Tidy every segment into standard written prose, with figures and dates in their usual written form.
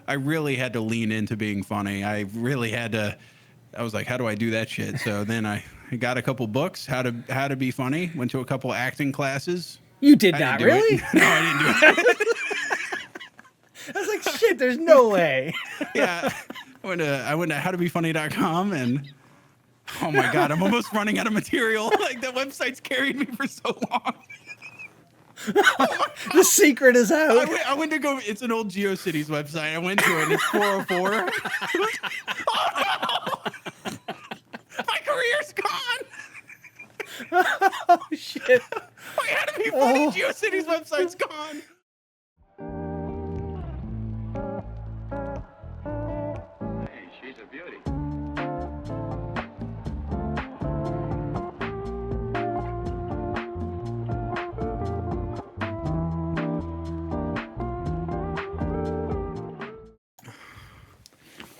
I really had to lean into being funny. I really had to. I was like, how do I do that shit? So then I got a couple books, how to be funny. Went to a couple acting classes. You did not really? No, I didn't do it. I was like, shit, there's no way. Yeah, I went to howtobefunny.com and oh my god, I'm almost running out of material. Like that website's carried me for so long. The secret is out. I went to go. It's an old GeoCities website. I went to it. And it's 404. Oh no! My career's gone. Oh shit! My How to Be Funny GeoCities website's gone. Hey, she's a beauty.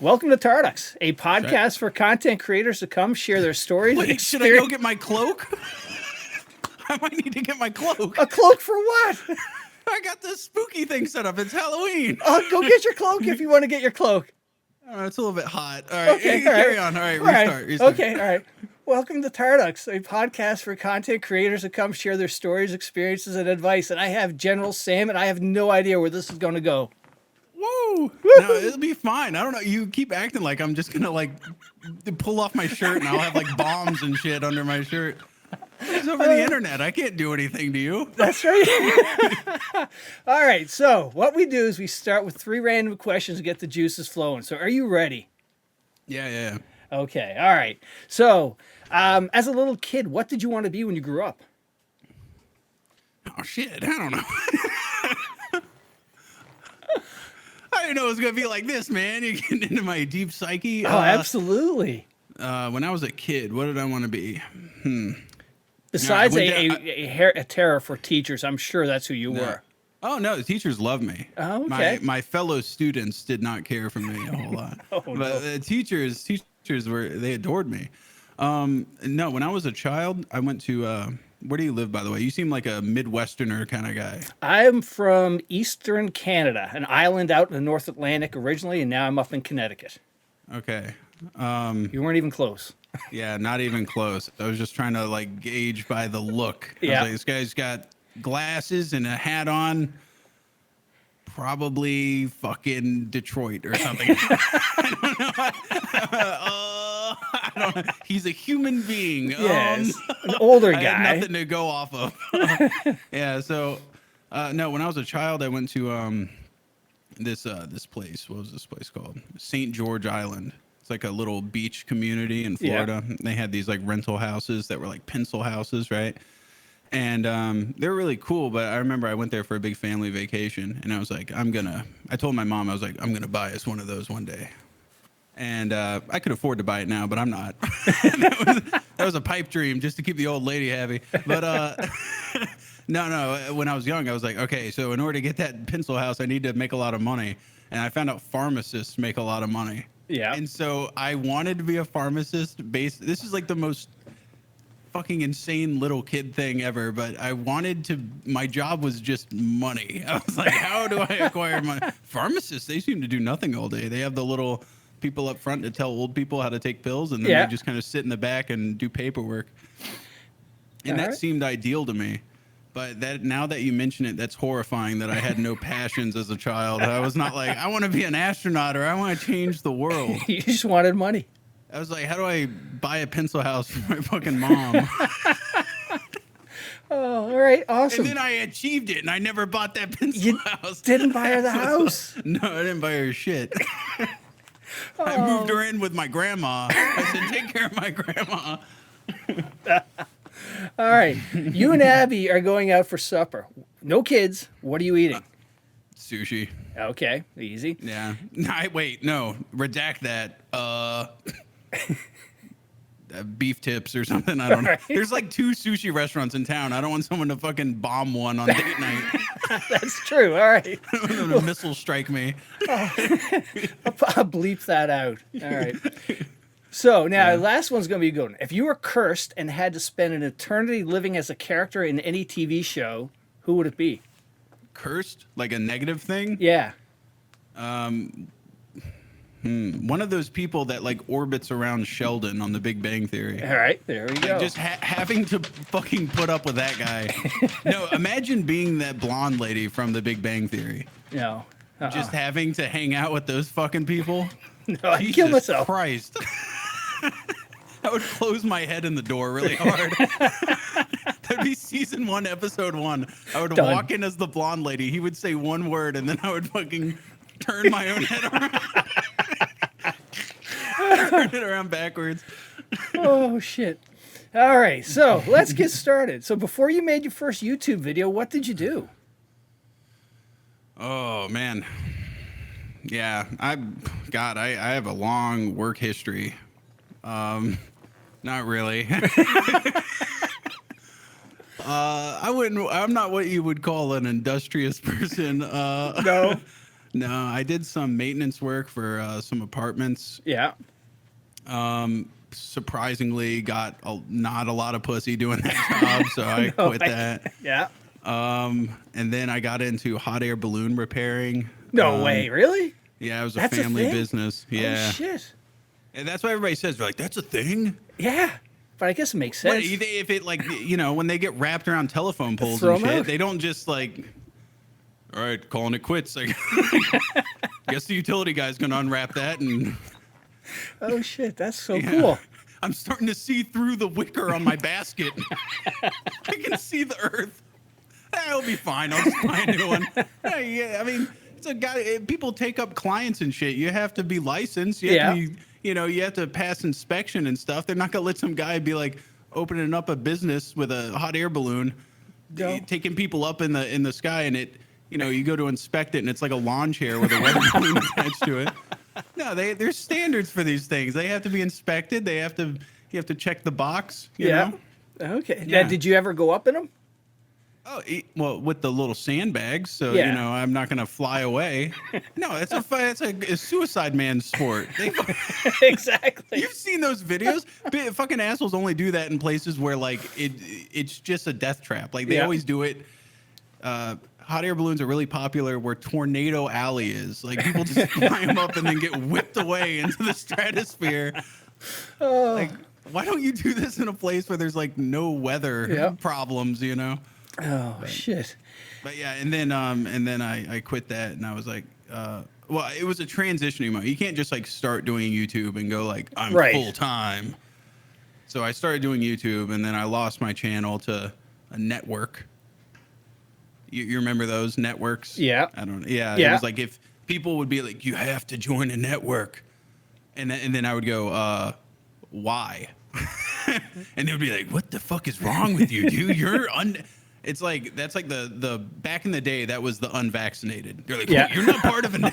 Welcome to Tarducks, a podcast for content creators to come share their stories. Wait, should I go get my cloak? I might need to get my cloak. A cloak for what? I got this spooky thing set up. It's Halloween. Oh, go get your cloak if you want to get your cloak. It's a little bit hot. All right, Okay, carry on. All right, restart. Okay, all right. Welcome to Tarducks, a podcast for content creators to come share their stories, experiences, and advice. And I have General Sam, and I have no idea where this is going to go. Woo! No, it'll be fine. I don't know. You keep acting like I'm just gonna like pull off my shirt and I'll have like bombs and shit under my shirt. It's over the internet. I can't do anything to you. That's right. All right. So what we do is we start with 3 random questions to get the juices flowing. So are you ready? Yeah. Okay. All right. So as a little kid, what did you want to be when you grew up? Oh shit! I don't know. I didn't know it was gonna be like this, man. You're getting into my deep psyche. Oh, absolutely. When I was a kid, what did I want to be? Besides No, a terror for teachers, I'm sure that's who you were. Oh no, the teachers love me. Oh, okay. My fellow students did not care for me a whole lot. Oh, but no. the teachers they adored me. No, when I was a child, I went to where do you live, by the way? You seem like a Midwesterner kind of guy. I'm from Eastern Canada, an island out in the North Atlantic originally, and now I'm up in Connecticut. Okay. You weren't even close. Yeah, not even close. I was just trying to like gauge by the look. I was Yeah. like, this guy's got glasses and a hat on. Probably fucking Detroit or something. I don't know. He's a human being. Yes, an older I guy. had nothing to go off of. Yeah. So, no, when I was a child, I went to this place. What was this place called? St. George Island. It's like a little beach community in Florida. Yeah. They had these like rental houses that were like pencil houses, right? And they were really cool, but I remember I went there for a big family vacation, and I was like, I told my mom, I was like, I'm going to buy us one of those one day. And I could afford to buy it now, but I'm not. that was a pipe dream just to keep the old lady happy. But no, when I was young, I was like, okay, so in order to get that pencil house, I need to make a lot of money. And I found out pharmacists make a lot of money. Yeah. And so I wanted to be a pharmacist. This is like the most fucking insane little kid thing ever, but my job was just money. I was like, how do I acquire money? Pharmacists, they seem to do nothing all day. They have the little people up front to tell old people how to take pills, and then they just kind of sit in the back and do paperwork. And that seemed ideal to me. But that now that you mention it, that's horrifying that I had no passions as a child. I was not like, I want to be an astronaut or I want to change the world. You just wanted money. I was like, how do I buy a pencil house for my fucking mom? Oh, all right, awesome. And then I achieved it, and I never bought that pencil house. Didn't buy her the house. No, I didn't buy her shit. I moved her in with my grandma. I said, take care of my grandma. All right, you and Abby are going out for supper. No kids. What are you eating? Sushi. Okay, easy. Yeah. Wait, no. Redact that. Beef tips or something. I don't know. Right. There's like 2 sushi restaurants in town. I don't want someone to fucking bomb one on date night. That's true. All right. A missile strike me. I'll bleep that out. All right. So now, the last one's going to be a good one. If you were cursed and had to spend an eternity living as a character in any TV show, who would it be? Cursed? Like a negative thing? Yeah. one of those people that like orbits around Sheldon on The Big Bang Theory. All right, there we go. Just having to fucking put up with that guy. No, imagine being that blonde lady from The Big Bang Theory. No. Just having to hang out with those fucking people. No, I'd kill myself. Christ. I would close my head in the door really hard. That'd be season 1, episode 1. I would walk in as the blonde lady. He would say one word, and then I would fucking turn my own head around. Turn it around backwards. Oh, shit. All right, so let's get started. So before you made your first YouTube video, what did you do? Oh, man. Yeah, I have a long work history. Not really. I'm not what you would call an industrious person. No. No, I did some maintenance work for some apartments. Yeah. Surprisingly, got not a lot of pussy doing that job, so I quit that. Yeah. And then I got into hot air balloon repairing. No way, really? Yeah, it was a That's a family thing? business. Yeah. Oh, shit. And that's why everybody says, they're like, that's a thing? Yeah, but I guess it makes But sense. if it, like, you know, when they get wrapped around telephone poles Throw and 'em shit, out. they don't just like, all right, calling it quits. Like, guess the utility guy's going to unwrap that. And Oh, shit, that's so yeah. cool. I'm starting to see through the wicker on my basket. I can see the earth. That'll be fine. I'll just buy a new one. Yeah, I mean, it's a guy. People take up clients and shit. You have to be licensed. You have to be, you know, you have to pass inspection and stuff. They're not gonna let some guy be like opening up a business with a hot air balloon, No. taking people up in the sky, and it, you know, you go to inspect it, and it's like a lawn chair with a weather balloon attached to it. No, there's standards for these things. They have to be inspected. You have to check the box. You know? Okay. Yeah. Now, did you ever go up in them? Oh, well, with the little sandbags, so Yeah. you know I'm not gonna fly away. No, it's a suicide man sport. Exactly. You've seen those videos? Fucking assholes only do that in places where like it's just a death trap. Like they always do it. Hot air balloons are really popular where Tornado Alley is. Like people just fly them up and then get whipped away into the stratosphere. Oh. Like, why don't you do this in a place where there's like no weather problems? You know. Oh, shit. But yeah, and then I quit that, and I was like, well, it was a transitioning moment. You can't just like start doing YouTube and go like I'm full time. So I started doing YouTube, and then I lost my channel to a network. You remember those networks? Yeah. I don't know. Yeah, it was like if people would be like, you have to join a network, and then I would go, why? And they would be like, what the fuck is wrong with you, dude? You're It's like that's like the back in the day that was the unvaccinated. They're like, "What, you're not part of a."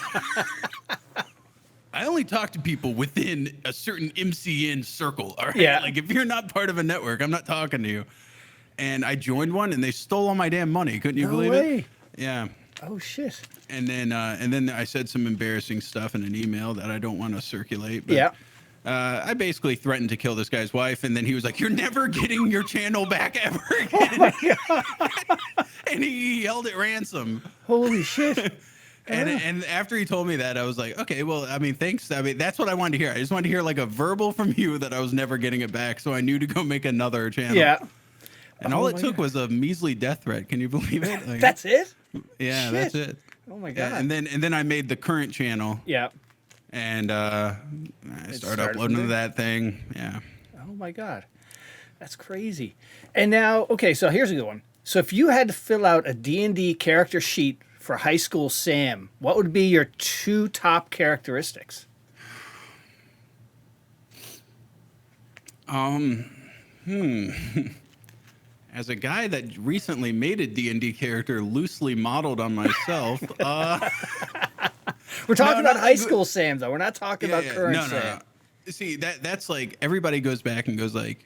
I only talk to people within a certain MCN circle. All right, like if you're not part of a network, I'm not talking to you. And I joined one, and they stole all my damn money. Couldn't you believe it? Yeah. Oh shit. And then I said some embarrassing stuff in an email that I don't want to circulate. But, I basically threatened to kill this guy's wife, and then he was like, "You're never getting your channel back ever again." Oh my God. And he held it ransom. Holy shit. And after he told me that, I was like, okay, well, I mean, thanks. I mean, that's what I wanted to hear. I just wanted to hear like a verbal from you that I was never getting it back, so I knew to go make another channel. Yeah. And all it took was a measly death threat. Can you believe it? Like, that's it? Yeah, Shit. that's it. Oh my God. Yeah, and then I made the current channel. Yeah. And I started uploading to that thing. Yeah. Oh my God. That's crazy. And now, okay, so here's a good one. So if you had to fill out a D&D character sheet for high school Sam, what would be your 2 top characteristics? As a guy that recently made a D&D character loosely modeled on myself, we're talking about high school Sam, though. We're not talking about current Sam. No. See, that's like everybody goes back and goes like,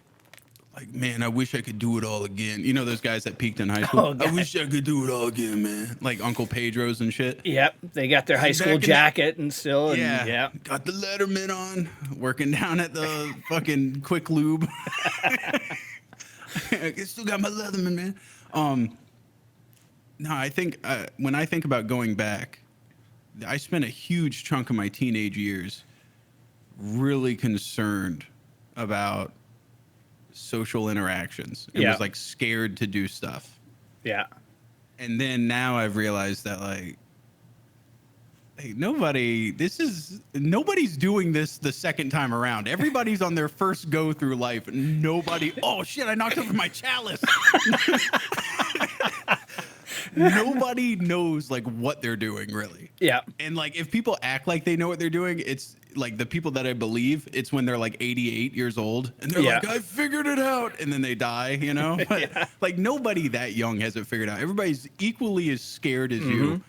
man, I wish I could do it all again. You know those guys that peaked in high school? I wish I could do it all again, man. Like Uncle Pedro's and shit. Yep, they got their high school jacket and still. And, yeah, got the Letterman on, working down at the fucking Quick Lube. I still got my Leatherman, man. No, I think when I think about going back, I spent a huge chunk of my teenage years really concerned about social interactions and Yeah. was like scared to do stuff. Yeah. And then now I've realized that like nobody's doing this the second time around. Everybody's on their first go through life. Nobody, oh shit, I knocked over my chalice. Nobody knows like what they're doing really. Yeah. And like if people act like they know what they're doing, it's like the people that I believe, it's when they're like 88 years old and they're like, I figured it out, and then they die, you know? But like nobody that young has it figured out. Everybody's equally as scared as you.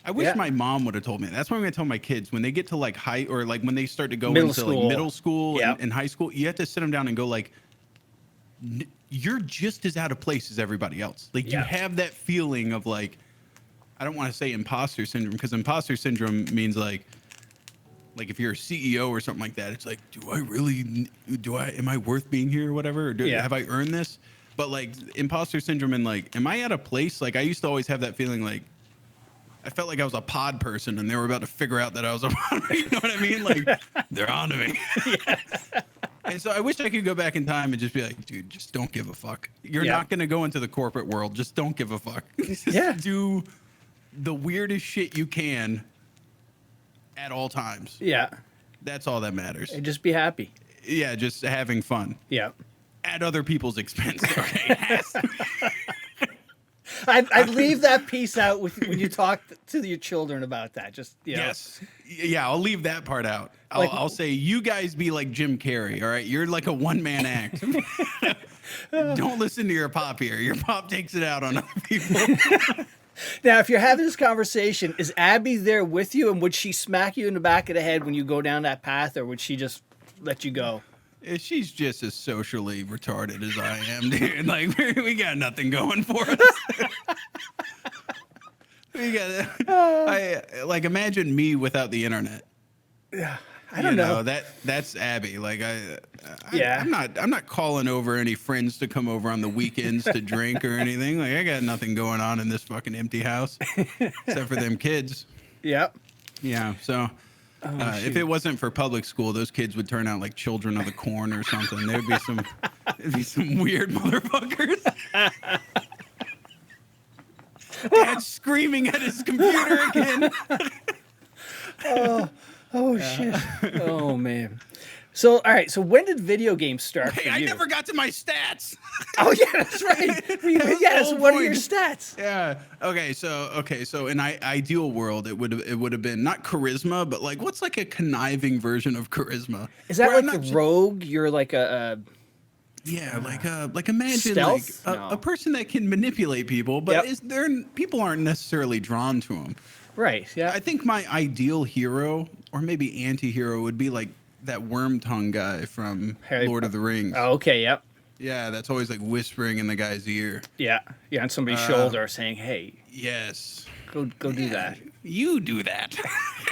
I wish my mom would have told me. That's what I'm going to tell my kids when they get to like high or like when they start to go into like middle school and high school. You have to sit them down and go like, you're just as out of place as everybody else. Like you have that feeling of like, I don't want to say imposter syndrome because imposter syndrome means like if you're a CEO or something like that, it's like, am I worth being here or whatever? Or have I earned this? But like imposter syndrome and like, am I at a place? Like I used to always have that feeling like, I felt like I was a pod person and they were about to figure out that I was a pod. You know what I mean? Like they're on to me. And so I wish I could go back in time and just be like, dude, just don't give a fuck. You're not going to go into the corporate world. Just don't give a fuck. Just do the weirdest shit you can at all times. Yeah. That's all that matters. And just be happy. Yeah, just having fun. Yeah. At other people's expense. Okay. I'd leave that piece out when you talk to your children about that. Just Yes, yeah, I'll leave that part out. I'll say you guys be like Jim Carrey. All right, you're like a one-man act. Don't listen to your pop here. Your pop takes it out on other people. Now, if you're having this conversation, is Abby there with you, and would she smack you in the back of the head when you go down that path, or would she just let you go? She's just as socially retarded as I am, dude. Like we got nothing going for us. We got. I like imagine me without the internet. Yeah, I don't know. That's Abby. Like Yeah. I'm not calling over any friends to come over on the weekends to drink or anything. Like I got nothing going on in this fucking empty house except for them kids. Yep. Yeah. So. If it wasn't for public school, those kids would turn out like children of the corn or something. There'd be some weird motherfuckers. Dad's screaming at his computer again. Oh shit. Oh man. So all right. So when did video games start for you? I never got to my stats. Oh yeah, that's right. Yes. What are your stats? Yeah. Okay. So in ideal world, it would have been not charisma, but like what's like a conniving version of charisma? Is that like a rogue? You're like a like imagine stealth? Like a person that can manipulate people, but people aren't necessarily drawn to them. Right. Yeah. I think my ideal hero or maybe anti-hero would be like that worm tongue guy from Lord of the Rings. Oh, okay. Yep. Yeah, that's always like whispering in the guy's ear. Yeah. Yeah. On somebody's shoulder saying, "Hey, yes, go do that." You do that.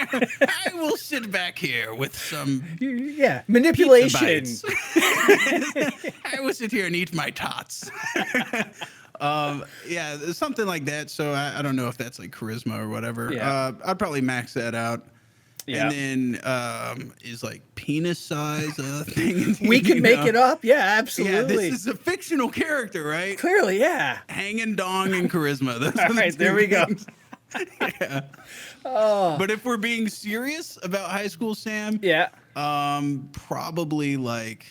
I will sit back here with some manipulation. I will sit here and eat my tots. Something like that. So I don't know if that's like charisma or whatever. Yeah. I'd probably max that out. Yeah. And then is like penis size a thing? We can make it up. Yeah, absolutely. Yeah, this is a fictional character, right? Clearly, yeah. Hanging dong and charisma. Those All right, there we go. Yeah. Oh. But if we're being serious about High School Sam, probably like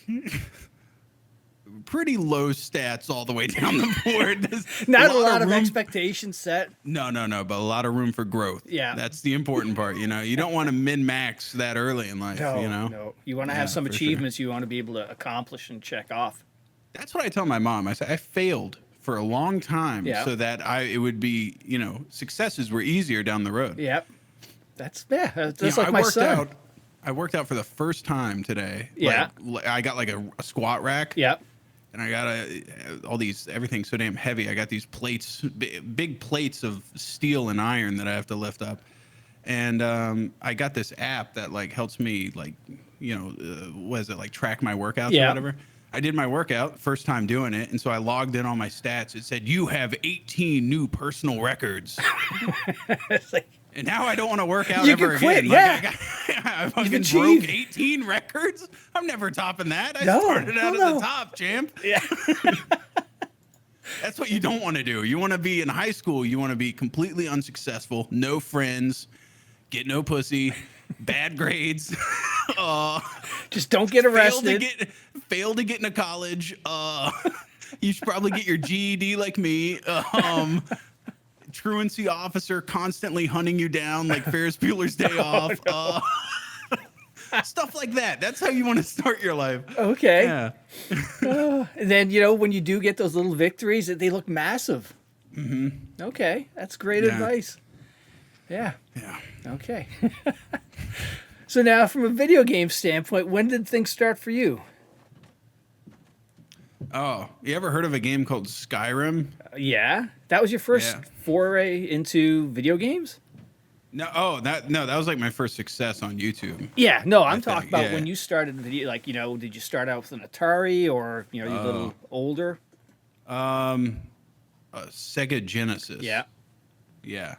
pretty low stats all the way down the board. Not a lot of expectations set. No, but a lot of room for growth. Yeah. That's the important part, you know. You don't want to min-max that early in life, you know. No. You want to have some achievements you want to be able to accomplish and check off. That's what I tell my mom. I say I failed for a long time so that it would be, you know, successes were easier down the road. Yep. That's like my son. I worked out for the first time today. Yeah. Like, I got like a squat rack. Yep. And I got everything's so damn heavy. I got these plates, big plates of steel and iron that I have to lift up. And I got this app that like helps me like, you know, what is it, like track my workouts or whatever. I did my workout, first time doing it. And so I logged in all my stats. It said, you have 18 new personal records. It's like, And now I don't want to work out You ever can quit, again. yeah. I fucking achieved. broke 18 records. I'm never topping that. I No, started out no, at no. the top, champ. Yeah. That's what you don't want to do. You want to be in high school. You want to be completely unsuccessful, no friends, get no pussy, bad grades. Just don't get arrested. Fail to get into college. You should probably get your GED like me. Truancy officer constantly hunting you down like Ferris Bueller's Day Off. Stuff like that. That's how you want to start your life. Okay. Yeah. And then, when you do get those little victories, they look massive. Mm-hmm. Okay. That's great advice. Yeah. Yeah. Okay. So now, from a video game standpoint, when did things start for you? Oh, you ever heard of a game called Skyrim? Yeah. That was your first foray into video games? No, that was like my first success on YouTube. Yeah, no, I'm talking think, about when you started video. Like, did you start out with an Atari or you a little older? Sega Genesis. Yeah. Yeah.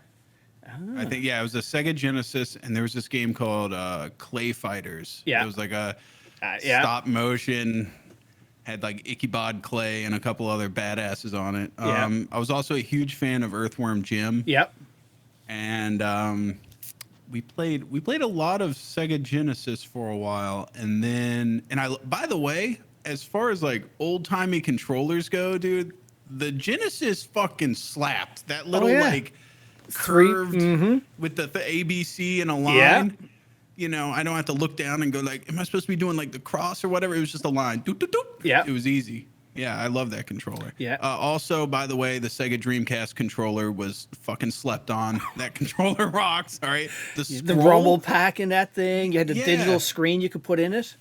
I think it was a Sega Genesis, and there was this game called Clay Fighters. Yeah. It was like a Yeah. stop motion, had like Ichabod Clay and a couple other badasses on it. Yeah. I was also a huge fan of Earthworm Jim. Yep. And we played a lot of Sega Genesis for a while, and then by the way, as far as like old timey controllers go, dude, the Genesis fucking slapped. That little like curved with the ABC and a line. Yeah. I don't have to look down and go like, am I supposed to be doing like the cross or whatever? It was just a line. Doot, doot, doot. Yeah. It was easy. Yeah, I love that controller. Yeah. Also, by the way, the Sega Dreamcast controller was fucking slept on. That controller rocks. All right. The rumble pack in that thing. You had the digital screen you could put in it.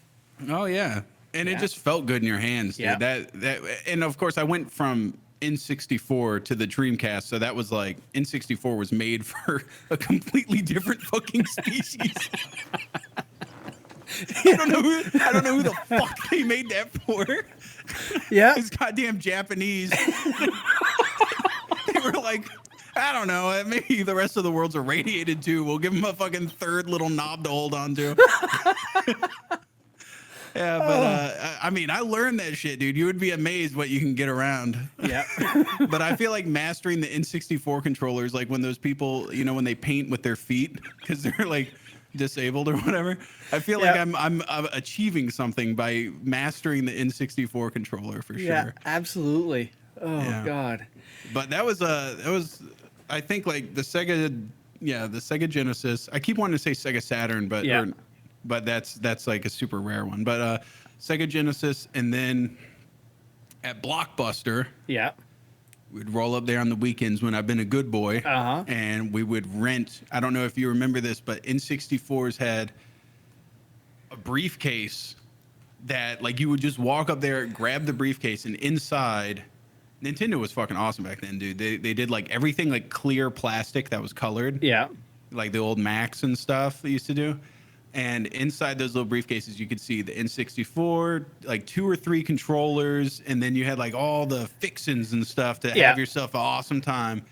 Oh yeah, and it just felt good in your hands, dude. Yeah. That and of course I went from N64 to the Dreamcast, so that was like N64 was made for a completely different fucking species. I don't know who the fuck they made that for. Yeah. It's goddamn Japanese. They were like, I don't know, maybe the rest of the world's irradiated too. We'll give them a fucking third little knob to hold on to. Yeah, but I mean, I learned that shit, dude. You would be amazed what you can get around. Yeah. But I feel like mastering the N64 controllers, like when those people, when they paint with their feet because they're like disabled or whatever. I feel like I'm achieving something by mastering the N64 controller for sure. Yeah, absolutely. Oh God. But that was I think like the Sega Genesis. I keep wanting to say Sega Saturn, but that's like a super rare one. But Sega Genesis, and then at Blockbuster, we'd roll up there on the weekends when I've been a good boy, and we would rent. I don't know if you remember this, but N64s had a briefcase that like you would just walk up there, grab the briefcase, and inside, Nintendo was fucking awesome back then, dude. They did like everything like clear plastic that was colored. Yeah. Like the old Macs and stuff they used to do. And inside those little briefcases, you could see the N64, like 2 or 3 controllers, and then you had like all the fixins and stuff to have yourself an awesome time.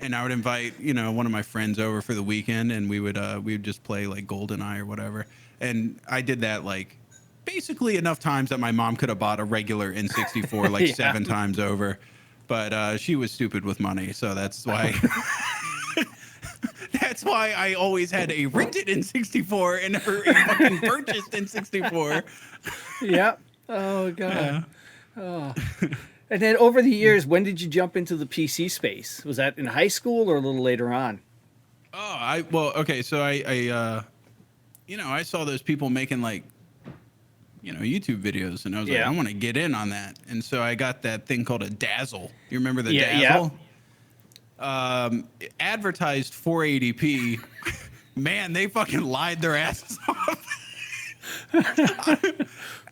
And I would invite, one of my friends over for the weekend, and we would just play like GoldenEye or whatever. And I did that like basically enough times that my mom could have bought a regular N64 like 7 times over. But she was stupid with money, so that's why. That's why I always had a rented N64 and a fucking purchased N64. Yep. Oh God. Yeah. Oh. And then over the years, when did you jump into the PC space? Was that in high school or a little later on? Okay. So I saw those people making like, YouTube videos, and I was like, I want to get in on that. And so I got that thing called a Dazzle. You remember the Dazzle? Advertised 480p. Man, they fucking lied their asses off.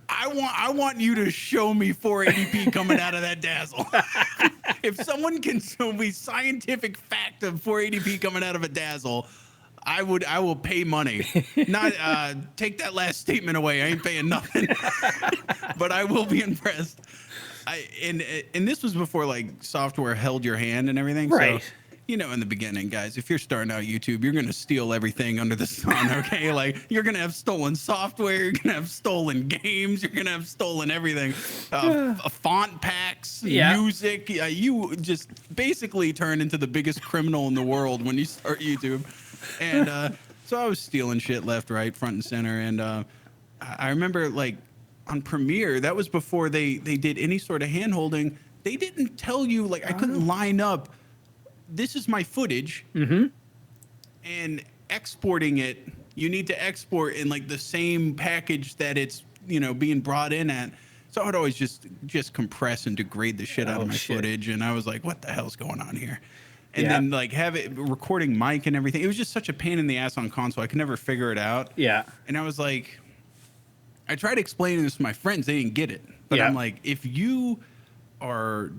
I want you to show me 480p coming out of that Dazzle. If someone can show me scientific fact of 480p coming out of a Dazzle, I will pay money. Not take that last statement away. I ain't paying nothing. But I will be impressed. And this was before like software held your hand and everything. Right. So you know, in the beginning, guys, if you're starting out YouTube, you're going to steal everything under the sun, okay? Like, you're going to have stolen software, you're going to have stolen games, you're going to have stolen everything. Font packs, music. You just basically turn into the biggest criminal in the world when you start YouTube. And so I was stealing shit left, right, front, and center. And I remember, like, on Premiere, that was before they did any sort of hand-holding. They didn't tell you, like, I couldn't line up, this is my footage, and exporting it, you need to export in, like, the same package that it's, you know, being brought in at. So I would always just compress and degrade the shit out of my footage. And I was like, what the hell's going on here? And then, like, have it recording mic and everything. It was just such a pain in the ass on console. I could never figure it out. Yeah. And I was like, I tried explaining this to my friends. They didn't get it. But I'm like, if you are,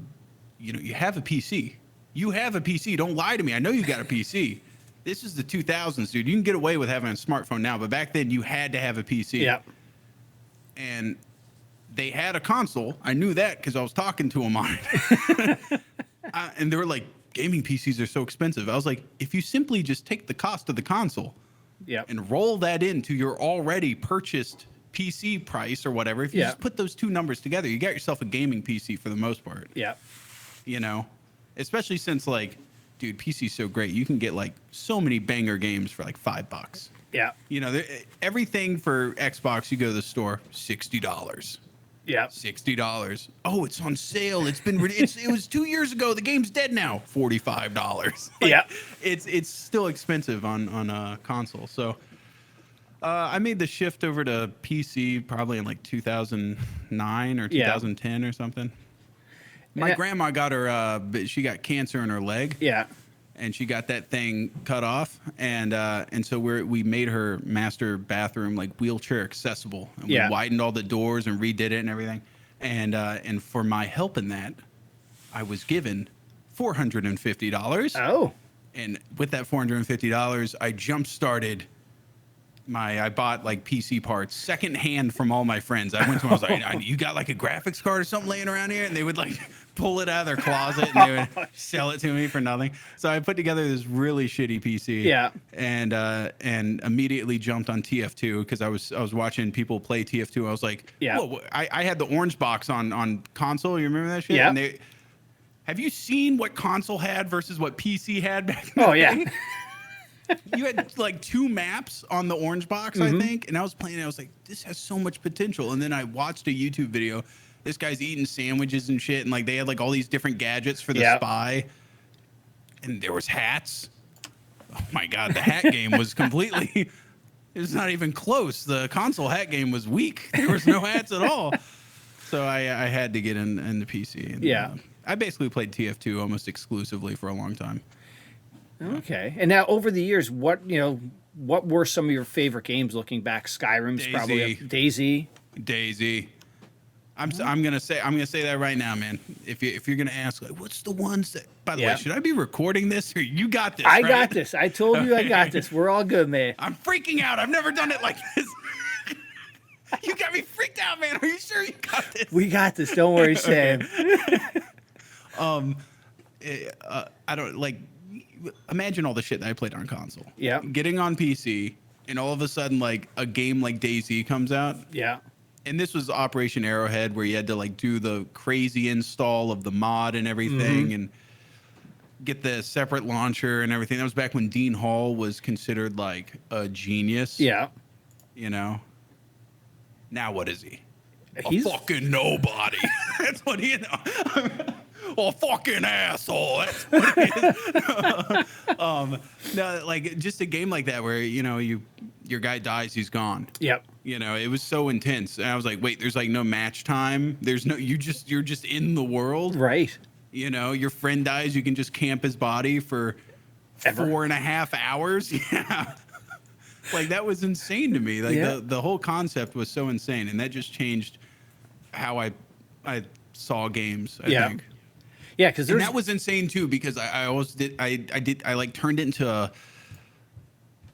you know, you have a PC. You have a PC. Don't lie to me. I know you got a PC. This is the 2000s, dude. You can get away with having a smartphone now. But back then, you had to have a PC. Yeah. And they had a console. I knew that because I was talking to them on it. And they were like, gaming PCs are so expensive. I was like, if you simply just take the cost of the console and roll that into your already purchased PC price or whatever, if you just put those two numbers together, you got yourself a gaming PC for the most part. Yeah. You know, especially since, like, dude, PC's so great. You can get, like, so many banger games for like $5. Yeah. You know, everything for Xbox, you go to the store, $60. Yeah, $60. Oh, it's on sale. It's been it was 2 years ago. The game's dead now. $45. Like, it's still expensive on console. So I made the shift over to PC probably in like 2009 or 2010 or something. My grandma got her she got cancer in her leg. Yeah. And she got that thing cut off, and so we made her master bathroom like wheelchair accessible. And we widened all the doors and redid it and everything. And for my help in that, I was given $450. Oh. And with that $450, I jump started I bought like PC parts secondhand from all my friends. I went to them, I was like, you got like a graphics card or something laying around here? And they would like pull it out of their closet and they would sell it to me for nothing. So I put together this really shitty PC. Yeah. And immediately jumped on TF2 because I was watching people play TF2. I was like, whoa, I had the orange box on console. You remember that shit? Yeah. And have you seen what console had versus what PC had back then? Oh, yeah. You had like 2 maps on the orange box, I think, and I was playing it. I was like, this has so much potential. And then I watched a YouTube video. This guy's eating sandwiches and shit, and like they had like all these different gadgets for the spy, and there was hats. Oh my god, the hat game was completely. It was not even close. The console hat game was weak. There was no hats at all. So I had to get in the PC. And, I basically played TF2 almost exclusively for a long time. Okay. And now over the years, what were some of your favorite games looking back? Skyrim's probably Dayz. I'm gonna say that right now, man. If you're gonna ask, like, what's the ones that? By the way, should I be recording this or you got this? I got this. I told you I got this. We're all good, man. I'm freaking out. I've never done it like this. You got me freaked out, man. Are you sure you got this? We got this. Don't worry, Sam. I don't like. Imagine all the shit that I played on console. Yeah. Getting on PC, and all of a sudden, like, a game like Dayz comes out. Yeah. And this was Operation Arrowhead, where you had to, like, do the crazy install of the mod and everything, and get the separate launcher and everything. That was back when Dean Hall was considered, like, a genius. Yeah. You know? Now what is he? He's a fucking nobody. That's what he... Oh, fucking asshole. That's what it is. No, like, just a game like that where, you know, your guy dies, he's gone. Yep. You know, it was so intense. And I was like, wait, there's like no match time. There's no, you're just in the world. Right. You know, your friend dies, you can just camp his body for 4.5 hours. Yeah. Like, that was insane to me. Like, the whole concept was so insane. And that just changed how I saw games, I think. Yeah, because that was insane too. Because I always did. I like turned it into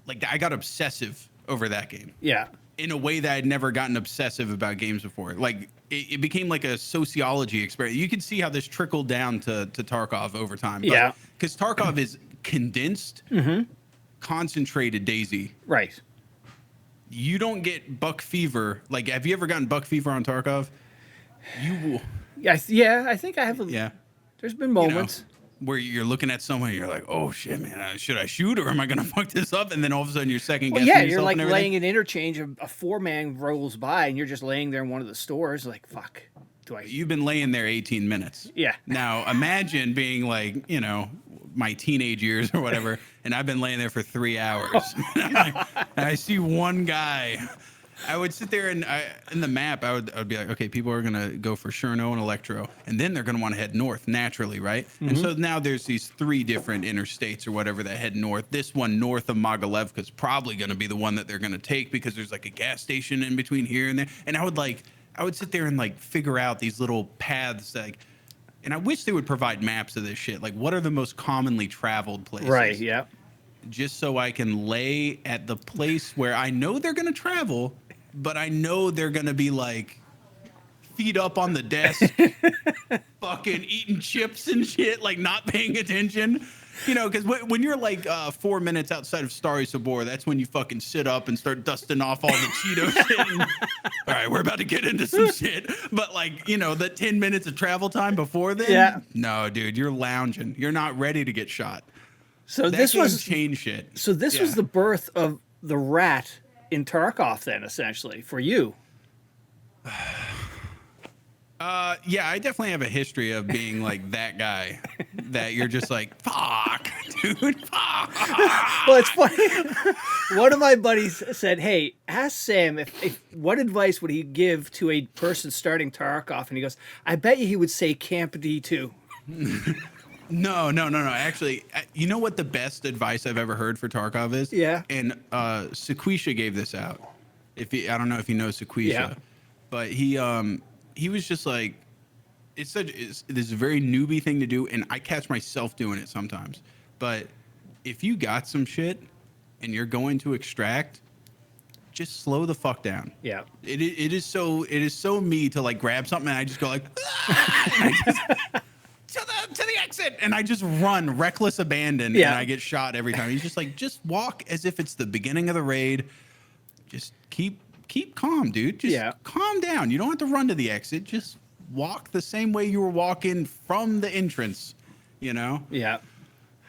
like I got obsessive over that game. Yeah. in a way that I'd never gotten obsessive about games before. Like it became like a sociology experience. You can see how this trickled down to Tarkov over time. Yeah. Because Tarkov is condensed, concentrated Daisy. Right. You don't get buck fever. Like, have you ever gotten buck fever on Tarkov? You will. Yeah, I think I have. Yeah. There's been You know, moments. where you're looking at someone, and you're like, oh shit, man, should I shoot or am I gonna fuck this up? And then all of a sudden you're second Well, guessing yeah, yourself you're like and everything. laying an interchange. A 4-man rolls by, and you're just laying there in one of the stores. Like, fuck. Do I? You've been laying there 18 minutes. Yeah. Now imagine being like, you know, my teenage years or whatever, and I've been laying there for 3 hours. and I see one guy. I would sit there and in the map, I would be like, okay, people are gonna go for Cherno and Electro, and then they're gonna want to head north naturally, right? And so now there's these 3 different interstates or whatever that head north. This one north of Mogilev is probably gonna be the one that they're gonna take because there's like a gas station in between here and there. And I would sit there and like figure out these little paths, like, and I wish they would provide maps of this shit. Like, what are the most commonly traveled places? Right. Yeah. Just so I can lay at the place where I know they're gonna travel, but I know they're gonna be like feet up on the desk, fucking eating chips and shit, like not paying attention. You know, because when you're like 4 minutes outside of Starry Sabor, that's when you fucking sit up and start dusting off all the Cheeto shit. And, all right, we're about to get into some shit. But like, you know, the 10 minutes of travel time before then, Yeah. no, dude, you're lounging. You're not ready to get shot. So That this game was changed shit. So this was Yeah. the birth of the Rat in Tarkov, then, essentially, for you. Yeah, I definitely have a history of being like that guy that you're just like, fuck, dude, fuck. Well, it's funny. One of my buddies said, "Hey, ask Sam if what advice would he give to a person starting Tarkov?" And he goes, "I bet you he would say Camp D2." No. Actually, you know what the best advice I've ever heard for Tarkov is? Yeah. And Sequisha gave this out. I don't know if you know Sequisha, Yeah. but he was just like, this is a very newbie thing to do, and I catch myself doing it sometimes. But if you got some shit and you're going to extract, just slow the fuck down. Yeah. It is so me to like grab something and I just go like, "Ah!" and I just, to the exit, and I just run reckless abandon, Yeah. and I get shot every time. He's just like, just walk as if it's the beginning of the raid. Just keep calm, dude. Just calm down. You don't have to run to the exit. Just walk the same way you were walking from the entrance, you know? Yeah.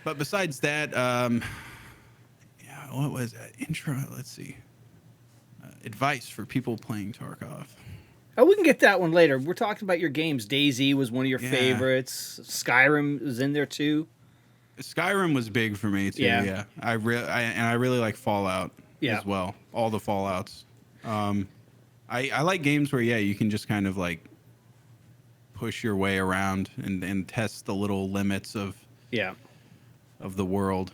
But besides that, yeah, what was that? Intro, let's see. Advice for people playing Tarkov. Oh, we can get that one later. We're talking about your games. Dayz was one of your Yeah. favorites. Skyrim was in there too. Skyrim was big for me too. Yeah. Yeah. I really like Fallout as well. All the Fallouts. I like games where you can just kind of like push your way around and test the little limits of the world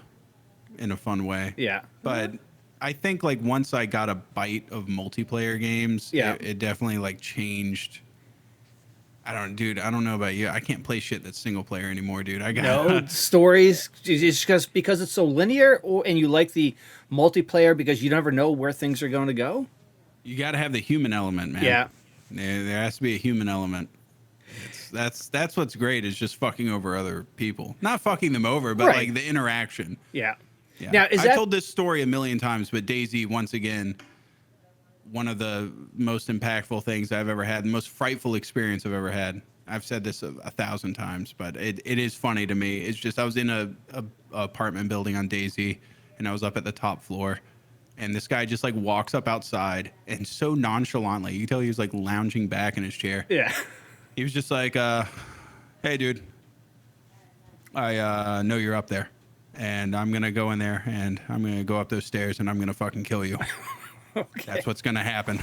in a fun way. Yeah. But I think like once I got a bite of multiplayer games, it definitely like changed. I don't know about you. I can't play shit that's single player anymore, dude. I got No stories. It's just because it's so linear, and you like the multiplayer because you never know where things are going to go. You got to have the human element, man. Yeah. There has to be a human element. That's what's great is just fucking over other people. Not fucking them over, but like the interaction. Yeah. Yeah. Now, I told this story a million times, but Dayz, once again, one of the most impactful things I've ever had, the most frightful experience I've ever had. I've said this 1,000 times, but it is funny to me. It's just I was in a apartment building on Dayz, and I was up at the top floor, and this guy just like walks up outside and so nonchalantly, you can tell he was like lounging back in his chair. Yeah. He was just like, hey, dude, I know you're up there, and I'm going to go in there, and I'm going to go up those stairs, and I'm going to fucking kill you. Okay. That's what's going to happen.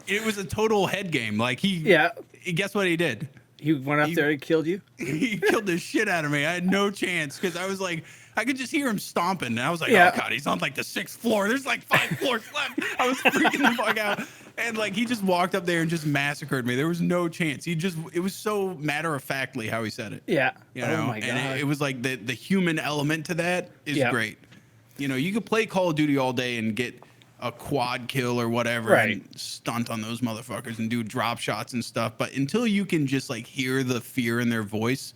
It was a total head game. Like, guess what he did? He went up there and killed you? He killed the shit out of me. I had no chance because I was like, I could just hear him stomping. And I was like, oh, God, he's on like the 6th floor. There's like 5 floors left. I was freaking the fuck out. And like, he just walked up there and just massacred me. There was no chance. It was so matter-of-factly how he said it. Yeah. You know? Oh, my God. And it was like the human element to that is great. You know, you could play Call of Duty all day and get a quad kill or whatever Right. and stunt on those motherfuckers and do drop shots and stuff. But until you can just like hear the fear in their voice,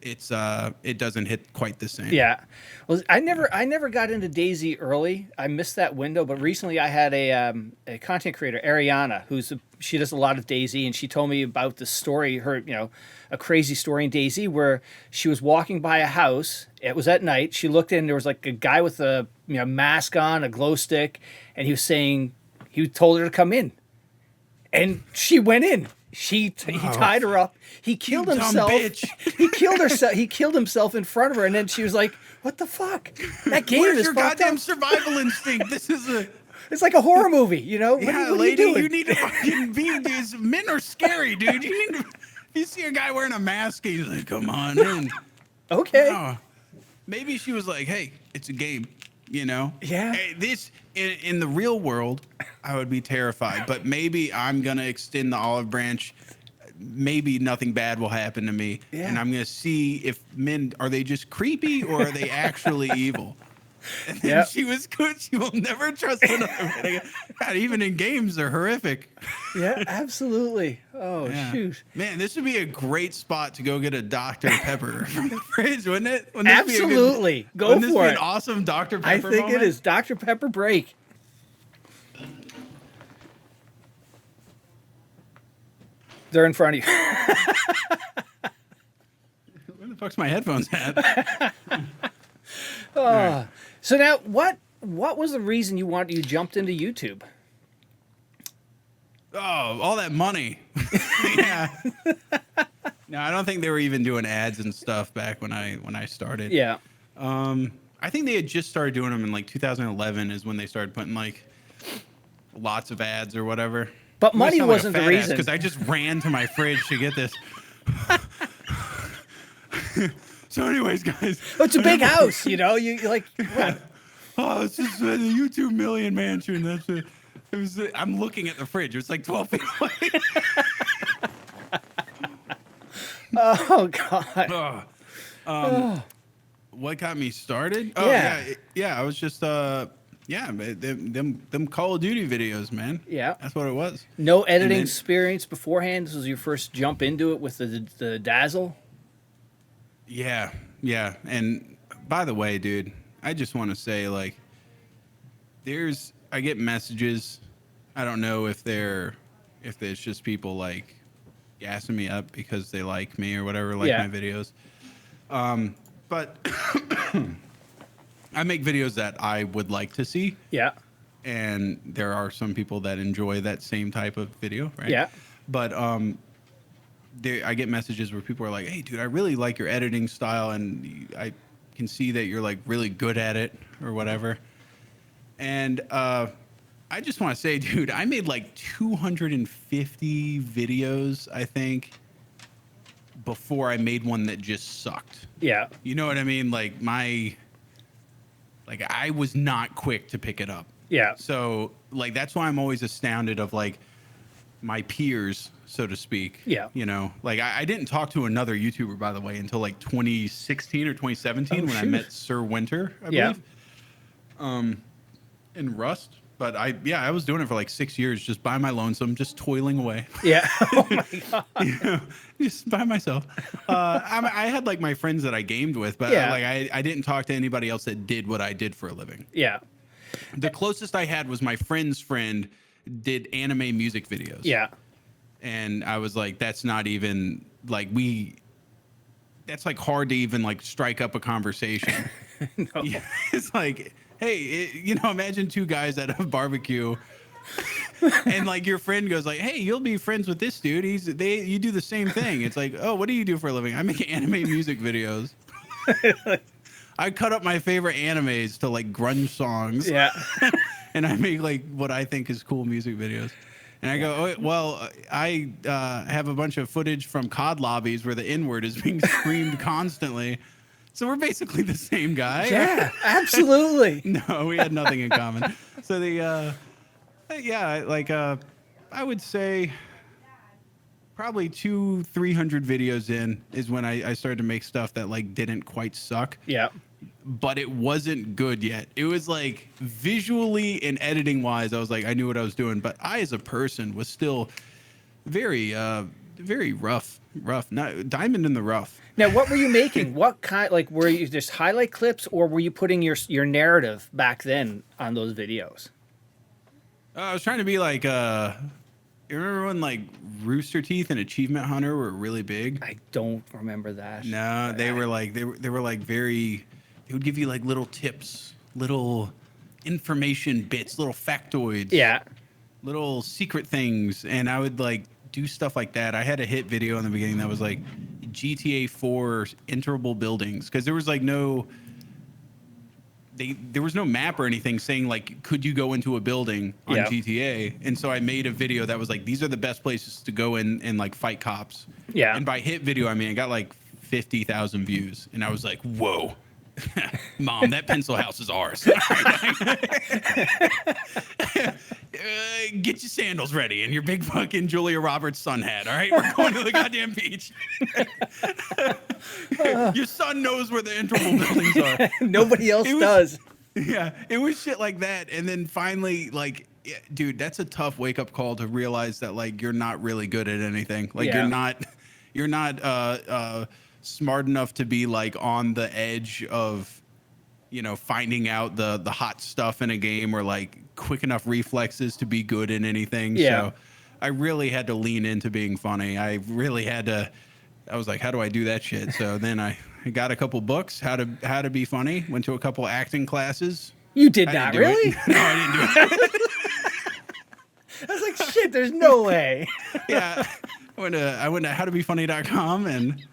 it doesn't hit quite the same. Yeah. Well, I never got into Daisy early. I missed that window, but recently I had a content creator, Ariana, she does a lot of Daisy, and she told me about the story, a crazy story in Daisy where she was walking by a house. It was at night. She looked in, there was like a guy with a mask on, a glow stick, and he told her to come in. And she went in. He tied her up. He killed You dumb himself. bitch. He killed herself. He killed himself in front of her, and then she was like, "What the fuck? That game Where's is your fucked goddamn up." survival instinct? This is It's like a horror movie, What, yeah, what lady, are you doing? you need to fucking be these men are scary, dude. You need to. You see a guy wearing a mask, he's like, "Come on in." Okay. Oh, maybe she was like, "Hey, it's a game," Yeah. Hey, this in the real world, I would be terrified, but maybe I'm gonna extend the olive branch. Maybe nothing bad will happen to me, Yeah. and I'm gonna see if men are they just creepy or are they actually evil. And then Yep. she was good. She will never trust another man again. God, even in games, they're horrific. Yeah, absolutely. Oh, Yeah. shoot. Man, this would be a great spot to go get a Dr. Pepper from the fridge, wouldn't it? Wouldn't this be a good- Absolutely. Go wouldn't this for be it. an awesome Dr. I Pepper think moment? it is Dr. Pepper break. They're in front of you. Where the fuck's my headphones at? So now, what was the reason you jumped into YouTube? Oh, all that money. Yeah. No, I don't think they were even doing ads and stuff back when I started. Yeah. I think they had just started doing them in like 2011 is when they started putting like lots of ads or whatever. But money wasn't the reason. Because I just ran to my fridge to get this. So, anyways, guys. Oh, it's a big house, You like. What? Oh, it's just the YouTube Million Mansion. That's it. It was. I'm looking at the fridge. It's like 12 feet away. Oh God. What got me started? Oh yeah. I was just them Call of Duty videos, man. Yeah. That's what it was. No editing then- experience beforehand. This was your first jump into it with the Dazzle. Yeah. And by the way, dude, I just want to say like, I get messages. I don't know if there's just people like gassing me up because they like me or whatever, like Yeah. my videos. But I make videos that I would like to see. Yeah. And there are some people that enjoy that same type of video, right? Yeah. But I get messages where people are like, "Hey, dude, I really like your editing style, and I can see that you're like really good at it, or whatever." And I just want to say, dude, I made like 250 videos, I think, before I made one that just sucked. Yeah. You know what I mean? Like I was not quick to pick it up. Yeah. So like that's why I'm always astounded of like my peers, so to speak. Yeah. You know, like I didn't talk to another YouTuber, by the way, until like 2016 or 2017 when I shoot. met Sir Winter, I Yeah. believe. In Rust. But I was doing it for like 6 years just by my lonesome, just toiling away. Yeah. Oh my God. You know, just by myself. I had like my friends that I gamed with, but Yeah. like I didn't talk to anybody else that did what I did for a living. Yeah. The closest I had was my friend's friend did anime music videos. Yeah. And I was like, that's not even like that's like hard to even like strike up a conversation. No. Yeah, it's like, hey, imagine two guys at a barbecue and like your friend goes like, hey, you'll be friends with this dude. You do the same thing. It's like, oh, what do you do for a living? I make anime music videos. I cut up my favorite animes to like grunge songs. Yeah. And I make like what I think is cool music videos. And I go, oh, well, I have a bunch of footage from COD lobbies where the N-word is being screamed constantly. So we're basically the same guy. Yeah. Absolutely. No, we had nothing in common. So I would say probably 200-300 videos in is when I started to make stuff that like didn't quite suck. Yeah. but it wasn't good yet. It was like visually and editing wise, I was like, I knew what I was doing, but I as a person was still very very rough, not diamond in the rough. Now, what were you making? What kind, like, were you just highlight clips, or were you putting your narrative back then on those videos? I was trying to be like, you remember when like RoosterTeeth and Achievement Hunter were really big? I don't remember that. No, they were like they were like very. They would give you like little tips, little information bits, little factoids. Yeah. Little secret things, and I would like do stuff like that. I had a hit video in the beginning that was like GTA 4 enterable buildings, because there was like there was no map or anything saying like could you go into a building on GTA, and so I made a video that was like these are the best places to go in and like fight cops. Yeah. And by hit video I mean it got like 50,000 views, and I was like, whoa. Mom, that pencil house is ours. Get your sandals ready and your big fucking Julia Roberts sun hat. All right, we're going to the goddamn beach. Your son knows where the integral buildings are. Nobody else does. Yeah, it was shit like that, and then finally, like, yeah, dude, that's a tough wake up call to realize that like you're not really good at anything. Like you're not smart enough to be like on the edge of, you know, finding out the hot stuff in a game, or like quick enough reflexes to be good in anything. Yeah. So I really had to lean into being funny. I really had to. I was like, how do I do that shit? So then I got a couple books, how to be funny. Went to a couple acting classes. You did not really? No, I didn't do it. I was like, shit, there's no way. Yeah, I went to howtobefunny.com, and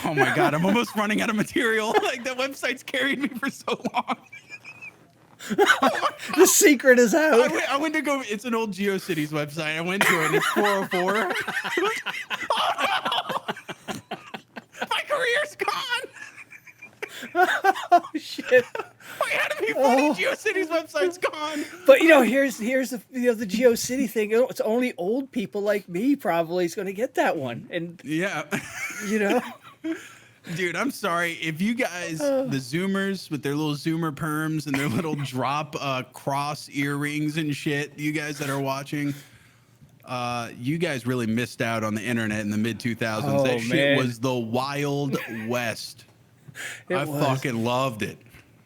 oh my god, I'm almost running out of material. Like that website's carried me for so long. The secret is out. I went to go. It's an old GeoCities website. I went to it, and it's 404. Oh no! My career's gone. Oh shit! My How to Be Funny GeoCities website's gone. But you know, here's the the GeoCity thing. It's only old people like me probably is going to get that one, and Yeah. you know. Dude, I'm sorry. If you guys, the Zoomers with their little Zoomer perms and their little drop cross earrings and shit, you guys that are watching, you guys really missed out on the internet in the mid 2000s. Oh, That shit man. was the Wild West. I fucking loved it.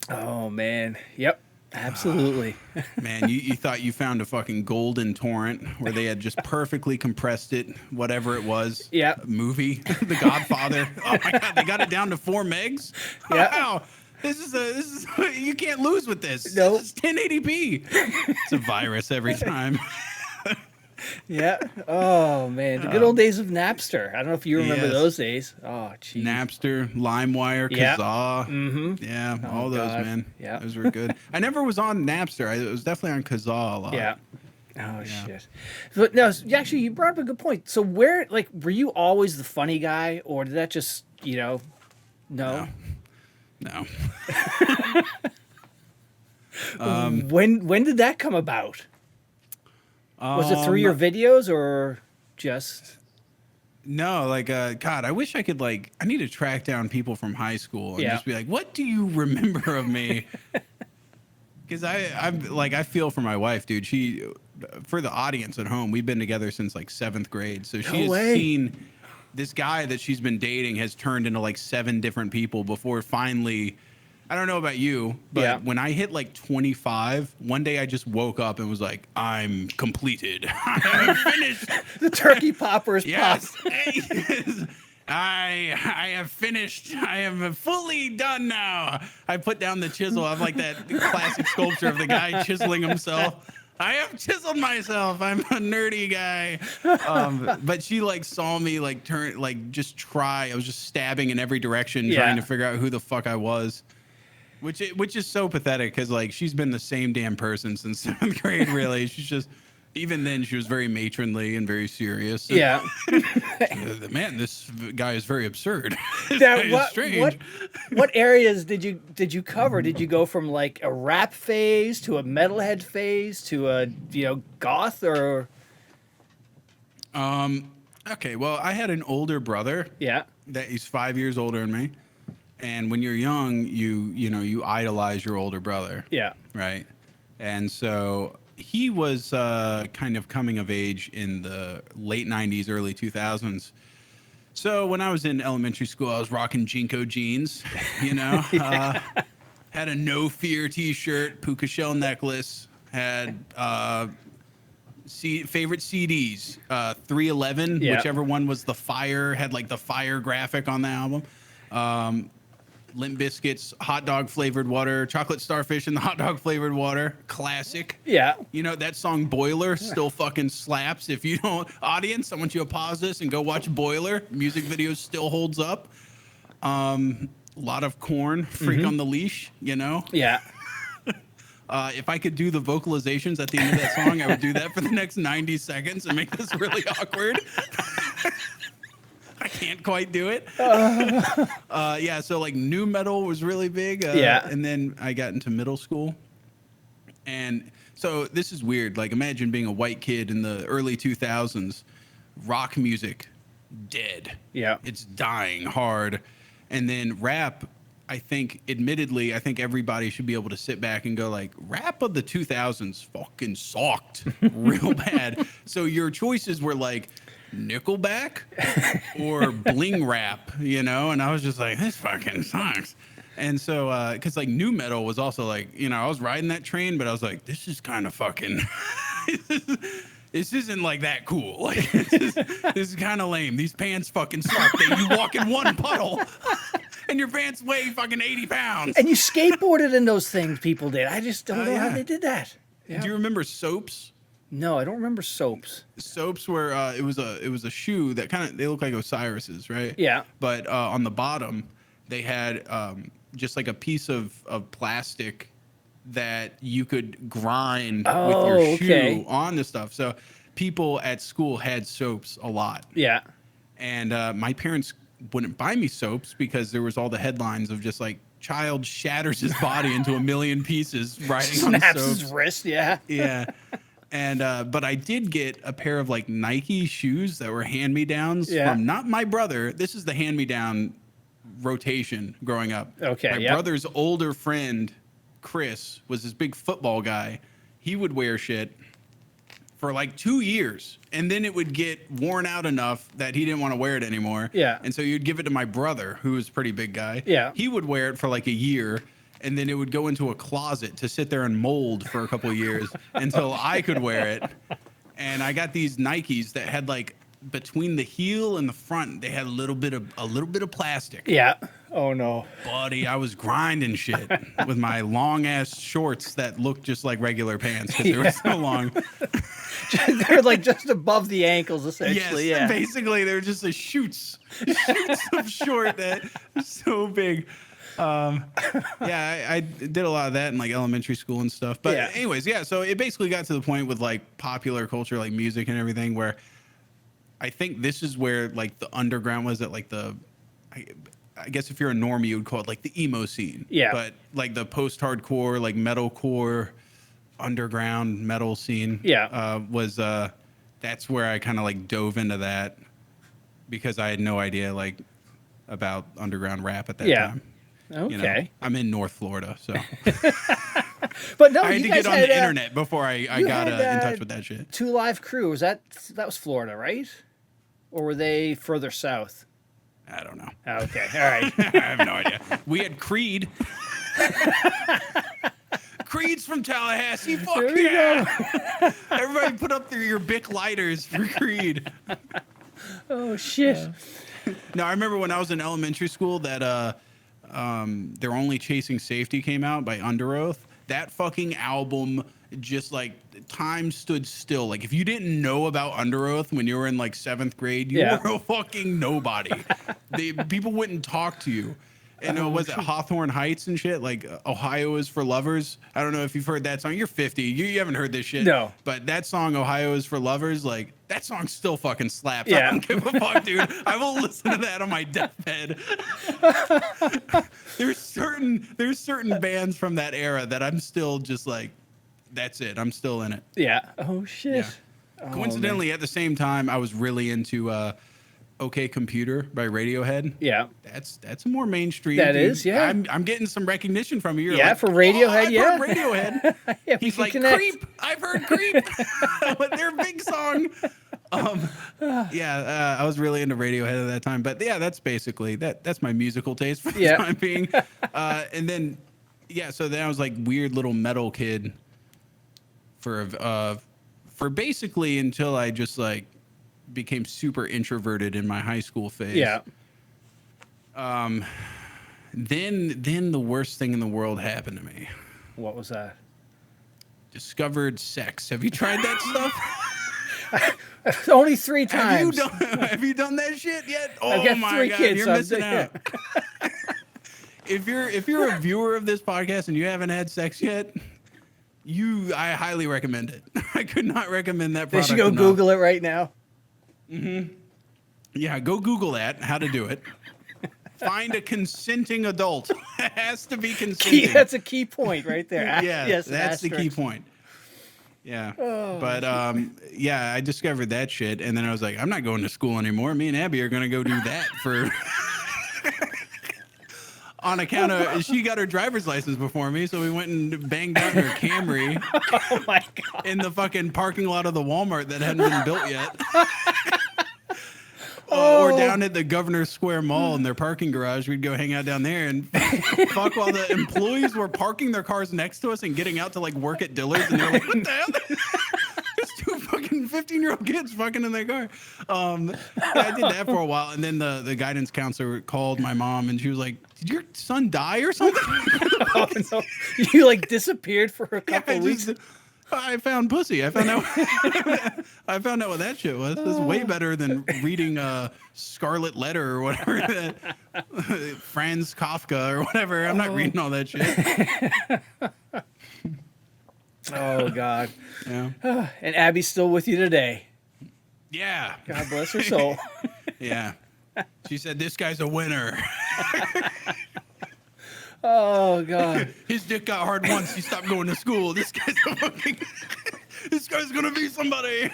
Oh man. Yep. Absolutely. Man, you thought you found a fucking golden torrent where they had just perfectly compressed it, whatever it was. Yeah. Movie, The Godfather. Oh my god, they got it down to 4 megs. Yeah. Wow, this is you can't lose with this. Nope. This is 1080p. It's a virus every time. Yeah. Oh man, the good old days of Napster. I don't know if you remember Yes. those days. Oh geez. Napster, LimeWire, Yeah. Kazaa. Mm-hmm. Yeah, all those, God. man. Yeah. Those were good. I never was on Napster. I was definitely on Kazaa a lot. Yeah. Oh shit. But no, actually, you brought up a good point. So where, like, were you always the funny guy, or did that just, you know, no? No. When did that come about? Was it through your videos or just? No, like, God, I wish I could, like, I need to track down people from high school and Yeah. just be like, what do you remember of me? Because I feel for my wife, dude. She, for the audience at home, we've been together since like 7th grade. So she has seen this guy that she's been dating has turned into like 7 different people before finally. I don't know about you, but when I hit like 25, one day I just woke up and was like, I'm completed. I'm finished. The turkey poppers Yes. popped. I have finished. I am fully done now. I put down the chisel. I'm like that classic sculpture of the guy chiseling himself. I have chiseled myself. I'm a nerdy guy. But she like saw me like turn, like just try. I was just stabbing in every direction, trying to figure out who the fuck I was. Which is so pathetic because like she's been the same damn person since 7th grade. Really, she's just. Even then, she was very matronly and very serious. Yeah. Man, this guy is very absurd. Now, Strange. what areas did you cover? Did you go from like a rap phase to a metalhead phase to a goth or? Okay, well, I had an older brother. Yeah. That he's 5 years older than me, And when you're young, you idolize your older brother. Yeah. Right. And so he was kind of coming of age in the late 90s, early 2000s. So when I was in elementary school, I was rocking JNCO Jeans, had a No Fear t-shirt, puka shell necklace, had favorite CDs, 311, whichever one was the fire, had like the fire graphic on the album. Limp Biscuits, hot dog flavored water, chocolate starfish in the hot dog flavored water, classic. Yeah. You know, that song Boiler still fucking slaps. If you don't, audience, I want you to pause this and go watch Boiler. Music video still holds up. A lot of Korn, Freak on the Leash, Yeah. If I could do the vocalizations at the end of that song, I would do that for the next 90 seconds and make this really awkward. I can't quite do it. So like nu metal was really big. And then I got into middle school. And so this is weird. Like imagine being a white kid in the early 2000s, rock music, dead. Yeah. It's dying hard. And then rap, I think everybody should be able to sit back and go like, rap of the 2000s fucking sucked real bad. So your choices were like, Nickelback or bling rap, and I was just like, this fucking sucks. And so because like nu metal was also like, I was riding that train, but I was like, this is kind of fucking this isn't like that cool. Like this is kind of lame. These pants fucking suck. You walk in one puddle and your pants weigh fucking 80 pounds. And you skateboarded in those things people did. I just don't know how they did that. Do you remember Soaps? No, I don't remember Soaps. Soaps were it was a shoe that they look like Osiris's, right? Yeah. But on the bottom they had just like a piece of plastic that you could grind with your shoe on the stuff. So people at school had Soaps a lot. Yeah. And my parents wouldn't buy me Soaps because there was all the headlines of just like child shatters his body into a million pieces riding on Snaps Soaps. his wrist, yeah. Yeah. And but I did get a pair of like Nike shoes that were hand-me-downs from not my brother. This is the hand-me-down rotation growing up. Okay. My brother's older friend, Chris, was this big football guy. He would wear shit for like 2 years, and then it would get worn out enough that he didn't want to wear it anymore. Yeah. And so you'd give it to my brother, who was a pretty big guy. Yeah. He would wear it for like a year, and then it would go into a closet to sit there and mold for a couple of years until I could wear it. And I got these Nikes that had like between the heel and the front, they had a little bit of plastic. Yeah. Oh no. Buddy, I was grinding shit with my long ass shorts that looked just like regular pants because they were so long. They're like just above the ankles, essentially. Yes, yeah. basically they're just the shoots of short that are so big. I did a lot of that in like elementary school and stuff. But anyways, so it basically got to the point with like popular culture, like music and everything, where I think this is where like the underground was at, like the, I guess if you're a normie, you would call it like the emo scene. Yeah. But like the post-hardcore, like metalcore, underground metal scene. Was that's where I kind of like dove into that because I had no idea like about underground rap at that time. Okay. I'm in North Florida, so but no, I had you to guys get on had, the internet before I got had, in touch with that shit. Two Live Crew, that was Florida, right? Or were they further south? I don't know. Okay, all right. I have no idea. We had Creed. Creed's from Tallahassee. Fuck yeah! Everybody put up your Bic lighters for Creed. Oh shit! No, I remember when I was in elementary school that They're Only Chasing Safety came out by Under Oath. That fucking album, just like time stood still. Like if you didn't know about Under Oath when you were in like 7th grade, you were a fucking nobody. People wouldn't talk to you. And was it Hawthorne Heights and shit? Like Ohio is for Lovers. I don't know if you've heard that song. You're 50. You haven't heard this shit. No. But that song, Ohio is for Lovers, like that song still fucking slaps. Yeah. I don't give a fuck, dude. I will listen to that on my deathbed. There's certain bands from that era that I'm still just like, that's it. I'm still in it. Yeah. Oh shit. Yeah. Coincidentally, at the same time, I was really into OK Computer by Radiohead. Yeah. That's a more mainstream. That dude. is, yeah. I'm getting some recognition from you. You're Yeah, like, for Radiohead, I've yeah. heard Radiohead. Yeah, we He's can like, connect. Creep. I've heard Creep. With their big song. I was really into Radiohead at that time. But yeah, that's basically that's my musical taste for the time being. And then so then I was like weird little metal kid for basically until I just like became super introverted in my high school phase. Yeah. Then the worst thing in the world happened to me. What was that? Discovered sex. Have you tried that stuff? Only 3 times. Have you done that shit yet? Oh I've got my 3 God, kids, you're so missing out. If you're a viewer of this podcast and you haven't had sex yet, I highly recommend it. I could not recommend that They product should go enough. Google it right now. Yeah, go Google that, how to do it. Find a consenting adult. It has to be consenting. That's a key point right there. Yes, that's the key asterisk. point. Yeah. But I discovered that shit, and then I was like, I'm not going to school anymore. Me and Abby are going to go do that for on account of she got her driver's license before me, so we went and banged out her Camry Oh my God. in the fucking parking lot of the Walmart that hadn't been built yet. Oh. Or down at the Governor Square Mall in their parking garage. We'd go hang out down there and fuck while the employees were parking their cars next to us and getting out to like work at Dillard's. And they're like, what the hell? There's 2 fucking 15-year-old kids fucking in their car. I did that for a while. And then the guidance counselor called my mom and she was like, did your son die or something? Oh, no. You like disappeared for a couple I weeks. I found pussy. I found out. I found out what that shit was. This is way better than reading Scarlet Letter or whatever. Franz Kafka or whatever. I'm not reading all that shit. Oh God. Yeah. And Abby's still with you today. Yeah. God bless her soul. Yeah. She said, "This guy's a winner. Oh God. His dick got hard once. He stopped going to school. This guy's a fucking. This guy's gonna be somebody."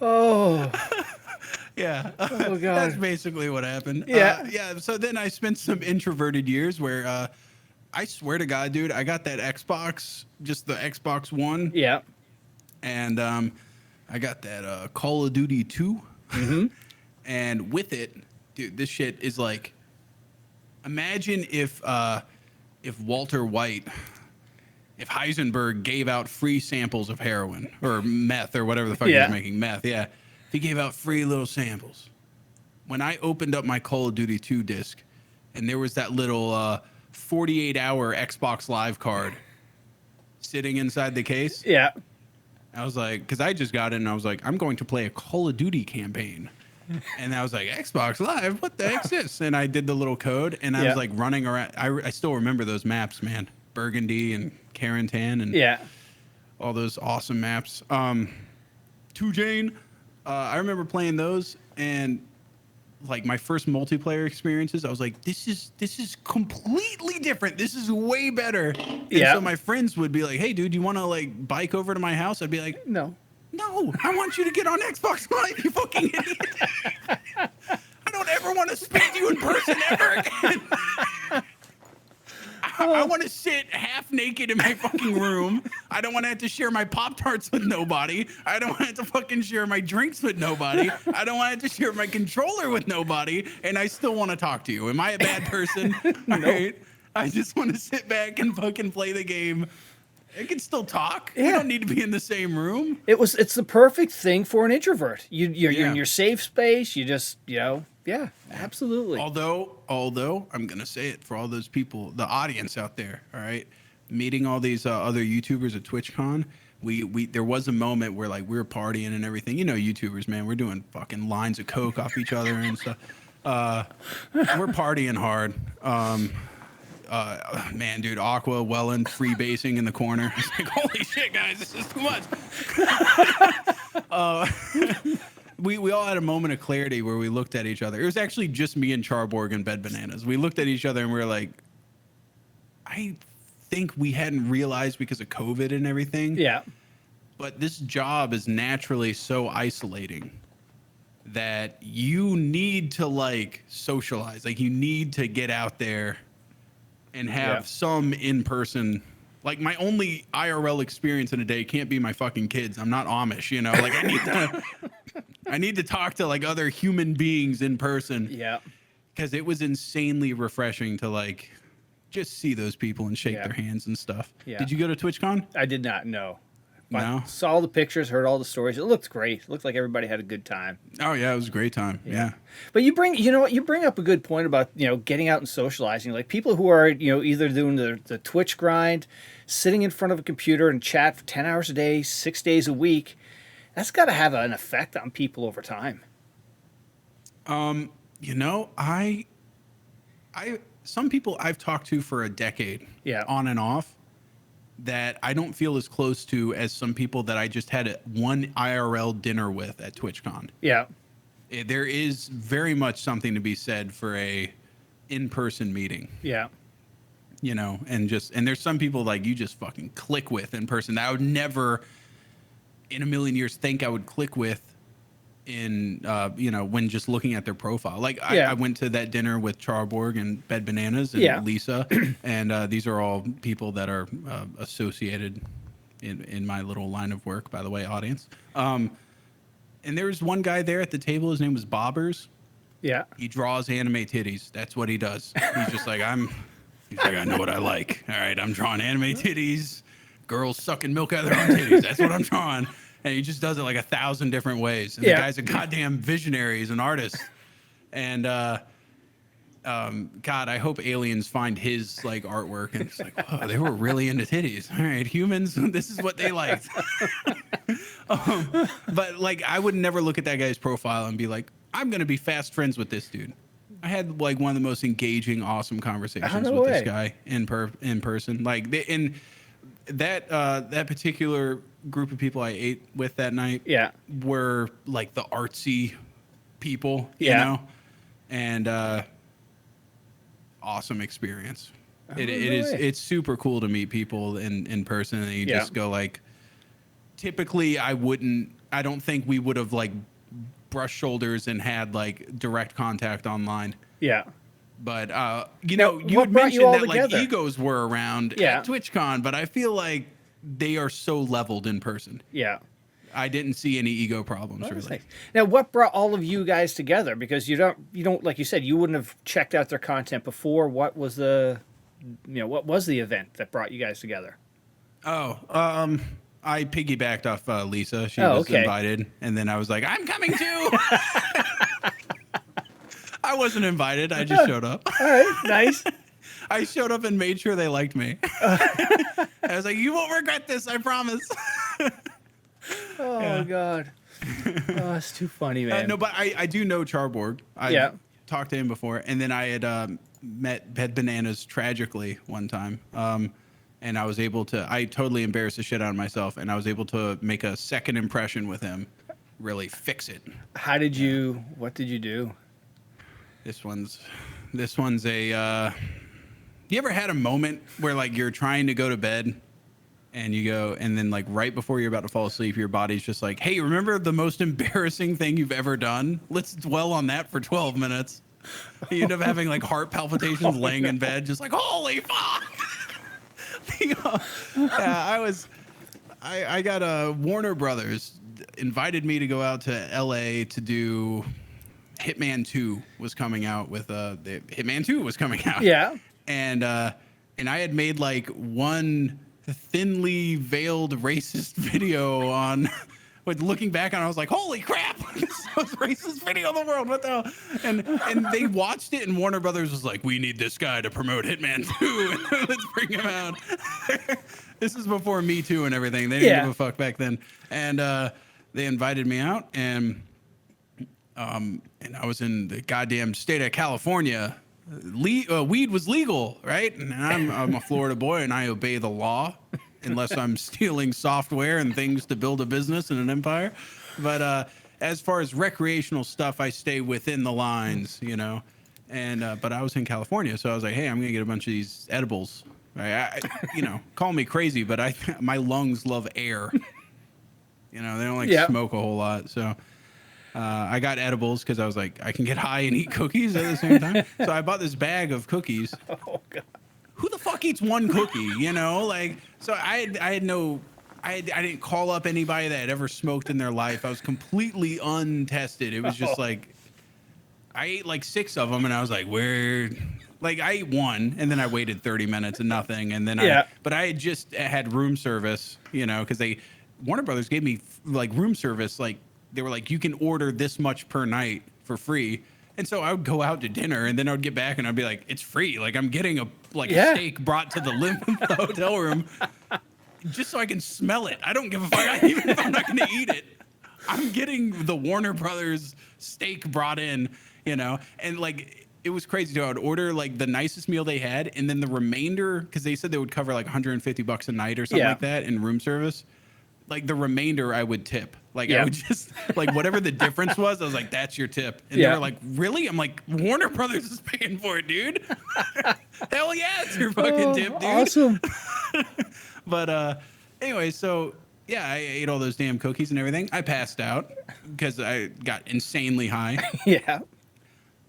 Oh. Yeah. Oh God. That's basically what happened. Yeah. Yeah. So then I spent some introverted years where I swear to God, dude, I got that Xbox, just the Xbox One. Yeah. And I got that Call of Duty 2. Mm-hmm. And with it, dude, this shit is like, imagine if Walter White, if Heisenberg gave out free samples of heroin or meth or whatever the fuck he was making, meth, yeah. If he gave out free little samples. When I opened up my Call of Duty 2 disc and there was that little 48-hour Xbox Live card sitting inside the case. Yeah. I was like, because I just got it and I was like, I'm going to play a Call of Duty campaign. And I was like, Xbox Live, what the heck's this? And I did the little code and I was like running around. I still remember those maps, man. Burgundy and Carentan and all those awesome maps. Two Jane, I remember playing those and like my first multiplayer experiences, I was like, this is completely different. This is way better. And so my friends would be like, hey, dude, you want to like bike over to my house? I'd be like, no, I want you to get on Xbox Live, you fucking idiot. I don't ever want to speak to you in person ever again. I want to sit half naked in my fucking room. I don't want to have to share my Pop-Tarts with nobody. I don't want to have to fucking share my drinks with nobody. I don't want to have to share my controller with nobody. And I still want to talk to you. Am I a bad person? All right. I just want to sit back and fucking play the game. I can still talk. You don't need to be in the same room. It's the perfect thing for an introvert. You're in your safe space. You just, absolutely. Although I'm gonna say it for all those people, the audience out there, all right, meeting all these other YouTubers at TwitchCon, there was a moment where like we were partying and everything. You know, YouTubers, man, we're doing fucking lines of coke off each other and stuff. We're partying hard. Man, dude, Aqua, wellen, freebasing in the corner. It's like, holy shit, guys, this is too much. We all had a moment of clarity where we looked at each other. It was actually just me and Charborg and Bed Bananas. We looked at each other and we were like, I think we hadn't realized because of COVID and everything. Yeah. But this job is naturally so isolating that you need to like socialize. Like you need to get out there and have some in-person. Like my only IRL experience in a day can't be my fucking kids. I'm not Amish, you know. Like I need to talk to like other human beings in person. Yeah. Because it was insanely refreshing to like just see those people and shake their hands and stuff. Yeah. Did you go to TwitchCon? I did not. No. No. I saw the pictures, heard all the stories. It looked great. It looked like everybody had a good time. Oh yeah, it was a great time. Yeah. But you bring up a good point about, getting out and socializing. Like people who are, either doing the Twitch grind, sitting in front of a computer and chat for 10 hours a day, 6 days a week. That's got to have an effect on people over time. Some people I've talked to for a decade, on and off, that I don't feel as close to as some people that I just had one IRL dinner with at TwitchCon. Yeah. There is very much something to be said for a in-person meeting. Yeah. And there's some people like you just fucking click with in person that I would never in a million years think I would click with in when just looking at their profile. Like I went to that dinner with Charborg and Bed Bananas and Lisa, and these are all people that are associated in my little line of work, by the way, audience. And there was one guy there at the table. His name was Bobbers. Yeah. He draws anime titties. That's what he does. He's just like, he's like, I know what I like. All right, I'm drawing anime titties, girls sucking milk out of their own titties. That's what I'm drawing. And he just does it like 1,000 different ways. And the guy's a goddamn visionary. He's an artist. And God, I hope aliens find his like artwork and it's like, oh, they were really into titties. All right, humans, this is what they liked. But like, I would never look at that guy's profile and be like, I'm gonna be fast friends with this dude. I had like one of the most engaging, awesome conversations with this guy in person. Like that particular group of people I ate with that night were like the artsy people, you know, and awesome experience. It's super cool to meet people in person, and you just go like, typically I don't think we would have like brushed shoulders and had like direct contact online. Yeah. But you had mentioned that like egos were around at TwitchCon, but I feel like they are so leveled in person. Yeah. I didn't see any ego problems really. Nice. Now, what brought all of you guys together? Because you don't like you said, you wouldn't have checked out their content before. What was the event that brought you guys together? Oh, I piggybacked off Lisa. She was invited, and then I was like, I'm coming too. I wasn't invited. I just showed up. All right, nice. I showed up and made sure they liked me. I was like, you won't regret this, I promise. Oh, God. Oh, it's too funny, man. No, but I do know Charborg. I talked to him before, and then I had met Bed Bananas tragically one time. And I was able to, I totally embarrassed the shit out of myself, and I was able to make a second impression with him, really fix it. What did you do? This one's a, you ever had a moment where like you're trying to go to bed and you go, and then like right before you're about to fall asleep, your body's just like, hey, remember the most embarrassing thing you've ever done? Let's dwell on that for 12 minutes. You end up having like heart palpitations laying in bed, just like, holy fuck. I got Warner Brothers invited me to go out to LA to do Hitman 2 was coming out with Hitman 2 was coming out. Yeah. And I had made like one thinly veiled racist video on with looking back on it, I was like, holy crap, this is the most racist video in the world. What the hell? And they watched it, and Warner Brothers was like, we need this guy to promote Hitman 2. Let's bring him out. This is before Me Too and everything. They didn't give a fuck back then. And they invited me out, and I was in the goddamn state of California. Weed was legal, right? And I'm a Florida boy, and I obey the law unless I'm stealing software and things to build a business and an empire. But as far as recreational stuff, I stay within the lines, you know. And but I was in California, so I was like, hey, I'm gonna get a bunch of these edibles. Right? Call me crazy, but my lungs love air. You know, they don't like smoke a whole lot, so. I got edibles because I was like, I can get high and eat cookies at the same time. So I bought this bag of cookies. Oh God. Who the fuck eats one cookie? You know, like, so I didn't call up anybody that had ever smoked in their life. I was completely untested. It was just like, I ate like 6 of them and I was like, weird. Like I ate one and then I waited 30 minutes and nothing. And then but I had just had room service, you know, because Warner Brothers gave me like room service. Like they were like, you can order this much per night for free. And so I would go out to dinner and then I would get back and I'd be like, it's free. Like I'm getting a steak brought to the hotel room just so I can smell it. I don't give a fuck even if I'm not going to eat it. I'm getting the Warner Brothers steak brought in, you know, and like it was crazy too. I would order like the nicest meal they had and then the remainder, because they said they would cover like $150 a night or something like that in room service. Like the remainder I would tip. Like I would just like whatever the difference was, I was like, that's your tip. And they were like, really? I'm like, Warner Brothers is paying for it, dude. Hell yeah, it's your fucking tip, dude. Awesome. But anyway, so yeah, I ate all those damn cookies and everything. I passed out because I got insanely high. Yeah.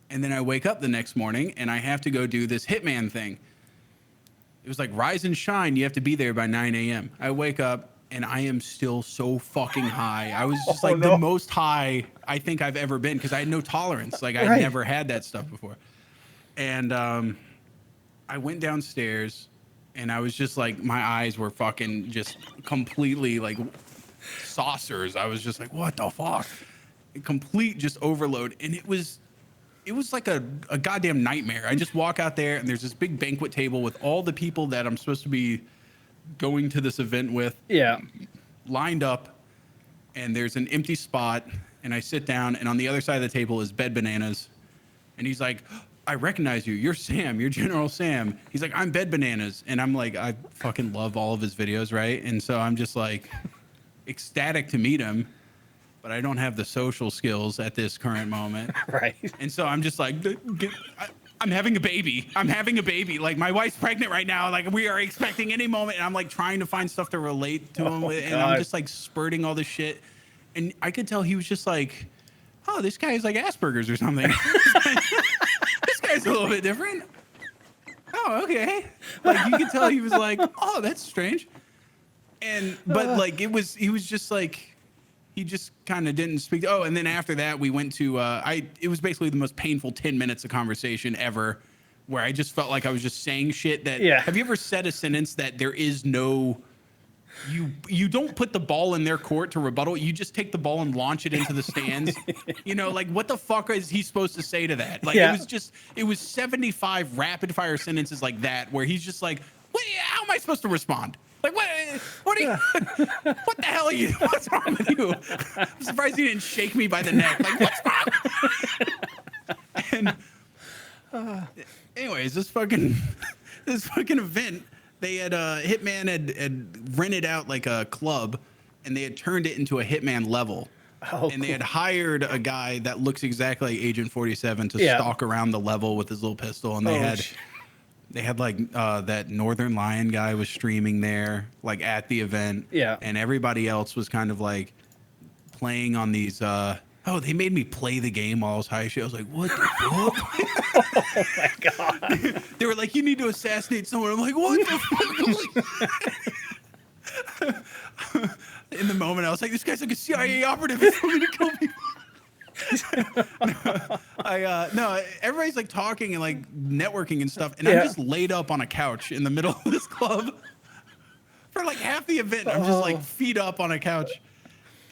And then I wake up the next morning and I have to go do this hitman thing. It was like rise and shine. You have to be there by 9 a.m. I wake up and I am still so fucking high. I was just the most high I think I've ever been because I had no tolerance. Like I'd never had that stuff before. And I went downstairs and I was just like, my eyes were fucking just completely like saucers. I was just like, what the fuck? Complete just overload. And it was like a goddamn nightmare. I just walk out there and there's this big banquet table with all the people that I'm supposed to be going to this event with lined up, and there's an empty spot and I sit down and on the other side of the table is Bed Bananas and he's like, I recognize you. You're Sam. You're General Sam. He's like, I'm Bed Bananas. And I'm like, I fucking love all of his videos, right? And so I'm just like ecstatic to meet him, but I don't have the social skills at this current moment. Right. And so I'm just like, I'm having a baby. I'm having a baby. Like my wife's pregnant right now. Like we are expecting any moment. And I'm like trying to find stuff to relate to him with. And I'm just like spurting all this shit. And I could tell he was just like, oh, this guy is like Asperger's or something. This guy's a little bit different. Oh, okay. Like you could tell he was like, oh, that's strange. But like he was just like, he just kind of didn't speak. Oh, and then after that, we went to, it was basically the most painful 10 minutes of conversation ever where I just felt like I was just saying shit that, have you ever said a sentence that there is no, you don't put the ball in their court to rebuttal. You just take the ball and launch it into the stands. You know, like what the fuck is he supposed to say to that? Like it was 75 rapid fire sentences like that where he's just like, wait, how am I supposed to respond? Like what are you? What the hell are you? What's wrong with you? I'm surprised you didn't shake me by the neck. Like what's wrong? And anyways, this fucking event, they had Hitman had rented out like a club, and they had turned it into a Hitman level. Oh, and they had hired a guy that looks exactly like Agent 47 to stalk around the level with his little pistol, and they had like that Northern Lion guy was streaming there, like at the event. Yeah. And everybody else was kind of like playing on these. They made me play the game while I was high shit. I was like, what the fuck? Oh my God. They were like, you need to assassinate someone. I'm like, what the fuck? In the moment, I was like, this guy's like a CIA operative. He's going to kill people. No, everybody's like talking and like networking and stuff, and I'm just laid up on a couch in the middle of this club for like half the event. I'm just like feet up on a couch.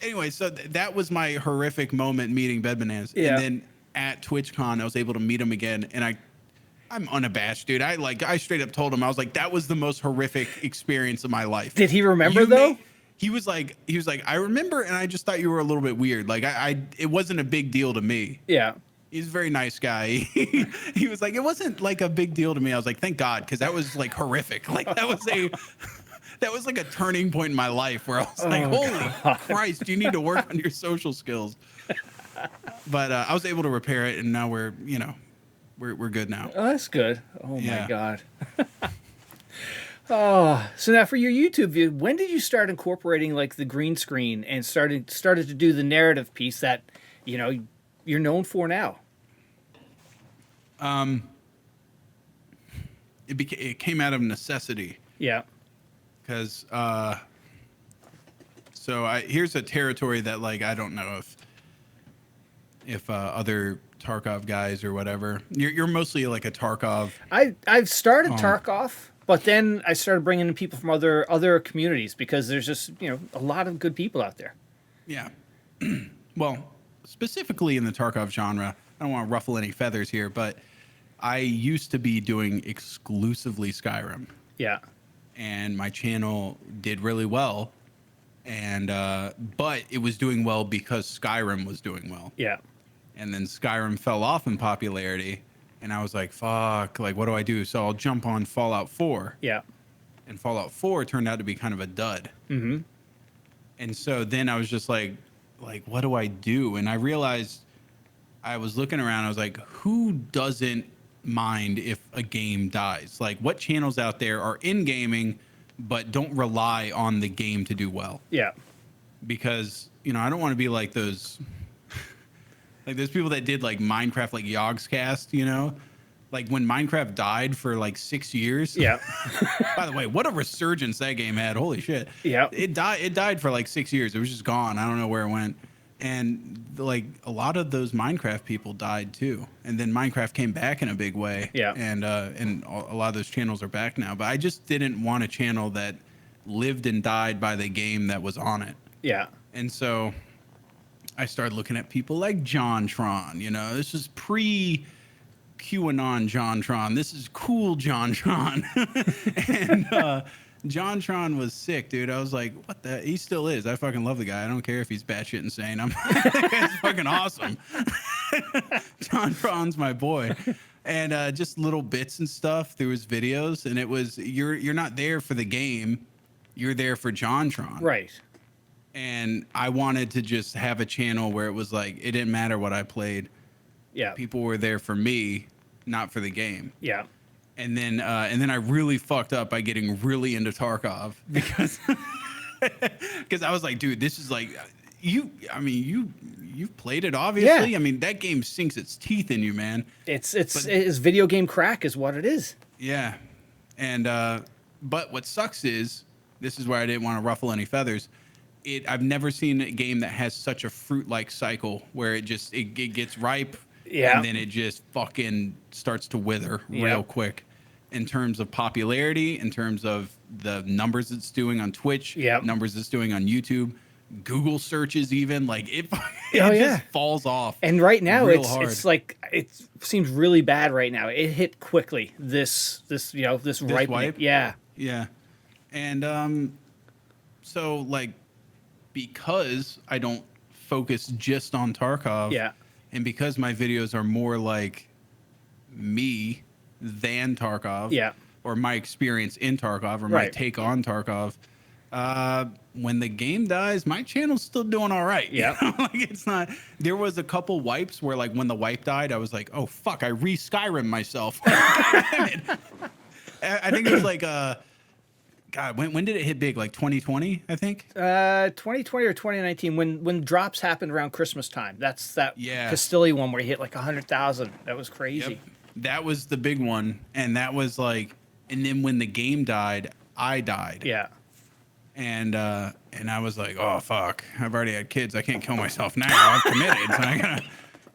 Anyway, so that was my horrific moment meeting Bed Bananas. And then at TwitchCon, I was able to meet him again, and I'm unabashed, dude. I straight up told him, I was like, that was the most horrific experience of my life. Did he remember though? He was like, I remember, and I just thought you were a little bit weird. Like it wasn't a big deal to me. Yeah. He's a very nice guy. He was like, it wasn't like a big deal to me. I was like, thank God, because that was like horrific. Like that was like a turning point in my life where I was like, holy Christ, you need to work on your social skills. But I was able to repair it, and now we're good now. Oh, that's good. Oh my God. Oh, so now for your YouTube view, when did you start incorporating like the green screen and started to do the narrative piece that you know, you're known for now? It came out of necessity. Yeah. Because here's a territory that like I don't know if other Tarkov guys or whatever. You're mostly like a Tarkov. I've started Tarkov, but then I started bringing in people from other communities because there's just, you know, a lot of good people out there. Yeah. Well, specifically in the Tarkov genre, I don't want to ruffle any feathers here, but I used to be doing exclusively Skyrim. Yeah. And my channel did really well. And but it was doing well because Skyrim was doing well. Yeah. And then Skyrim fell off in popularity, and I was like, fuck, like, what do I do? So I'll jump on Fallout 4. Yeah. And Fallout 4 turned out to be kind of a dud. Mm-hmm. And so then I was just like, what do I do? And I realized I was looking around, I was like, who doesn't mind if a game dies? Like, what channels out there are in gaming but don't rely on the game to do well? Yeah. Because, you know, I don't want to be like those... Like, there's people that did, like, Minecraft, like, Yogscast, you know? Like, when Minecraft died for, like, 6 years. Yeah. By the way, what a resurgence that game had. Holy shit. Yeah. It died for, like, 6 years. It was just gone. I don't know where it went. And, like, a lot of those Minecraft people died, too. And then Minecraft came back in a big way. Yeah. And a lot of those channels are back now. But I just didn't want a channel that lived and died by the game that was on it. Yeah. And so... I started looking at people like JonTron, you know, this is pre-QAnon JonTron. This is cool JonTron. And JonTron was sick, dude. I was like, what the? He still is. I fucking love the guy. I don't care if he's batshit insane. That guy's fucking awesome. JonTron's my boy. And just little bits and stuff through his videos. And it was, you're not there for the game. You're there for JonTron. Right. And I wanted to just have a channel where it was like, it didn't matter what I played. Yeah. People were there for me, not for the game. Yeah. And then I really fucked up by getting really into Tarkov because I was like, dude, this is like, you've played it, obviously. Yeah. I mean, that game sinks its teeth in you, man. It's video game crack is what it is. Yeah. And, but what sucks is, this is where I didn't want to ruffle any feathers. I've never seen a game that has such a fruit-like cycle where it gets ripe, yeah, and then it just fucking starts to wither real quick. In terms of popularity, in terms of the numbers it's doing on Twitch, numbers it's doing on YouTube, Google searches, even like it just falls off. And right now it's like it seems really bad right now. It hit quickly. This ripening. Wipe? Yeah. Yeah, and so like. Because I don't focus just on Tarkov, and because my videos are more like me than Tarkov, or my experience in Tarkov, or my take on Tarkov, when the game dies, my channel's still doing all right. Yeah, you know? Like it's not. There was a couple wipes where, like, when the wipe died, I was like, "Oh fuck, I re-Skyrim myself." I think it was like God, when did it hit big? Like 2020, I think. 2020 or 2019, when drops happened around Christmas time. That's that Pestily one where he hit like 100,000. That was crazy. Yep. That was the big one, and that was like, and then when the game died, I died. Yeah. And I was like, oh fuck, I've already had kids. I can't kill myself now. I've committed. So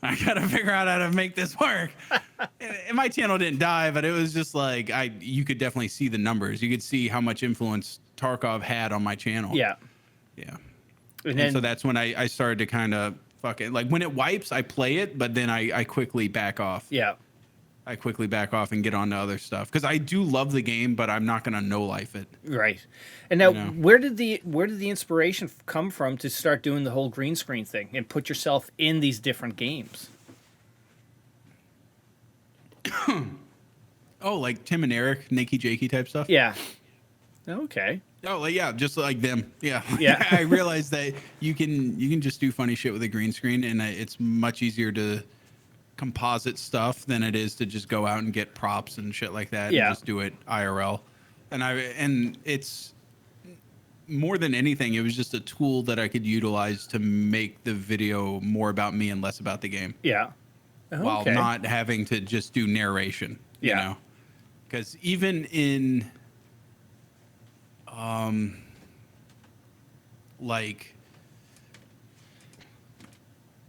I gotta figure out how to make this work. And my channel didn't die, but it was just like you could definitely see the numbers. You could see how much influence Tarkov had on my channel. Yeah. Yeah. And so that's when I started to kind of fuck it. Like when it wipes, I play it, but then I quickly back off. Yeah. I quickly back off and get on to other stuff because I do love the game, but I'm not gonna no life it. Right. And now, where did the inspiration come from to start doing the whole green screen thing and put yourself in these different games? Oh, like Tim and Eric, Nakey Jakey type stuff. Yeah. Okay. Oh, like, yeah, just like them. Yeah. Yeah. I realized that you can just do funny shit with a green screen, and it's much easier to composite stuff than it is to just go out and get props and shit like that and just do it IRL. And more than anything, it was just a tool that I could utilize to make the video more about me and less about the game. Yeah. While Okay. not having to just do narration, you Yeah. know? Because even in, like,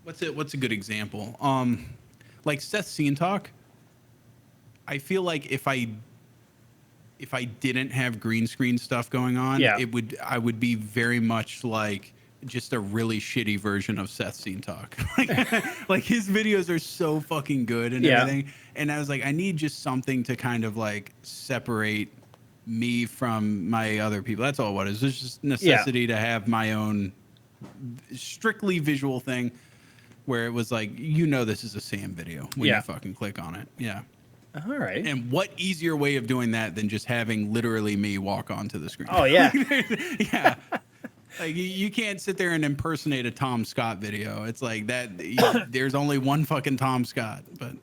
what's a good example? Like Seth's Scene Talk, I feel like if I didn't have green screen stuff going on, Yeah. I would be very much like just a really shitty version of Seth's Scene Talk. Like his videos are so fucking good and Yeah. everything. And I was like, I need just something to kind of like separate me from my other people. That's all it is. There's just necessity to have my own strictly visual thing where it was like, you know, this is a Sam video when Yeah. you fucking click on it. Yeah. All right. And what easier way of doing that than just having literally me walk onto the screen? Oh, yeah. Yeah. Like you can't sit there and impersonate a Tom Scott video. It's like that. There's only one fucking Tom Scott. But do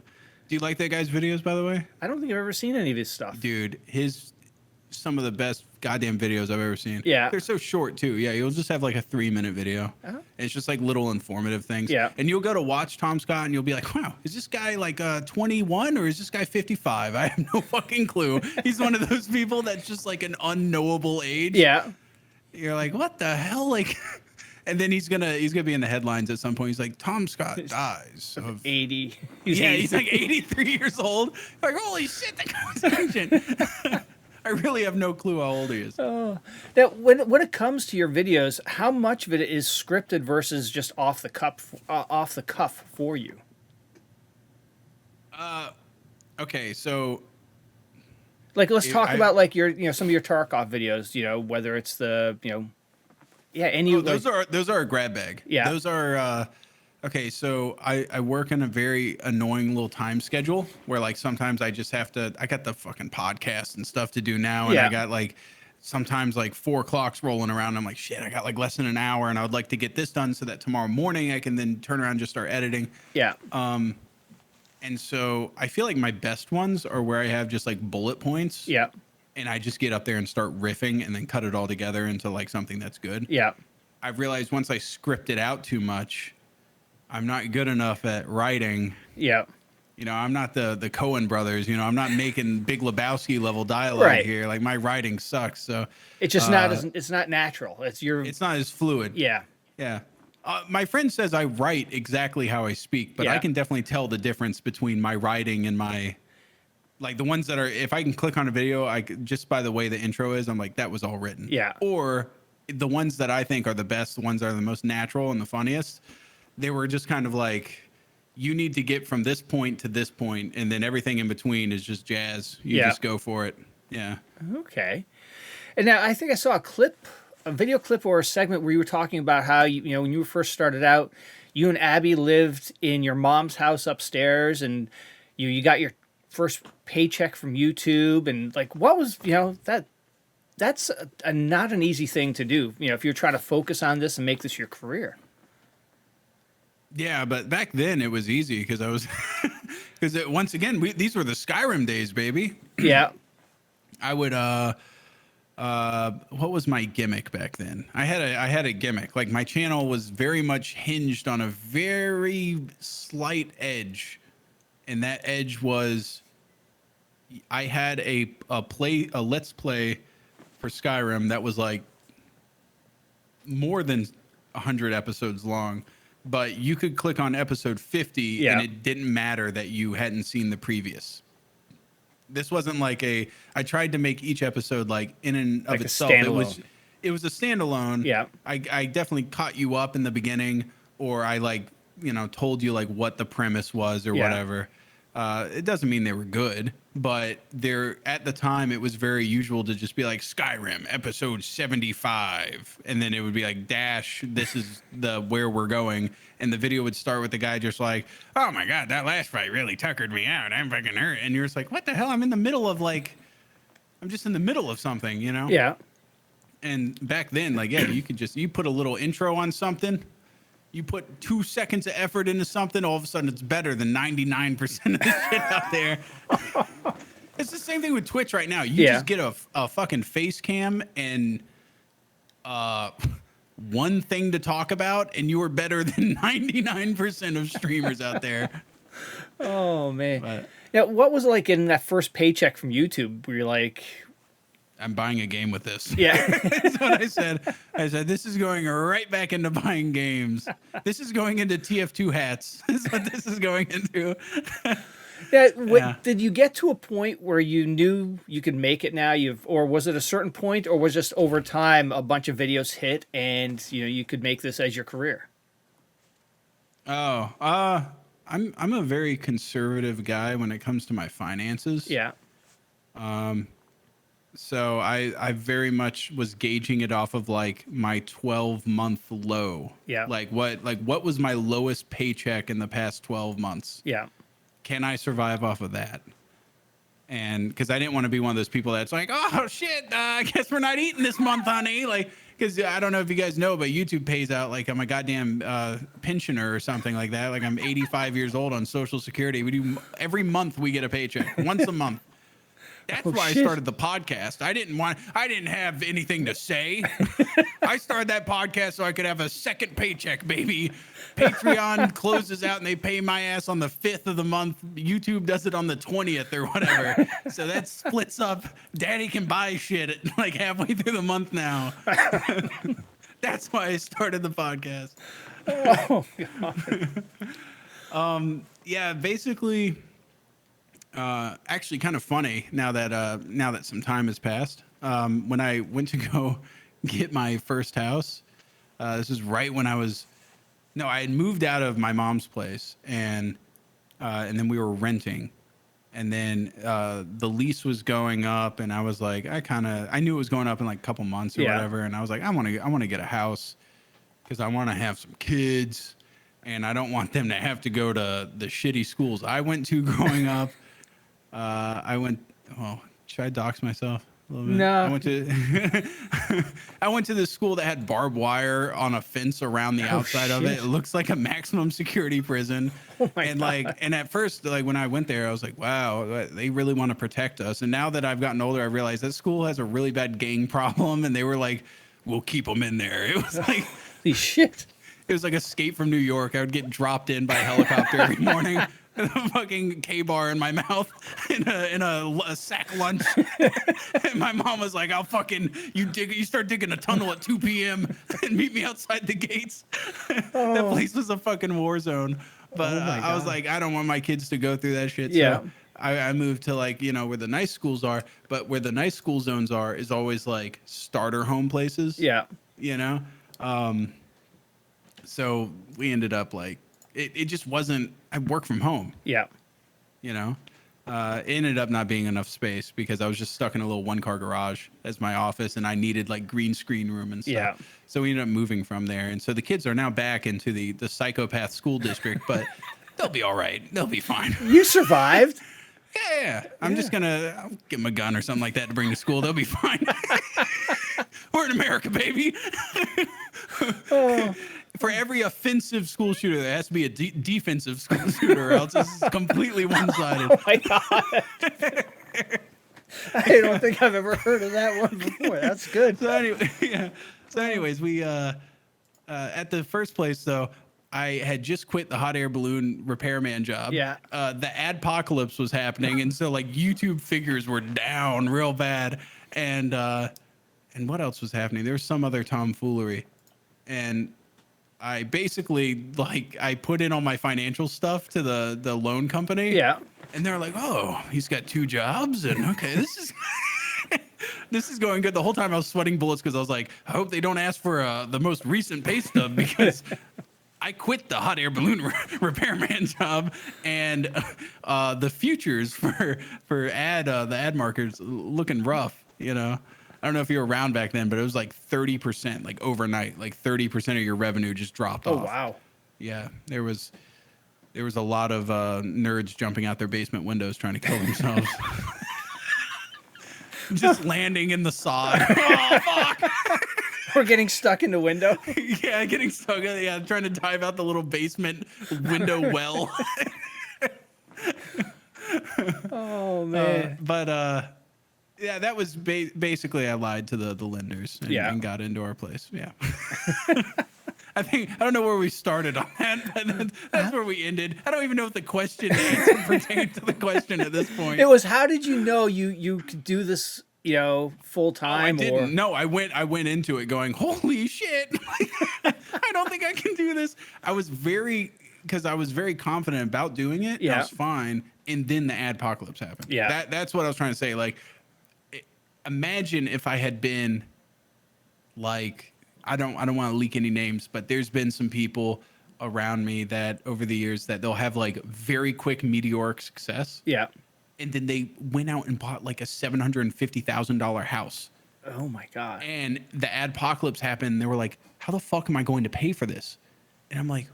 you like that guy's videos, by the way? I don't think I've ever seen any of his stuff. Dude, some of the best goddamn videos I've ever seen. Yeah. They're so short too. Yeah, you'll just have like a 3-minute video. Uh-huh. It's just like little informative things. Yeah. And you'll go to watch Tom Scott and you'll be like, wow, is this guy like 21 or is this guy 55? I have no fucking clue. He's one of those people that's just like an unknowable age. Yeah. You're like, what the hell? Like, and then he's gonna be in the headlines at some point. He's like, Tom Scott dies of 80. he's like 83 years old. Like, holy shit, that guy was ancient. I really have no clue how old he is. Now, when it comes to your videos, how much of it is scripted versus just off the cuff for you? Okay, so Like, let's talk I- about like your some of your Tarkov videos. Whether it's the any those are a grab bag. Yeah. Those are okay, so I work in a very annoying little time schedule where like sometimes I just have to, I got the fucking podcast and stuff to do now, and Yeah. I got like sometimes like 4 o'clock's rolling around. I'm like, shit, I got like less than an hour, and I would like to get this done so that tomorrow morning I can then turn around and just start editing. Yeah. And so I feel like my best ones are where I have just like bullet points. Yeah. And I just get up there and start riffing and then cut it all together into like something that's good. Yeah. I've realized once I script it out too much, I'm not good enough at writing. Yeah. I'm not the Coen brothers. I'm not making Big Lebowski level dialogue Right. here. Like my writing sucks. So It's just it's not natural. it's not as fluid. Yeah. Yeah. My friend says I write exactly how I speak, but Yeah. I can definitely tell the difference between my writing and my, like the ones that are, if I can click on a video, just by the way the intro is, I'm like, that was all written. Yeah. Or the ones that I think are the best, the ones that are the most natural and the funniest, they were just kind of like, you need to get from this point to this point, and then everything in between is just jazz. You Yeah. just go for it. Yeah. Okay. And now I think I saw a video clip or a segment where you were talking about how when you first started out, you and Abby lived in your mom's house upstairs, and you got your first paycheck from YouTube, and like what was that's not an easy thing to do. If you're trying to focus on this and make this your career. Yeah, but back then it was easy because I was, once again, these were the Skyrim days, baby. Yeah. I would what was my gimmick back then? I had a gimmick. Like my channel was very much hinged on a very slight edge, and that edge was I had a let's play for Skyrim that was like more than 100 episodes long, but you could click on episode 50 and it didn't matter that you hadn't seen the previous. This wasn't like I tried to make each episode like in and of Like a itself. standalone. It was a standalone. Yeah. I definitely caught you up in the beginning, or I told you like what the premise was or Yeah. whatever. It doesn't mean they were good, but at the time it was very usual to just be like Skyrim episode 75, and then it would be like dash, this is where we're going, and the video would start with the guy just like, oh my god, that last fight really tuckered me out, I'm fucking hurt, and you're just like, what the hell? I'm in the middle of I'm just in the middle of something, Yeah. And back then, like, yeah, you put a little intro on something. You put 2 seconds of effort into something, all of a sudden it's better than 99% of the shit out there. It's the same thing with Twitch right now. You just get a fucking face cam and one thing to talk about, and you were better than 99% of streamers out there. Oh man. But Yeah, what was it like in that first paycheck from YouTube where you're like, I'm buying a game with this. yeah. That's what I said. I said, this is going right back into buying games. This is going into TF2 hats. This is what this is going into. Yeah, Yeah. did you get to a point where you knew you could make it now? Or was it a certain point, or was just over time a bunch of videos hit and you could make this as your career? Oh, I'm a very conservative guy when it comes to my finances. Yeah. So I very much was gauging it off of like my 12-month low. Yeah. Like what was my lowest paycheck in the past 12 months? Yeah. Can I survive off of that? And because I didn't want to be one of those people that's like, oh shit, I guess we're not eating this month, honey. Like, because I don't know if you guys know, but YouTube pays out like I'm a goddamn pensioner or something like that. Like I'm 85 years old on Social Security. We do every month we get a paycheck, once a month. That's why shit. I started the podcast. I didn't have anything to say. I started that podcast so I could have a second paycheck, baby. Patreon closes out and they pay my ass on the 5th of the month. YouTube does it on the 20th or whatever. So that splits up. Daddy can buy shit at like halfway through the month now. That's why I started the podcast. Oh, God. Yeah, basically, actually kind of funny now that some time has passed. When I went to go get my first house, this is right when I had moved out of my mom's place and then we were renting, and then the lease was going up, and I was like, I knew it was going up in like a couple months or whatever, and I was like, I want to get a house because I want to have some kids, and I don't want them to have to go to the shitty schools I went to growing up. Should I dox myself a little bit? No. I went to this school that had barbed wire on a fence around the outside of it. shit. It looks like a maximum security prison. Oh my and God. and at first, like when I went there, I was like, wow, they really want to protect us. And now that I've gotten older, I realized that school has a really bad gang problem, and they were like, we'll keep them in there. It was like Holy shit. it was like Escape from New York. I would get dropped in by helicopter every morning. With a fucking K-bar in my mouth in a sack lunch. And my mom was like, I'll fucking, you start digging a tunnel at 2 p.m. and meet me outside the gates. That place was a fucking war zone. But Oh my I was God. like, I don't want my kids to go through that shit. Yeah. So I moved to like, where the nice schools are, but where the nice school zones are is always like starter home places. Yeah. So we ended up like, it just wasn't, I work from home, Yeah. it ended up not being enough space because I was just stuck in a little 1-car garage as my office, and I needed like green screen room and stuff. Yeah. So we ended up moving from there. And so the kids are now back into the psychopath school district, but they'll be all right. They'll be fine. You survived. Yeah. I'll give them a gun or something like that to bring to school. They'll be fine. We're in America, baby. For every offensive school shooter, there has to be a defensive school shooter, or else it's completely one-sided. Oh my God. I don't think I've ever heard of that one before. That's good. So anyway, yeah. So anyways, we at the first place though, I had just quit the hot air balloon repairman job. Yeah. The adpocalypse was happening, and so like YouTube figures were down real bad, and what else was happening? There was some other tomfoolery, and I basically I put in all my financial stuff to the loan company. Yeah. And they're like, oh, he's got 2 jobs, and okay, this is this is going good. The whole time I was sweating bullets because I was like, I hope they don't ask for the most recent pay stub, because I quit the hot air balloon repairman job, and the futures for the ad market's looking rough. I don't know if you were around back then, but it was like 30%, like overnight, like 30% of your revenue just dropped off. Oh wow. Yeah, there was a lot of nerds jumping out their basement windows trying to kill themselves. Just landing in the sod. Oh, fuck. We're getting stuck in the window. Yeah, getting stuck. Yeah, trying to dive out the little basement window well. Oh man. Yeah, that was basically I lied to the lenders and got into our place. Yeah. I don't know where we started on that, but that's where we ended. I don't even know if the question answer pertained to the question at this point. It was, how did you know you could do this, full time? I didn't. No, I went into it going, holy shit. I don't think I can do this. Because I was very confident about doing it. Yeah. I was fine. And then the adpocalypse happened. Yeah. That's what I was trying to say. Like, imagine if I had been like, I don't want to leak any names, but there's been some people around me that over the years that they'll have like very quick meteoric success. Yeah. And then they went out and bought like a $750,000 house. Oh my God. And the adpocalypse happened. And they were like, how the fuck am I going to pay for this? And I'm like,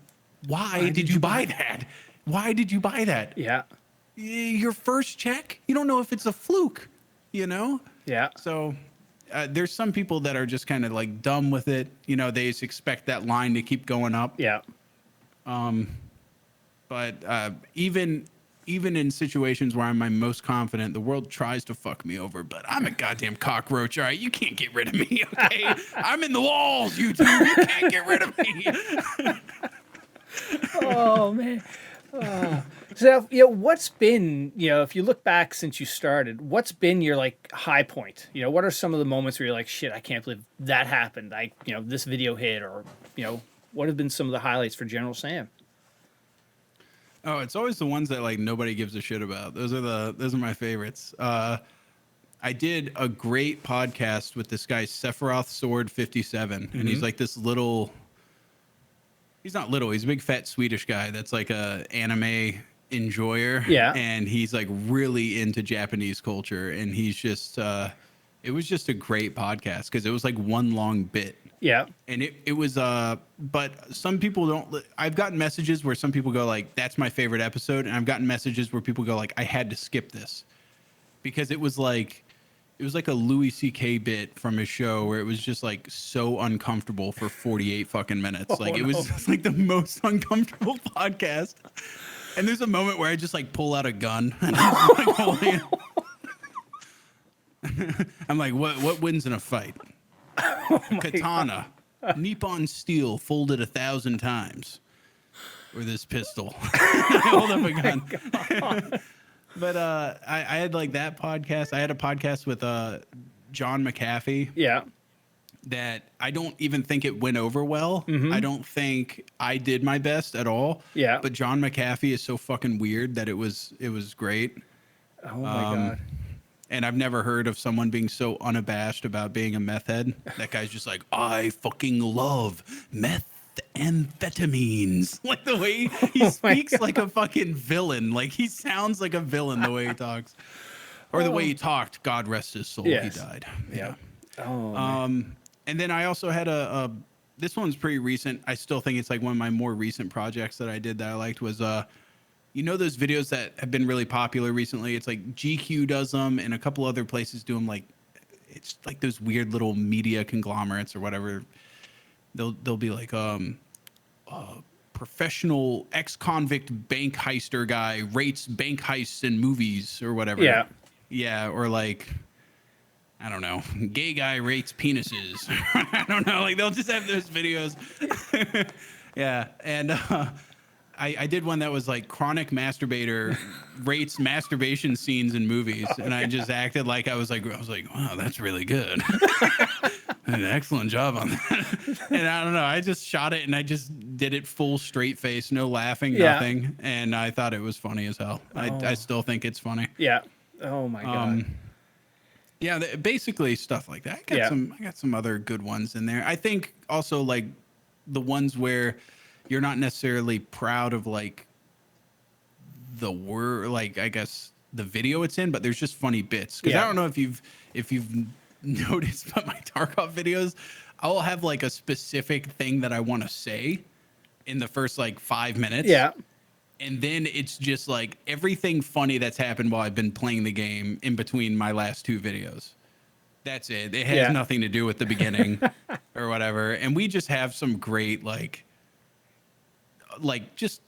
why did you buy that? Why did you buy that? Yeah. Your first check? You don't know if it's a fluke, Yeah. So there's some people that are just kind of like dumb with it. They just expect that line to keep going up. Yeah. But even in situations where I'm my most confident, the world tries to fuck me over, but I'm a goddamn cockroach. All right, you can't get rid of me, okay? I'm in the walls, YouTube. You can't get rid of me. Oh, man. So, what's been, if you look back since you started, what's been your like high point? What are some of the moments where you're like, shit, I can't believe that happened. This video hit, or, what have been some of the highlights for General Sam? Oh, it's always the ones that like nobody gives a shit about. Those are my favorites. I did a great podcast with this guy, Sephiroth Sword 57, and he's like this little. He's not little. He's a big fat Swedish guy that's like a anime enjoyer. Yeah. And he's like really into Japanese culture, and he's just. It was just a great podcast because it was like one long bit. Yeah. And it was but some people don't. I've gotten messages where some people go like, that's my favorite episode, and I've gotten messages where people go like, I had to skip this because it was like a Louis C.K. bit from his show where it was just like so uncomfortable for 48 fucking minutes. It was just like the most uncomfortable podcast. And there's a moment where I just like pull out a gun and I'm like holding it. I'm like, what wins in a fight? Katana, Nippon steel folded 1,000 times, or this pistol. I hold up a gun. But I had like that podcast. I had a podcast with John McAfee. Yeah. That I don't even think it went over well. I don't think I did my best at all. Yeah. But John McAfee is so fucking weird that it was great. Oh my God. And I've never heard of someone being so unabashed about being a meth head. That guy's just like, I fucking love methamphetamines. Like the way he speaks like a fucking villain. Like he sounds like a villain the way he talks. Or the way he talked. God rest his soul. Yes. He died. Yeah. Oh. And then I also had this one's pretty recent. I still think it's like one of my more recent projects that I did that I liked was those videos that have been really popular recently? It's like GQ does them and a couple other places do them. Like it's like those weird little media conglomerates or whatever. They'll be like professional ex-convict bank heister guy rates bank heists in movies or whatever. Yeah. Yeah, or like I don't know, gay guy rates penises. I don't know. Like they'll just have those videos. Yeah, and I did one that was like chronic masturbator rates masturbation scenes in movies, and I just acted like I was like, wow, that's really good. An excellent job on that. And I don't know, I just shot it and I just did it full straight face, no laughing, nothing, and I thought it was funny as hell. I still think it's funny. Yeah. Oh my God. Yeah, basically stuff like that. I got some other good ones in there. I think also like the ones where you're not necessarily proud of like the word, like I guess the video it's in, but there's just funny bits. Because I don't know if you've noticed, but my Tarkov videos, I'll have like a specific thing that I want to say in the first like 5 minutes. Yeah. And then it's just like everything funny that's happened while I've been playing the game in between my last two videos. That's it. It has nothing to do with the beginning or whatever. And we just have some great, like just,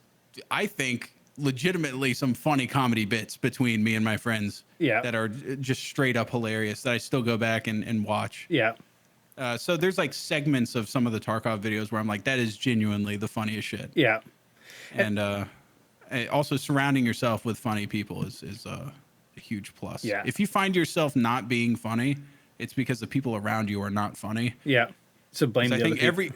I think legitimately some funny comedy bits between me and my friends. Yeah. That are just straight up hilarious that I still go back and watch. Yeah. So there's like segments of some of the Tarkov videos where I'm like, that is genuinely the funniest shit. Yeah. And also surrounding yourself with funny people is a huge plus. Yeah. If you find yourself not being funny, it's because the people around you are not funny. Yeah. So blame the I other think people.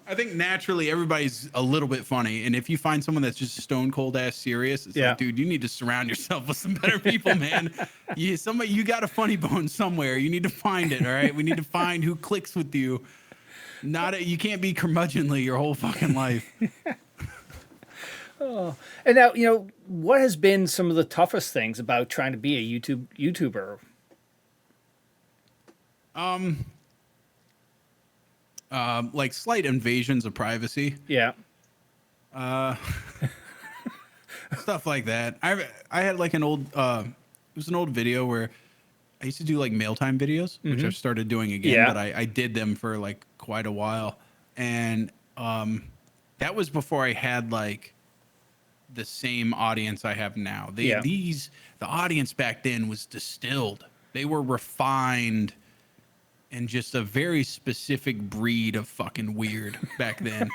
I think naturally everybody's a little bit funny, and if you find someone that's just stone cold ass serious, it's like, dude, you need to surround yourself with some better people, man. You got a funny bone somewhere. You need to find it. All right, we need to find who clicks with you. You can't be curmudgeonly your whole fucking life. Oh, and now what has been some of the toughest things about trying to be a YouTuber? Like slight invasions of privacy. Yeah. Stuff like that. I had like an old it was an old video where I used to do like mail time videos, which I've started doing again, Yeah. but I did them for like quite a while. And that was before I had like the same audience I have now. The audience back then was distilled. They were refined and just a very specific breed of fucking weird back then.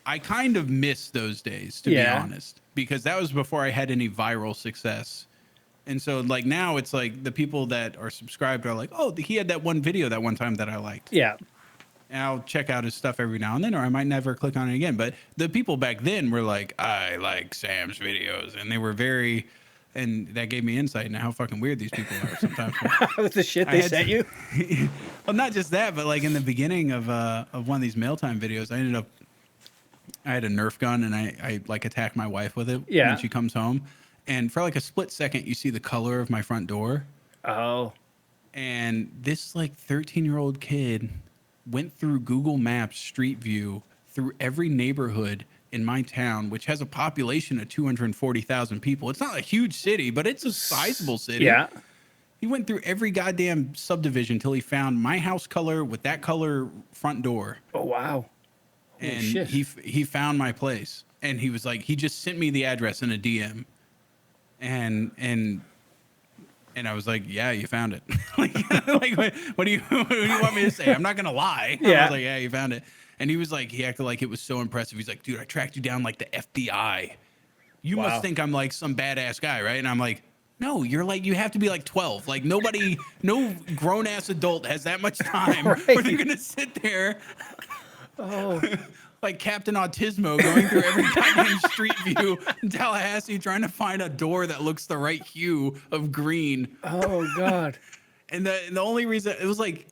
I kind of miss those days, to be honest, because that was before I had any viral success. And so like now it's like the people that are subscribed are like, oh, he had that one video that one time that I liked. Yeah. And I'll check out his stuff every now and then, or I might never click on it again. But the people back then were like, I like Sam's videos. And they were very, and that gave me insight into how fucking weird these people are sometimes. With the shit they sent you? Well, not just that, but like in the beginning of one of these mail time videos, I had a Nerf gun and I like attack my wife with it when she comes home. And for like a split second, you see the color of my front door. Oh. And this like 13-year-old kid went through Google Maps Street View through every neighborhood in my town, which has a population of 240,000 people. It's not a huge city, but it's a sizable city. Yeah. He went through every goddamn subdivision till he found my house color with that color front door. Oh, wow. And shit. he found my place. And he was like, he just sent me the address in a DM. And I was like, yeah, you found it. What do you want me to say? I'm not going to lie. Yeah. I was like, yeah, you found it. And he was like, he acted like it was so impressive. He's like, dude, I tracked you down like the FBI. You must think I'm like some badass guy, right? And I'm like, no, you're like, you have to be like 12. Like no grown ass adult has that much time where they're going to sit there. Oh. Like Captain Autismo going through every goddamn street view in Tallahassee trying to find a door that looks the right hue of green. Oh, God. And the only reason, it was like,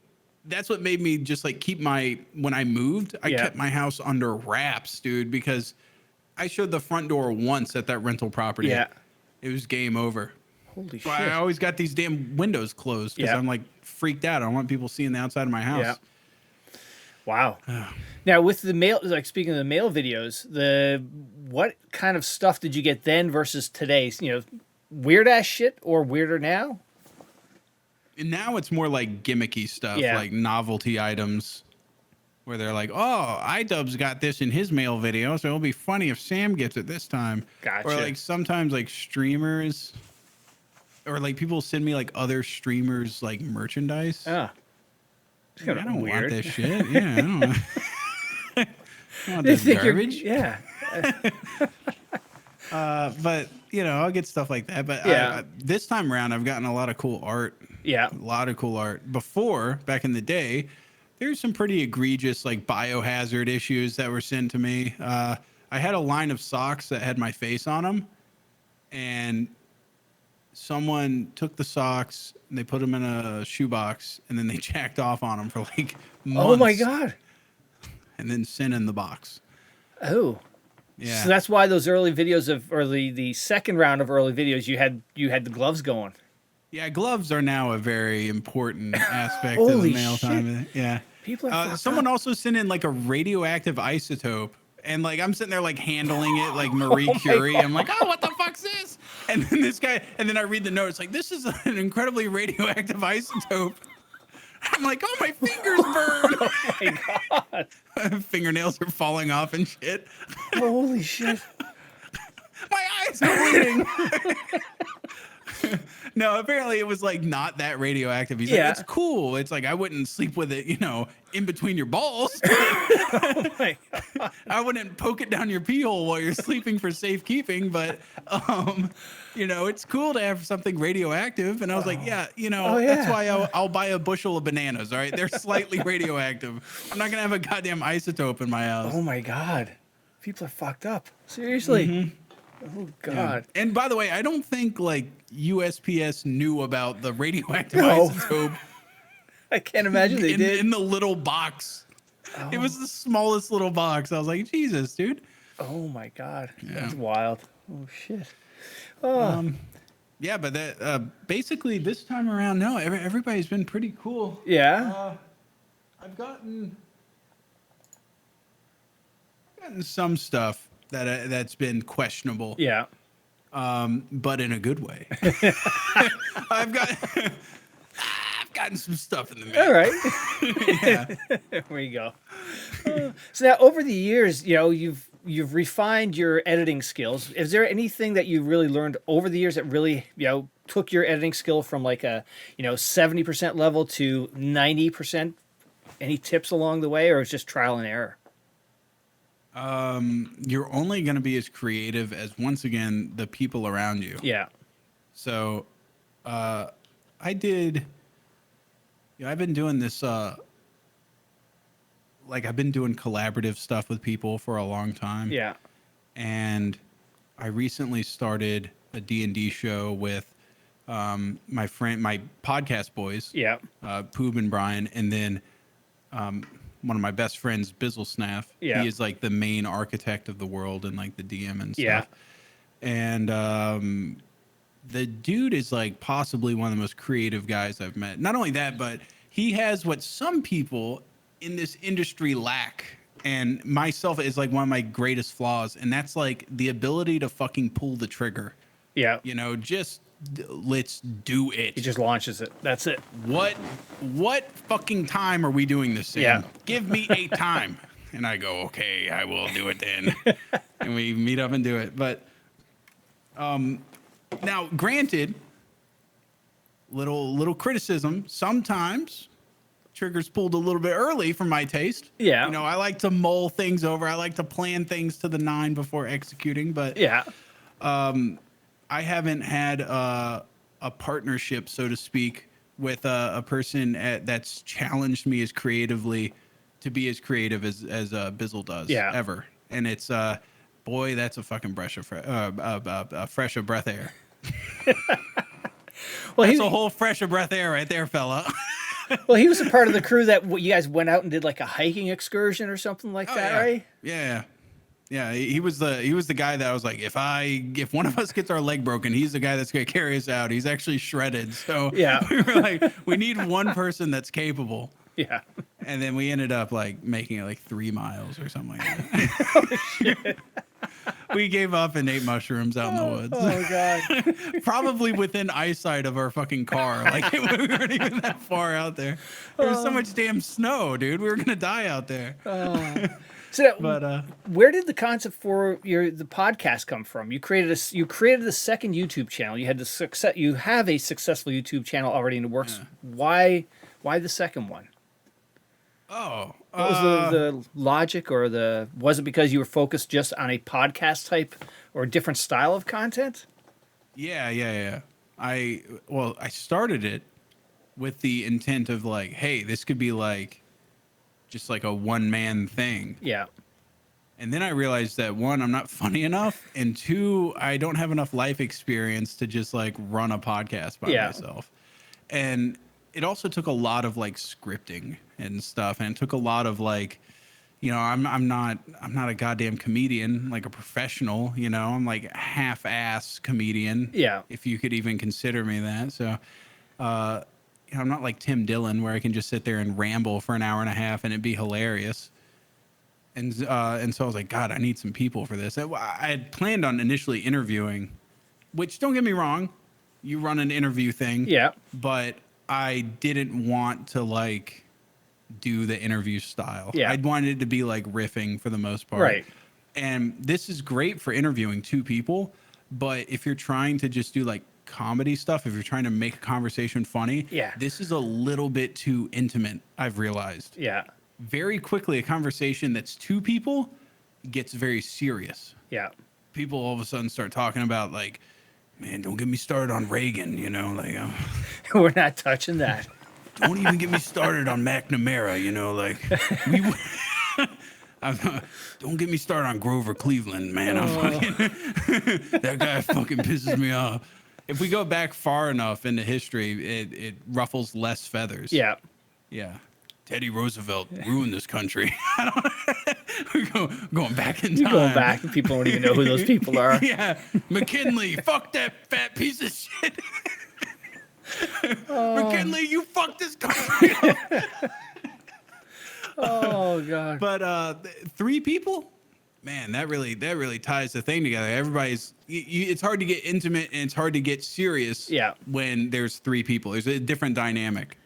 that's what made me just like when I moved, I kept my house under wraps, dude, because I showed the front door once at that rental property. Yeah. It was game over. Holy So shit. I always got these damn windows closed because I'm like freaked out. I don't want people seeing the outside of my house. Yeah. Wow. Now with the mail, like speaking of the mail videos, what kind of stuff did you get then versus today? Weird ass shit or weirder now? And now it's more like gimmicky stuff, like novelty items, where they're like, "Oh, iDubbbz got this in his mail video, so it'll be funny if Sam gets it this time." Gotcha. Or like sometimes like streamers, or like people send me like other streamers like merchandise. Ah. I don't want this shit. Yeah, I don't want, I don't want this Think garbage. Yeah. But I'll get stuff like that. But this time around, I've gotten a lot of cool art. Yeah. A lot of cool art. Before, back in the day, there's some pretty egregious like biohazard issues that were sent to me. I had a line of socks that had my face on them, and someone took the socks and they put them in a shoebox, and then they jacked off on them for like months. Oh my God. And then sent in the box. Oh. Yeah. So that's why those early videos or the second round of early videos you had the gloves going. Yeah, gloves are now a very important aspect of Holy the mail time. Yeah. People are someone also sent in like a radioactive isotope, and like I'm sitting there like handling it like Marie Curie. I'm like, oh, what the fuck's this? And then this guy, and then I read the note. It's like, this is an incredibly radioactive isotope. I'm like, oh, my fingers burn. Oh my God. Fingernails are falling off and shit. Holy shit. legs are bleeding. No, apparently it was like not that radioactive. He's Yeah. like, it's cool. It's like I wouldn't sleep with it, in between your balls. Oh my God. I wouldn't poke it down your pee hole while you're sleeping for safekeeping, but it's cool to have something radioactive. And I was like, yeah, that's why I'll buy a bushel of bananas. All right, they're slightly radioactive. I'm not gonna have a goddamn isotope in my house. Oh my God. People are fucked up. Seriously. Mm-hmm. Oh God. Yeah. And by the way, I don't think like USPS knew about the radioactive No. isotope I can't imagine they did. in the little box. Oh. It was the smallest little box. I was like, Jesus, dude. Oh my God. Yeah. That's wild. Oh shit. Oh. Yeah, but that basically this time around, no, everybody's been pretty cool. Yeah. I've gotten some stuff that's been questionable. Yeah. But in a good way. I've gotten some stuff in the mail. All right. Yeah. There we go. So now, over the years, you've refined your editing skills. Is there anything that you really learned over the years that really, took your editing skill from like a, 70% level to 90%? Any tips along the way, or it's just trial and error? You're only going to be as creative as, once again, the people around you. Yeah. So, I've been doing this, I've been doing collaborative stuff with people for a long time. Yeah. And I recently started a D&D show with, my podcast boys. Yeah. Poob and Bryan, and then, one of my best friends, Bizzle Snaff. Yeah. He is like the main architect of the world and like the DM and stuff. Yeah. And the dude is like possibly one of the most creative guys I've met. Not only that, but he has what some people in this industry lack. And myself is like one of my greatest flaws. And that's like the ability to fucking pull the trigger. Yeah. Just let's do it. He just launches it. That's it. What fucking time are we doing this in? Yeah. Give me a time. And I go, okay, I will do it then. And we meet up and do it. But now, granted, little criticism. Sometimes triggers pulled a little bit early for my taste. Yeah. I like to mull things over. I like to plan things to the 9 before executing. But Yeah. I haven't had a partnership, so to speak, with a person that's challenged me as creatively to be as creative as Bizzle does. Yeah. Ever. And it's boy, that's a fucking fresh of breath air. Well, That's a whole fresh of breath air right there, fella. well, he was a part of the crew that you guys went out and did like a hiking excursion or something like that, yeah. right? Yeah. Yeah, he was the guy that I was like, if one of us gets our leg broken, he's the guy that's gonna carry us out. He's actually shredded. So Yeah. we were like, we need one person that's capable. Yeah. And then we ended up like making it like 3 miles or something like that. We gave up and ate mushrooms out in the woods. Oh God. Probably within eyesight of our fucking car. Like we weren't even that far out there. There was so much damn snow, dude. We were gonna die out there. So, But where did the concept for the podcast come from? You created a second YouTube channel. You had the success. You have a successful YouTube channel already in the works. Yeah. Why the second one? what What was the logic, or was it because you were focused just on a podcast type or a different style of content? Yeah. I started it with the intent of like, hey, this could be like just like a one-man thing. Yeah. And then I realized that 1, I'm not funny enough, and 2, I don't have enough life experience to just like run a podcast by myself. And it also took a lot of like scripting and stuff, and it took a lot of like, I'm not a goddamn comedian, like a professional, I'm like a half-ass comedian. Yeah. If you could even consider me that. So I'm not like Tim Dillon, where I can just sit there and ramble for an hour and a half and it'd be hilarious. And so I was like, God, I need some people for this. I had planned on initially interviewing, which, don't get me wrong, you run an interview thing. Yeah. But I didn't want to like do the interview style. Yeah. I'd wanted it to be like riffing for the most part. Right. And this is great for interviewing 2 people, But if you're trying to just do like comedy stuff, if you're trying to make a conversation funny, Yeah. this is a little bit too intimate, I've realized. Yeah. Very quickly, a conversation that's two people gets very serious. Yeah. People all of a sudden start talking about like, man, don't get me started on Reagan, We're not touching that. don't even get me started on McNamara, we don't get me started on Grover Cleveland, man. That guy fucking pisses me off. If we go back far enough into history, it ruffles less feathers. Yeah. Yeah. Teddy Roosevelt ruined this country. We're going back in time. You're going back and people don't even know who those people are. Yeah. McKinley, fuck that fat piece of shit. McKinley, you fucked this country. Oh God. But three people, man, that really ties the thing together. Everybody's it's hard to get intimate and it's hard to get serious. Yeah. When there's three people, there's a different dynamic.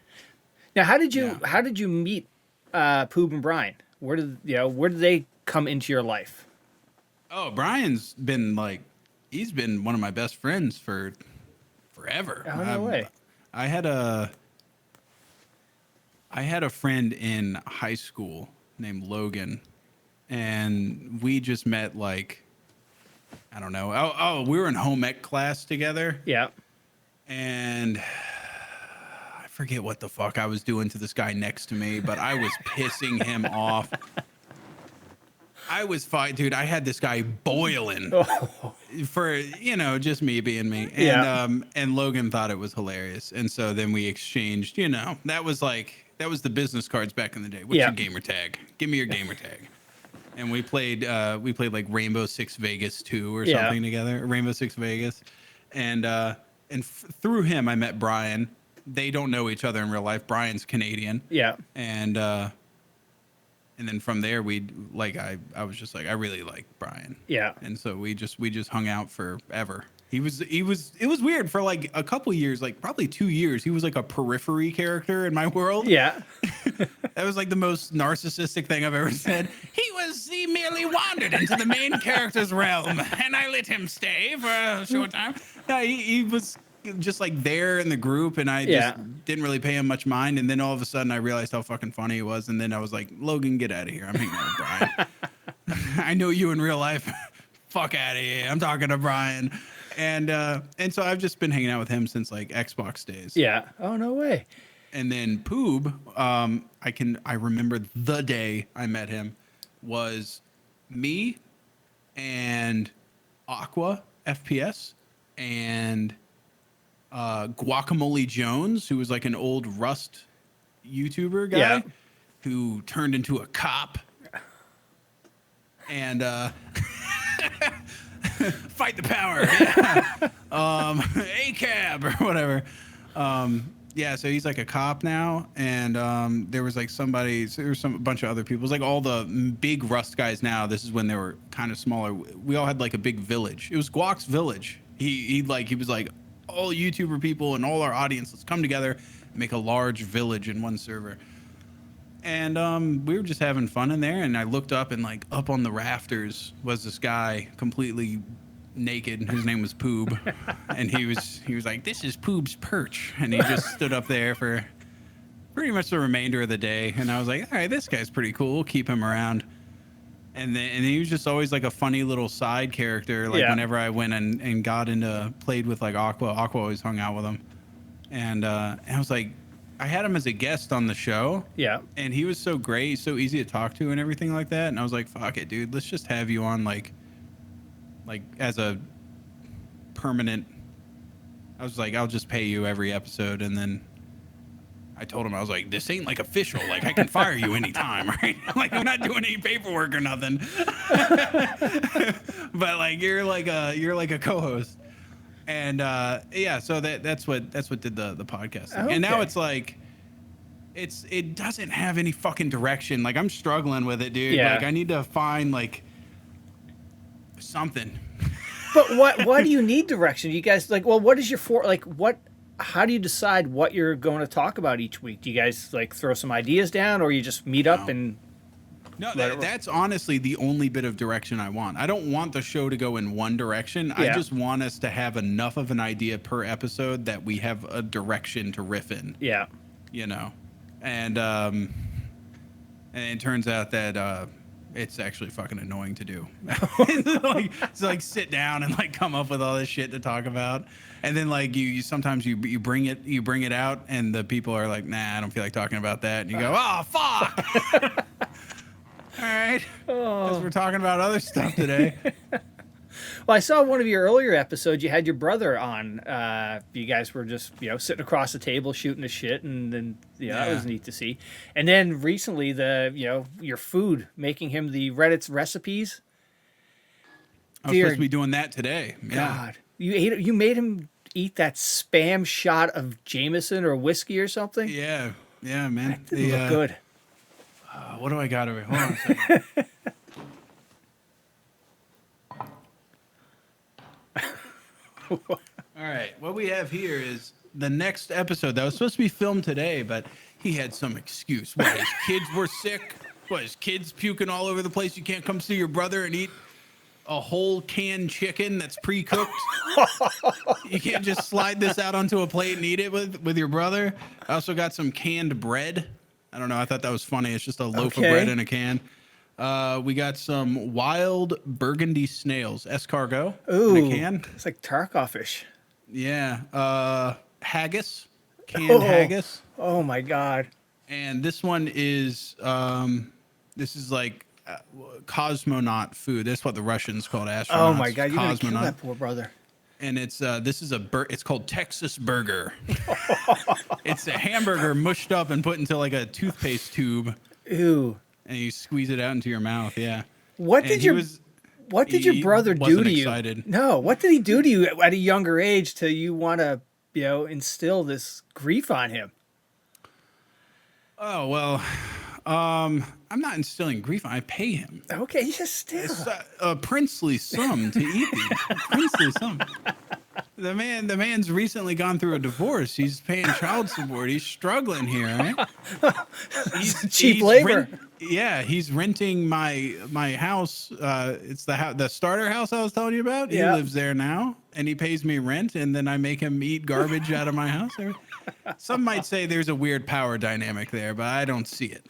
Now, how did you meet Poob and Bryan? Where did they come into your life? Oh, Brian's been he's been one of my best friends for forever. Oh, no way. I had a friend in high school named Logan, and we just met I don't know. Oh, we were in home ec class together. Yeah. And I forget what the fuck I was doing to this guy next to me, but I was pissing him off. I was fine, dude. I had this guy boiling for, just me being me. And, Yeah. And Logan thought it was hilarious. And so then we exchanged, that was the business cards back in the day. What's your gamer tag? Give me your gamer tag. And we played like Rainbow Six Vegas 2 or something together. Rainbow Six Vegas. And through him, I met Bryan. They don't know each other in real life. Bryan's Canadian. Yeah. And then from there, I was just like, I really like Bryan. Yeah. And so we just hung out forever. It was weird for like a couple years, like probably 2 years. He was like a periphery character in my world. Yeah. That was like the most narcissistic thing I've ever said. He merely wandered into the main character's realm, and I let him stay for a short time. No, he was just like there in the group, and I just didn't really pay him much mind. And then all of a sudden, I realized how fucking funny he was, and then I was like, Logan, get out of here. I'm hanging out with Bryan. I know you in real life. Fuck out of here. I'm talking to Bryan. And so I've just been hanging out with him since like Xbox days. Yeah. Oh, no way. And then Poob, I remember the day I met him was me and Aqua FPS and Guacamole Jones, who was like an old Rust YouTuber guy who turned into a cop. And fight the power. Yeah. ACAB or whatever. So he's like a cop now, and there was like a bunch of other people. It was like all the big Rust guys now. This is when they were kind of smaller. We all had like a big village. It was Guac's village. He was like, all YouTuber people and all our audience, let's come together and make a large village in one server. And we were just having fun in there, and I looked up, and like up on the rafters was this guy completely naked, and his name was Poob. And he was like, this is Poob's perch. And he just stood up there for pretty much the remainder of the day. And I was like, all right, this guy's pretty cool. We'll keep him around. And he was just always like a funny little side character. Like whenever I went and played with like Aqua always hung out with him. And I was like, I had him as a guest on the show. Yeah. And he was so great, so easy to talk to and everything like that. And I was like, fuck it, dude. Let's just have you on like as a permanent. I was like, I'll just pay you every episode. And then I told him, I was like, this ain't like official. Like, I can fire you anytime, right? Like, I'm not doing any paperwork or nothing. But like, you're like a co-host. And so that's what did the podcast thing. Okay. And now it's like it doesn't have any fucking direction. Like, I'm struggling with it, dude. Yeah. Like, I need to find like something. But why do you need direction? You guys what is your how do you decide what you're going to talk about each week? Do you guys like throw some ideas down, or you just meet up and No, let it that's honestly the only bit of direction I want. I don't want the show to go in one direction. I Yeah. just want us to have enough of an idea per episode that we have a direction to riff in. Yeah. You know, and it turns out that it's actually fucking annoying to do. It's like sit down and like come up with all this shit to talk about, and then like you sometimes you bring it out, and the people are like, nah, I don't feel like talking about that, and you go, oh fuck. All right, because we're talking about other stuff today. Well, I saw one of your earlier episodes. You had your brother on. You guys were just, sitting across the table shooting the shit, and then that was neat to see. And then recently, your food, making him the Reddit's recipes. I was supposed to be doing that today. Yeah. God, you made him eat that spam shot of Jameson or whiskey or something. Yeah, man. That didn't look good. What do I got over here? Hold on a second. All right, what we have here is the next episode that was supposed to be filmed today, but he had some excuse. What, his kids were sick? What, his kids puking all over the place? You can't come see your brother and eat a whole canned chicken that's pre-cooked? You can't just slide this out onto a plate and eat it with your brother? I also got some canned bread. I don't know, I thought that was funny. It's just a loaf of bread in a can. We got some wild burgundy snails, escargot, in a can. It's like Tarkov-ish. Yeah. Haggis, canned haggis. Oh my God. And this one is, this is like cosmonaut food. That's what the Russians called astronauts. Oh my God, you're gonna kill that poor brother. And it's this is it's called Texas burger. It's a hamburger mushed up and put into like a toothpaste tube. Ew. And you squeeze it out into your mouth. Yeah. What did your brother do to you? Excited. No, what did he do to you at a younger age till you want to, instill this grief on him? Oh, well, I'm not instilling grief. I pay him. Okay, just still. It's a princely sum to eat these. Princely sum. The man's recently gone through a divorce. He's paying child support. He's struggling here, right? He's cheap labor. He's renting my house. It's the starter house I was telling you about. Yeah. He lives there now, and he pays me rent, and then I make him eat garbage out of my house. Some might say there's a weird power dynamic there, but I don't see it.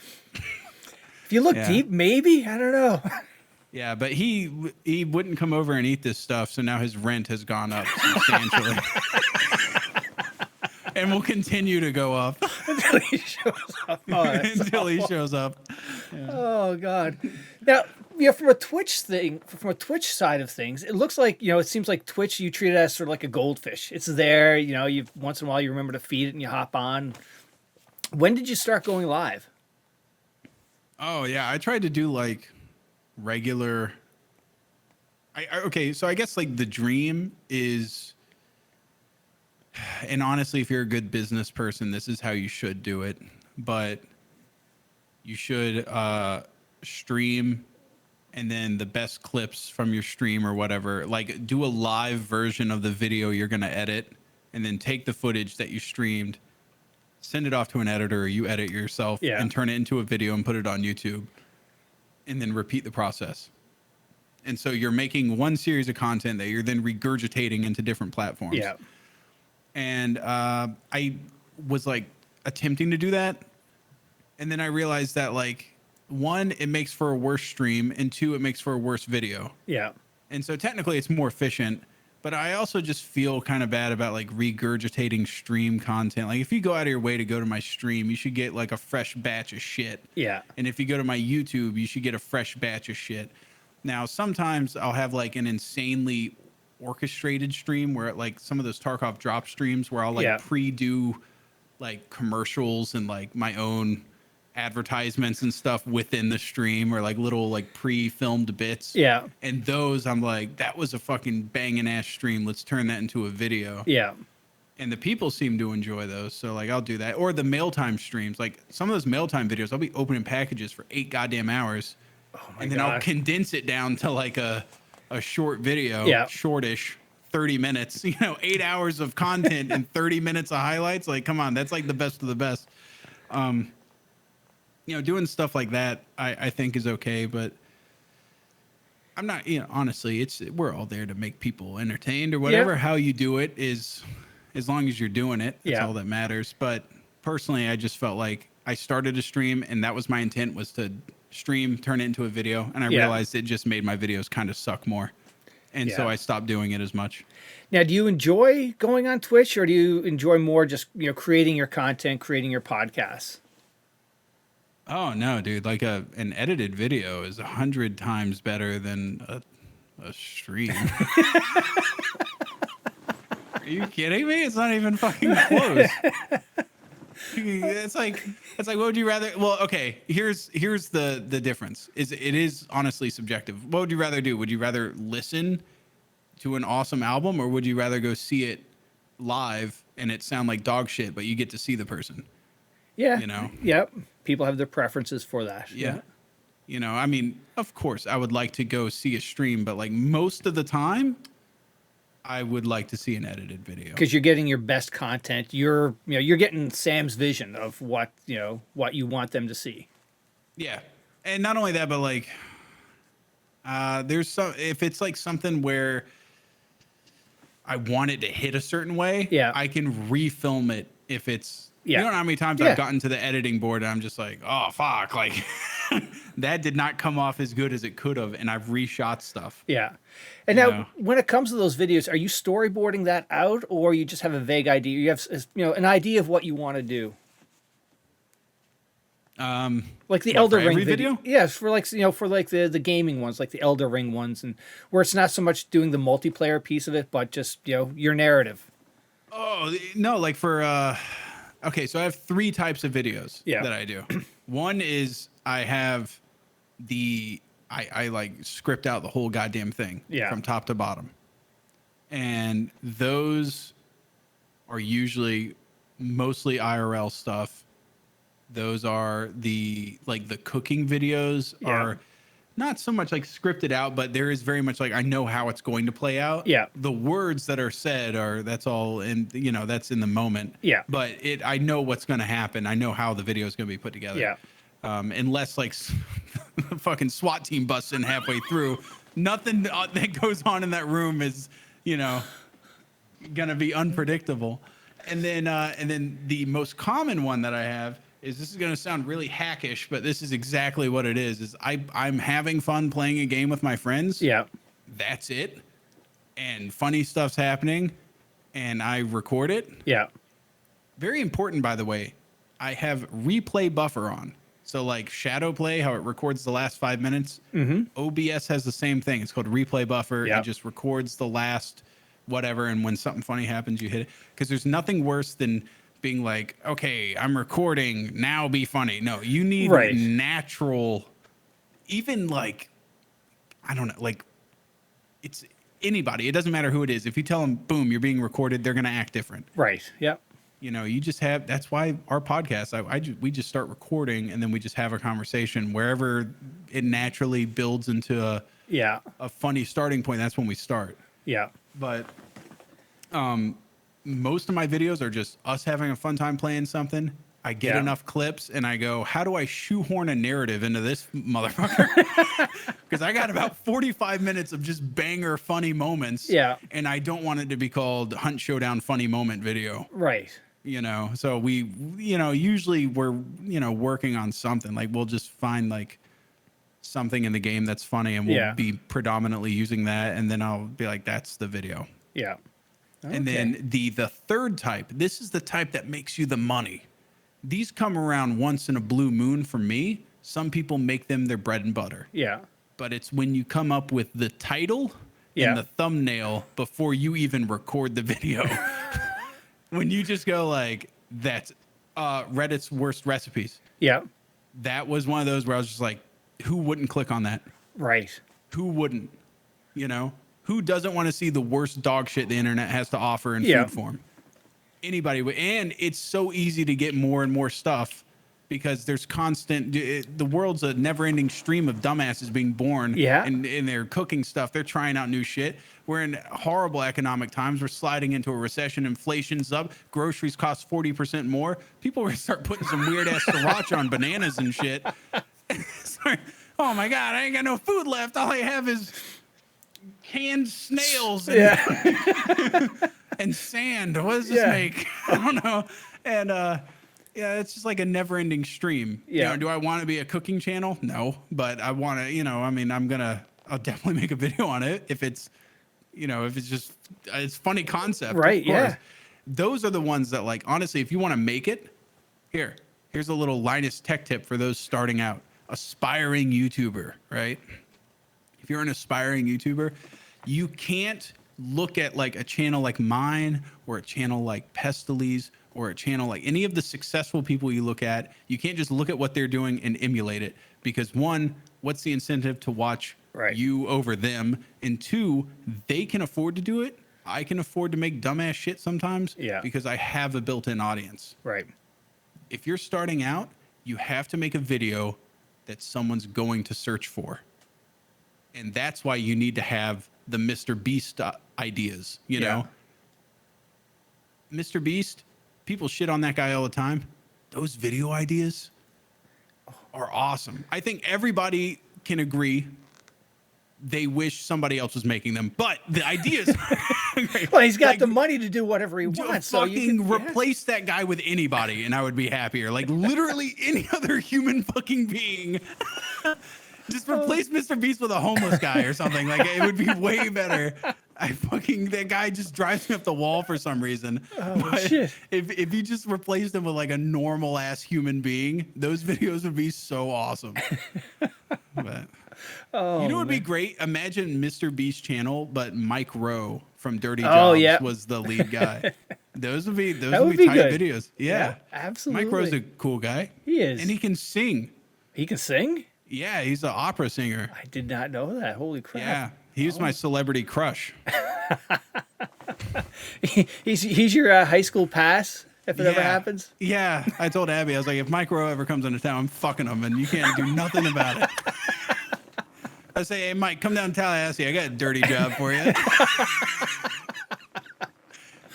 If you look deep, maybe. I don't know. Yeah, but he wouldn't come over and eat this stuff, so now his rent has gone up substantially. And will continue to go up. Until he shows up. Until he shows up. Yeah. Oh, God. Now, from a Twitch side of things, it looks like, it seems like Twitch, you treat it as sort of like a goldfish. It's there, you once in a while you remember to feed it and you hop on. When did you start going live? Oh, yeah, I tried to do like regular. Okay, so I guess like the dream is, and honestly, if you're a good business person, this is how you should do it. But you should stream, and then the best clips from your stream or whatever, like do a live version of the video you're gonna edit, and then take the footage that you streamed, send it off to an editor, or you edit yourself, and turn it into a video and put it on YouTube, and then repeat the process. And so you're making one series of content that you're then regurgitating into different platforms. Yeah. And I was like attempting to do that. And then I realized that like, one, it makes for a worse stream, and two, it makes for a worse video. Yeah. And so technically it's more efficient, but I also just feel kind of bad about like regurgitating stream content. Like if you go out of your way to go to my stream, you should get like a fresh batch of shit. Yeah. And if you go to my YouTube, you should get a fresh batch of shit. Now, sometimes I'll have like an insanely orchestrated stream where like some of those Tarkov drop streams where I'll like pre-do like commercials and like my own advertisements and stuff within the stream, or like little like pre-filmed bits. Yeah. And those I'm like, that was a fucking banging ass stream. Let's turn that into a video. Yeah. And the people seem to enjoy those. So like I'll do that. Or the mail time streams. Like some of those mail time videos, I'll be opening packages for 8 goddamn hours. Oh my and then God. I'll condense it down to like a short video, shortish, 30 minutes, 8 hours of content and 30 minutes of highlights. Like, come on, that's like the best of the best. doing stuff like that, I think is okay, but I'm not, honestly, we're all there to make people entertained or whatever. Yeah. How you do it is, as long as you're doing it, that's Yeah. all that matters. But personally, I just felt like I started a stream and that was my intent, was to stream, turn it into a video. And I realized it just made my videos kind of suck more. And so Yeah. I stopped doing it as much. Now, do you enjoy going on Twitch, or do you enjoy more just creating your content, creating your podcasts? Oh no, dude! Like an edited video is 100 times better than a stream. Are you kidding me? It's not even fucking close. It's like what would you rather? Well, okay. Here's the difference. It is honestly subjective. What would you rather do? Would you rather listen to an awesome album, or would you rather go see it live and it sound like dog shit, but you get to see the person? Yeah. Yep. People have their preferences for that. Yeah. I mean, of course, I would like to go see a stream, but like most of the time, I would like to see an edited video. Because you're getting your best content. You're getting Sam's vision of what you want them to see. Yeah. And not only that, but like, if it's like something where I want it to hit a certain way, I can refilm it if it's, you don't know how many times I've gotten to the editing board and I'm just like, oh, fuck, like that did not come off as good as it could have. And I've reshot stuff. Yeah. And now when it comes to those videos, are you storyboarding that out, or you just have a vague idea? You have, an idea of what you want to do? Like the Elder Ring video? Yes, for like the gaming ones, like the Elder Ring ones, and where it's not so much doing the multiplayer piece of it, but just, your narrative. Oh, no, like for okay, so I have 3 types of videos that I do. One is I have I like script out the whole goddamn thing from top to bottom. And those are usually mostly IRL stuff. Those are the cooking videos are not so much like scripted out, but there is very much like I know how it's going to play out. Yeah. The words that are said that's all in, that's in the moment. Yeah. But I know what's going to happen. I know how the video is going to be put together. Yeah. Unless like the fucking SWAT team busts in halfway through, nothing that goes on in that room is, going to be unpredictable. And then the most common one that I have is, this is going to sound really hackish, but this is exactly what it is I'm having fun playing a game with my friends. Yeah. That's it. And funny stuff's happening and I record it. Yeah. Very important, by the way. I have replay buffer on. So like shadow play, how it records the last 5 minutes. Mm-hmm. OBS has the same thing. It's called replay buffer. Yep. It just records the last whatever. And when something funny happens, you hit it. Because there's nothing worse than being like, okay, I'm recording, now be funny. No, you need natural, even like, I don't know, like it's anybody. It doesn't matter who it is. If you tell them, boom, you're being recorded, they're going to act different. Right. Yep. You just have, that's why our podcast, we just start recording and then we just have a conversation wherever it naturally builds into a funny starting point. That's when we start. Yeah. But, most of my videos are just us having a fun time playing something. I get enough clips and I go, how do I shoehorn a narrative into this motherfucker? Because I got about 45 minutes of just banger funny moments. Yeah. And I don't want it to be called Hunt Showdown Funny Moment video. Right. So we, usually we're, working on something. Like we'll just find like something in the game that's funny and we'll be predominantly using that. And then I'll be like, that's the video. Yeah. Okay. And then the third type, this is the type that makes you the money. These come around once in a blue moon for me. Some people make them their bread and butter. Yeah. But it's when you come up with the title and the thumbnail before you even record the video. When you just go like, that's Reddit's worst recipes. Yeah. That was one of those where I was just like, who wouldn't click on that? Right. Who wouldn't? Who doesn't want to see the worst dog shit the internet has to offer in food form? Anybody would. And it's so easy to get more and more stuff because there's constant. The world's a never-ending stream of dumbasses being born. Yeah. And they're cooking stuff. They're trying out new shit. We're in horrible economic times. We're sliding into a recession. Inflation's up. Groceries cost 40% more. People are gonna start putting some weird ass sriracha on bananas and shit. Sorry. Oh my God, I ain't got no food left. All I have is canned snails and, and sand. What does this make? I don't know. And yeah, it's just like a never-ending stream. Yeah. You know, do I want to be a cooking channel? No, but I want to. You know, I mean, I'll definitely make a video on it if it's, you know, if it's just it's funny concept. Right. Of course. Yeah. Those are the ones that, like, honestly, if you want to make it, here's a little Linus tech tip for those starting out. Aspiring YouTuber, right? If you're an aspiring YouTuber, you can't look at like a channel like mine or a channel like Pestily's or a channel like any of the successful people you look at. You can't just look at what they're doing and emulate it, because one, what's the incentive to watch you over them? And two, they can afford to do it. I can afford to make dumbass shit sometimes because I have a built-in audience. Right. If you're starting out, you have to make a video that someone's going to search for. And that's why you need to have the Mr. Beast ideas, you know? Mr. Beast, people shit on that guy all the time. Those video ideas are awesome. I think everybody can agree they wish somebody else was making them, but the ideas. Well, he's got the money to do whatever he wants. So you can replace that guy with anybody, and I would be happier. Like literally any other human fucking being. Just replace Mr. Beast with a homeless guy or something. Like it would be way better. That guy just drives me up the wall for some reason. Oh, shit. If you just replaced him with like a normal ass human being, those videos would be so awesome. But you know what would be great? Imagine Mr. Beast channel, but Mike Rowe from Dirty Jobs was the lead guy. Those would be tight videos. Yeah, absolutely. Mike Rowe's a cool guy. He is. And he can sing. He can sing? Yeah, he's an opera singer. I did not know that. Holy crap. Yeah, he was my celebrity crush. he's your high school pass if it ever happens? Yeah, I told Abby, I was like, if Mike Rowe ever comes into town, I'm fucking him, and you can't do nothing about it. I say, hey, Mike, come down to Tallahassee. I got a dirty job for you.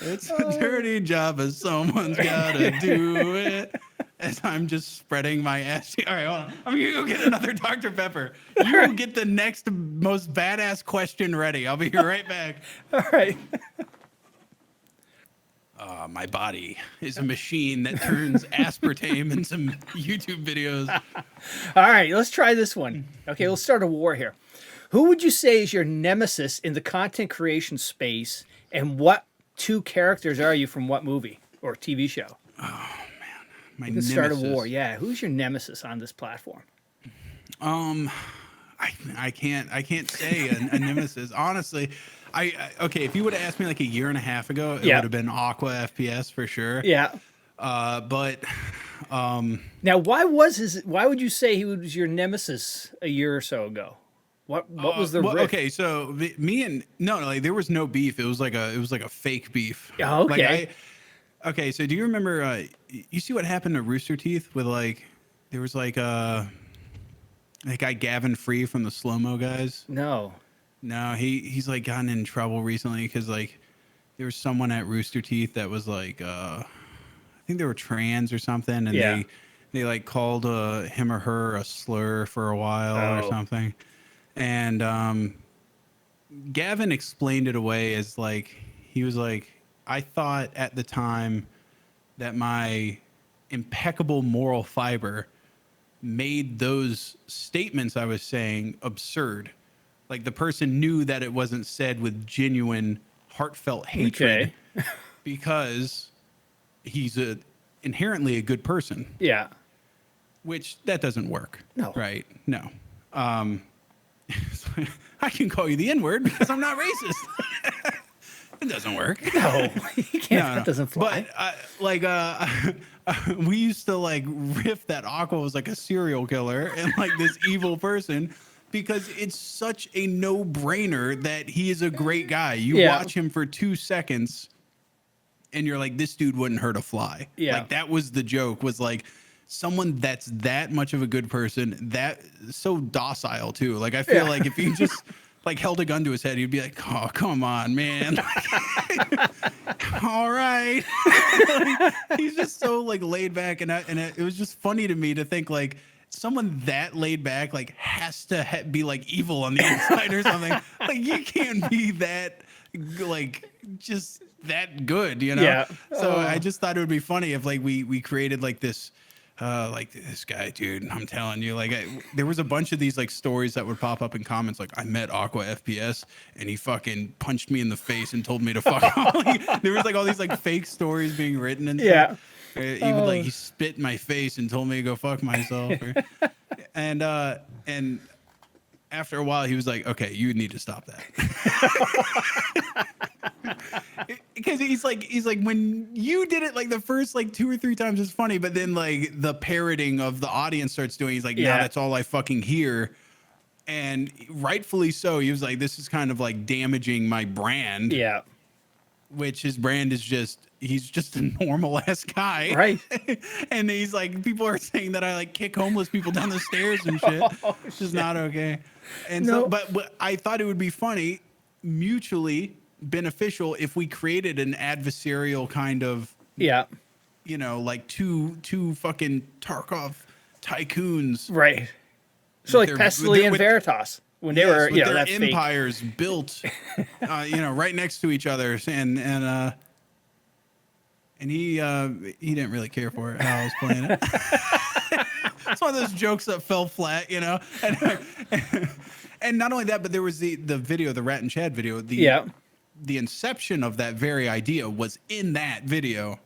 It's a dirty job, but someone's got to do it. As I'm just spreading my ass. All right, hold on. I'm going to go get another Dr. Pepper. You will get the next most badass question ready. I'll be right back. All right. My body is a machine that turns aspartame into YouTube videos. All right, let's try this one. Okay, let's start a war here. Who would you say is your nemesis in the content creation space, and what two characters are you from what movie or TV show? Oh, man. My you can nemesis. start a war. Yeah, who's your nemesis on this platform? I can't say a nemesis. Honestly, okay, if you would have asked me like a year and a half ago, it would have been Aqua FPS for sure. Yeah. But now why would you say he was your nemesis a year or so ago? What was the rift? Okay, so like there was no beef. It was like a fake beef. Oh, okay. Okay, so do you remember you see what happened to RoosterTeeth with like there was like that guy Gavin Free from the slow-mo guys? No, he's like gotten in trouble recently because like there was someone at RoosterTeeth that was like I think they were trans or something, and they like called him or her a slur for a while or something, and Gavin explained it away as like he was like, I thought at the time that my impeccable moral fiber made those statements I was saying absurd. Like the person knew that it wasn't said with genuine, heartfelt hatred because he's inherently a good person. Yeah. Which that doesn't work. No. Right? No. I can call you the N-word because I'm not racist. It doesn't work. No, you can't. No. That doesn't fly. But we used to like riff that Aqua was like a serial killer and like this evil person because it's such a no-brainer that he is a great guy. You watch him for 2 seconds and you're like, this dude wouldn't hurt a fly. Yeah. Like that was the joke, was like someone that's that much of a good person, that so docile too. Like I feel like if he just like held a gun to his head, he'd be like, "Oh, come on, man." All right. Like, he's just so like laid back, and it was just funny to me to think like someone that laid back like has to be like evil on the inside or something. Like you can't be that like just that good, you know? Yeah. So I just thought it would be funny if like we created like this guy, dude, I'm telling you, like there was a bunch of these like stories that would pop up in comments like, I met Aqua FPS and he fucking punched me in the face and told me to fuck off. Like, there was like all these like fake stories being written and stuff. He would like, he spit in my face and told me to go fuck myself. And after a while he was like, okay, you need to stop that. Because he's like when you did it like the first like 2 or 3 times it's funny, but then like the parroting of the audience starts doing, he's like, now that's all I fucking hear. And rightfully so. He was like, this is kind of like damaging my brand. Yeah. Which his brand is just, he's just a normal ass guy. Right. And he's like, people are saying that I like kick homeless people down the stairs and shit. Which is not okay. And so, but I thought it would be funny, mutually beneficial if we created an adversarial kind of, you know, like two fucking Tarkov tycoons. Right. So like Pestily and Veritas. When they were, you know, their empires built, you know, right next to each other, and he didn't really care for it how I was playing it. It's one of those jokes that fell flat, you know. And not only that, but there was the video, the Rat and Chad video. The inception of that very idea was in that video.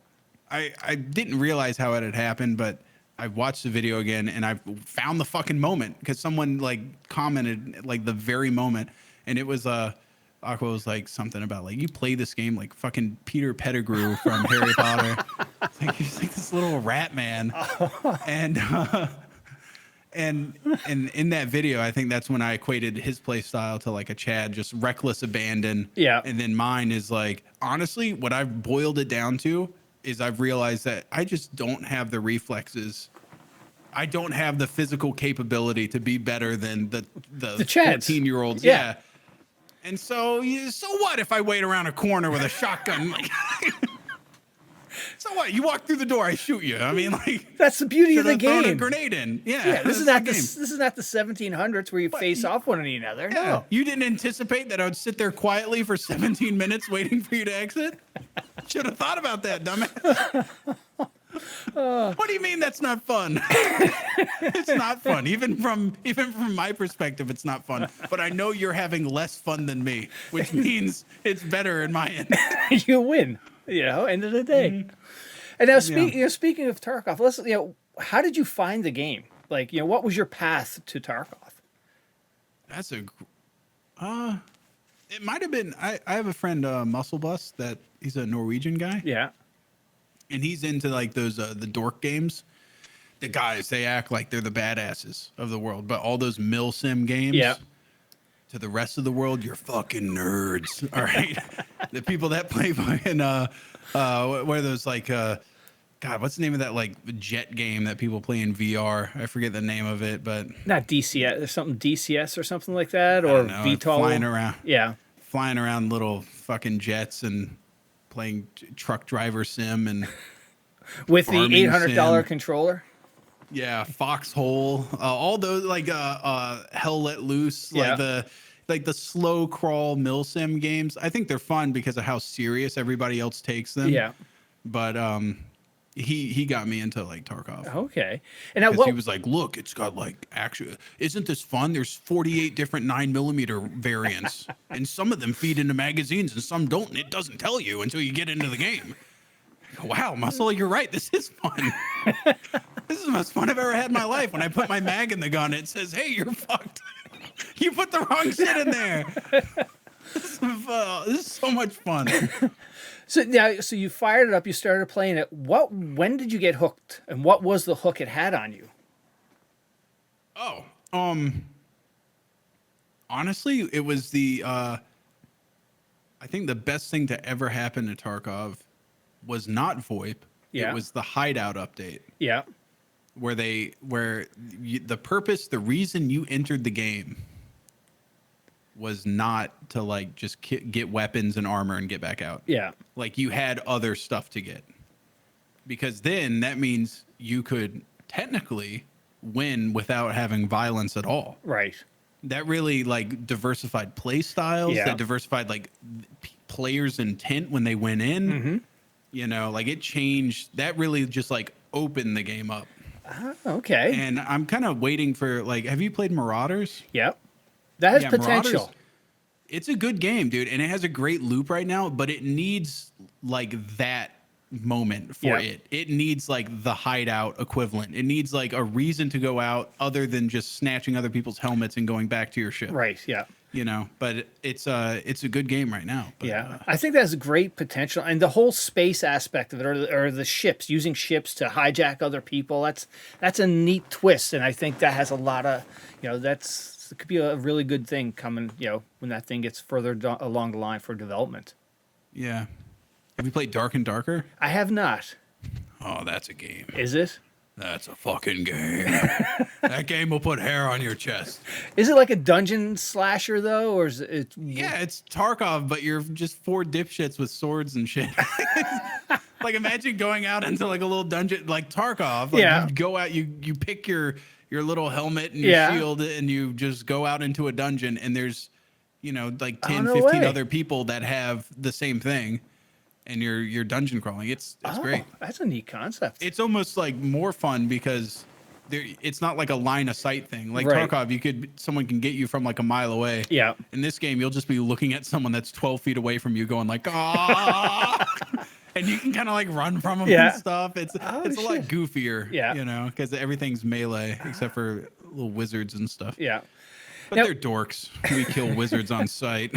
I didn't realize how it had happened, but I watched the video again and I found the fucking moment because someone like commented like the very moment, and it was Aqua was like something about like, you play this game like fucking Peter Pettigrew from Harry Potter. It's like he's like this little rat man. And in that video, I think that's when I equated his play style to like a Chad, just reckless abandon. Yeah. And then mine is like, honestly, what I've boiled it down to is I've realized that I just don't have the reflexes. I don't have the physical capability to be better than the 14-year-olds. Yeah. And so what if I wait around a corner with a shotgun? Like, so what? You walk through the door, I shoot you. I mean, like, that's the beauty of the game. Thrown a grenade in. Yeah. This is not the 1700s where you face off one another. Yeah. No. You didn't anticipate that I would sit there quietly for 17 minutes waiting for you to exit? Should have thought about that, dumbass. What do you mean that's not fun? It's not fun. Even from my perspective, it's not fun. But I know you're having less fun than me, which means it's better in my end. You win. You know, end of the day. Mm-hmm. And now, speaking of Tarkov, listen. You know, how did you find the game? Like, you know, what was your path to Tarkov? That's it might have been. I have a friend, Muscle Bus, that he's a Norwegian guy. Yeah. And he's into like those the dork games. The guys, they act like they're the badasses of the world, but all those mil sim games. Yeah. To the rest of the world, you're fucking nerds. All right. The people that play fucking what are those like God, what's the name of that like jet game that people play in VR? I forget the name of it, but not DCS. There's something DCS or something like that, or VTOL. Flying around. Yeah. Flying around little fucking jets and playing truck driver sim and with the $800 controller. Yeah, Foxhole, all those like Hell Let Loose, like the slow crawl milsim games. I think they're fun because of how serious everybody else takes them. Yeah, but he got me into like Tarkov. Okay, and now he was like, look, it's got like actually, isn't this fun? There's 48 different 9mm variants, and some of them feed into magazines and some don't. And it doesn't tell you until you get into the game. Wow, Muscle, you're right. This is fun. This is the most fun I've ever had in my life. When I put my mag in the gun, it says, hey, you're fucked. You put the wrong shit in there. This is so much fun. So you fired it up, you started playing it. When did you get hooked? And what was the hook it had on you? Oh, honestly, it was I think the best thing to ever happen to Tarkov was not VoIP. Yeah. It was the hideout update. Yeah. the purpose, the reason you entered the game was not to like just get weapons and armor and get back out. Yeah. Like you had other stuff to get, because then that means you could technically win without having violence at all. Right. That really like diversified play styles. Yeah. That diversified like players' intent when they went in. Mm-hmm. You know, like it changed. That really just like opened the game up. Okay. And I'm kind of waiting for like, have you played Marauders? Yep. That has Yeah, potential. Marauders, it's a good game, dude, and it has a great loop right now, but it needs like that moment for Yeah. it. It needs like the hideout equivalent. It needs like a reason to go out other than just snatching other people's helmets and going back to your ship. Right. Yeah. You know, but it's a good game right now. But, Yeah, I think that has great potential, and the whole space aspect of it, or the ships, using ships to hijack other people. That's a neat twist, and I think that has a lot of, it could be a really good thing coming, when that thing gets further along the line for development. yeah. Have you played Dark and Darker? I have not. Oh, that's a game. Is it? That's a fucking game. That game will put hair on your chest. Is it like a dungeon slasher though, or is it? Yeah, it's Tarkov, but you're just 4 dipshits with swords and shit. Like imagine going out into like a little dungeon like Tarkov. Like Yeah. You go out, you pick your little helmet and your Yeah. shield, and you just go out into a dungeon, and there's like 10, no 15 way. other people that have the same thing, and you're dungeon crawling. It's great. That's a neat concept. It's almost like more fun because it's not like a line of sight thing. Like Right. Tarkov, someone can get you from like a mile away. Yeah. In this game, you'll just be looking at someone that's 12 feet away from you, going like, ah, and you can kind of like run from them Yeah. and stuff. It's a lot shit. goofier, Yeah. because everything's melee except for little wizards and stuff. Yeah. But Now- they're dorks. We kill wizards on sight.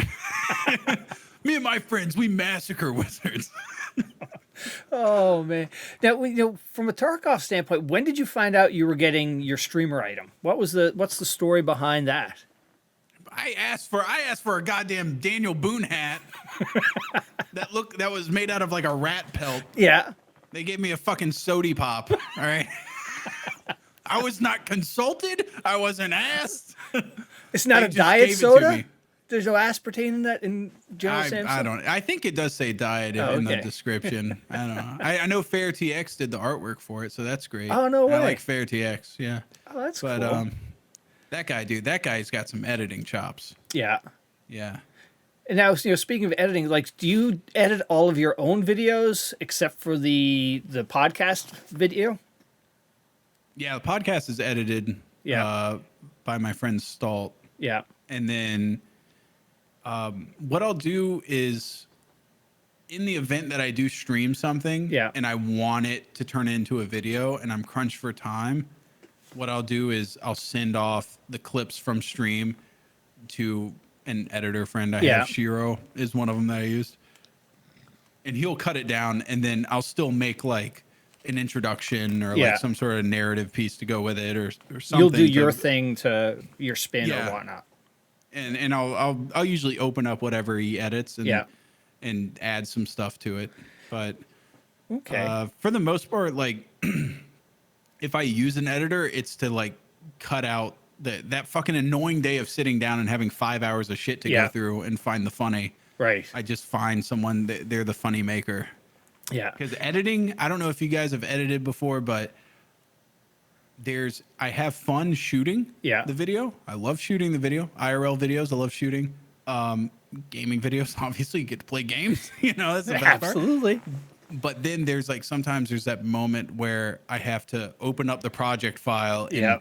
Me and my friends, we massacre wizards. Oh man! Now, from a Tarkov standpoint, when did you find out you were getting your streamer item? What's the story behind that? I asked for a goddamn Daniel Boone hat that was made out of like a rat pelt. Yeah. They gave me a fucking sody pop. All right. I was not consulted. I wasn't asked. It's not They a just diet gave it to soda. me. There's no aspartame in that in General Sam's. I don't. I think it does say diet in the okay. description. I don't know. I know Fair TX did the artwork for it, so that's great. Oh, no I way. like Fair TX. Yeah. Oh, that's But cool. that guy, dude, that guy's got some editing chops. Yeah. Yeah. And now, speaking of editing, like, do you edit all of your own videos except for the podcast video? Yeah, the podcast is edited by my friend Stalt. Yeah. And then what I'll do is, in the event that I do stream something and I want it to turn into a video and I'm crunched for time, what I'll do is I'll send off the clips from stream to an editor friend I have. Shiro is one of them that I used. And he'll cut it down, and then I'll still make like an introduction or like some sort of narrative piece to go with it or something. You'll do your thing to your spin or whatnot. And I'll usually open up whatever he edits and add some stuff to it. But for the most part, like if I use an editor, it's to like cut out that fucking annoying day of sitting down and having 5 hours of shit to go through and find the funny. Right. I just find someone they're the funny maker. Yeah. Because editing, I don't know if you guys have edited before, but I have fun shooting the video. I love shooting the video. IRL videos, I love shooting. Gaming videos, obviously you get to play games. That's the best part. Absolutely. But then there's like sometimes there's that moment where I have to open up the project file and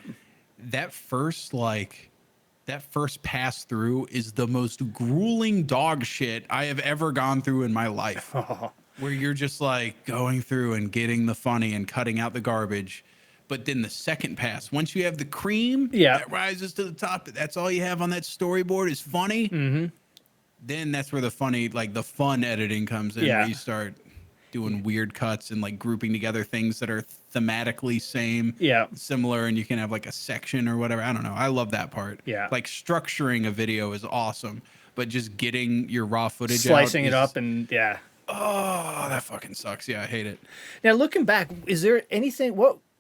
that first pass through is the most grueling dog shit I have ever gone through in my life. Where you're just like going through and getting the funny and cutting out the garbage. But then the second pass, once you have the cream that rises to the top, that's all you have on that storyboard is funny. Mm-hmm. Then that's where the fun editing comes in. Where you start doing weird cuts and like grouping together things that are thematically similar, and you can have like a section or whatever. I don't know. I love that part. Yeah. Like structuring a video is awesome, but just getting your raw footage slicing it up and Oh, that fucking sucks. Yeah, I hate it. Now looking back, is there anything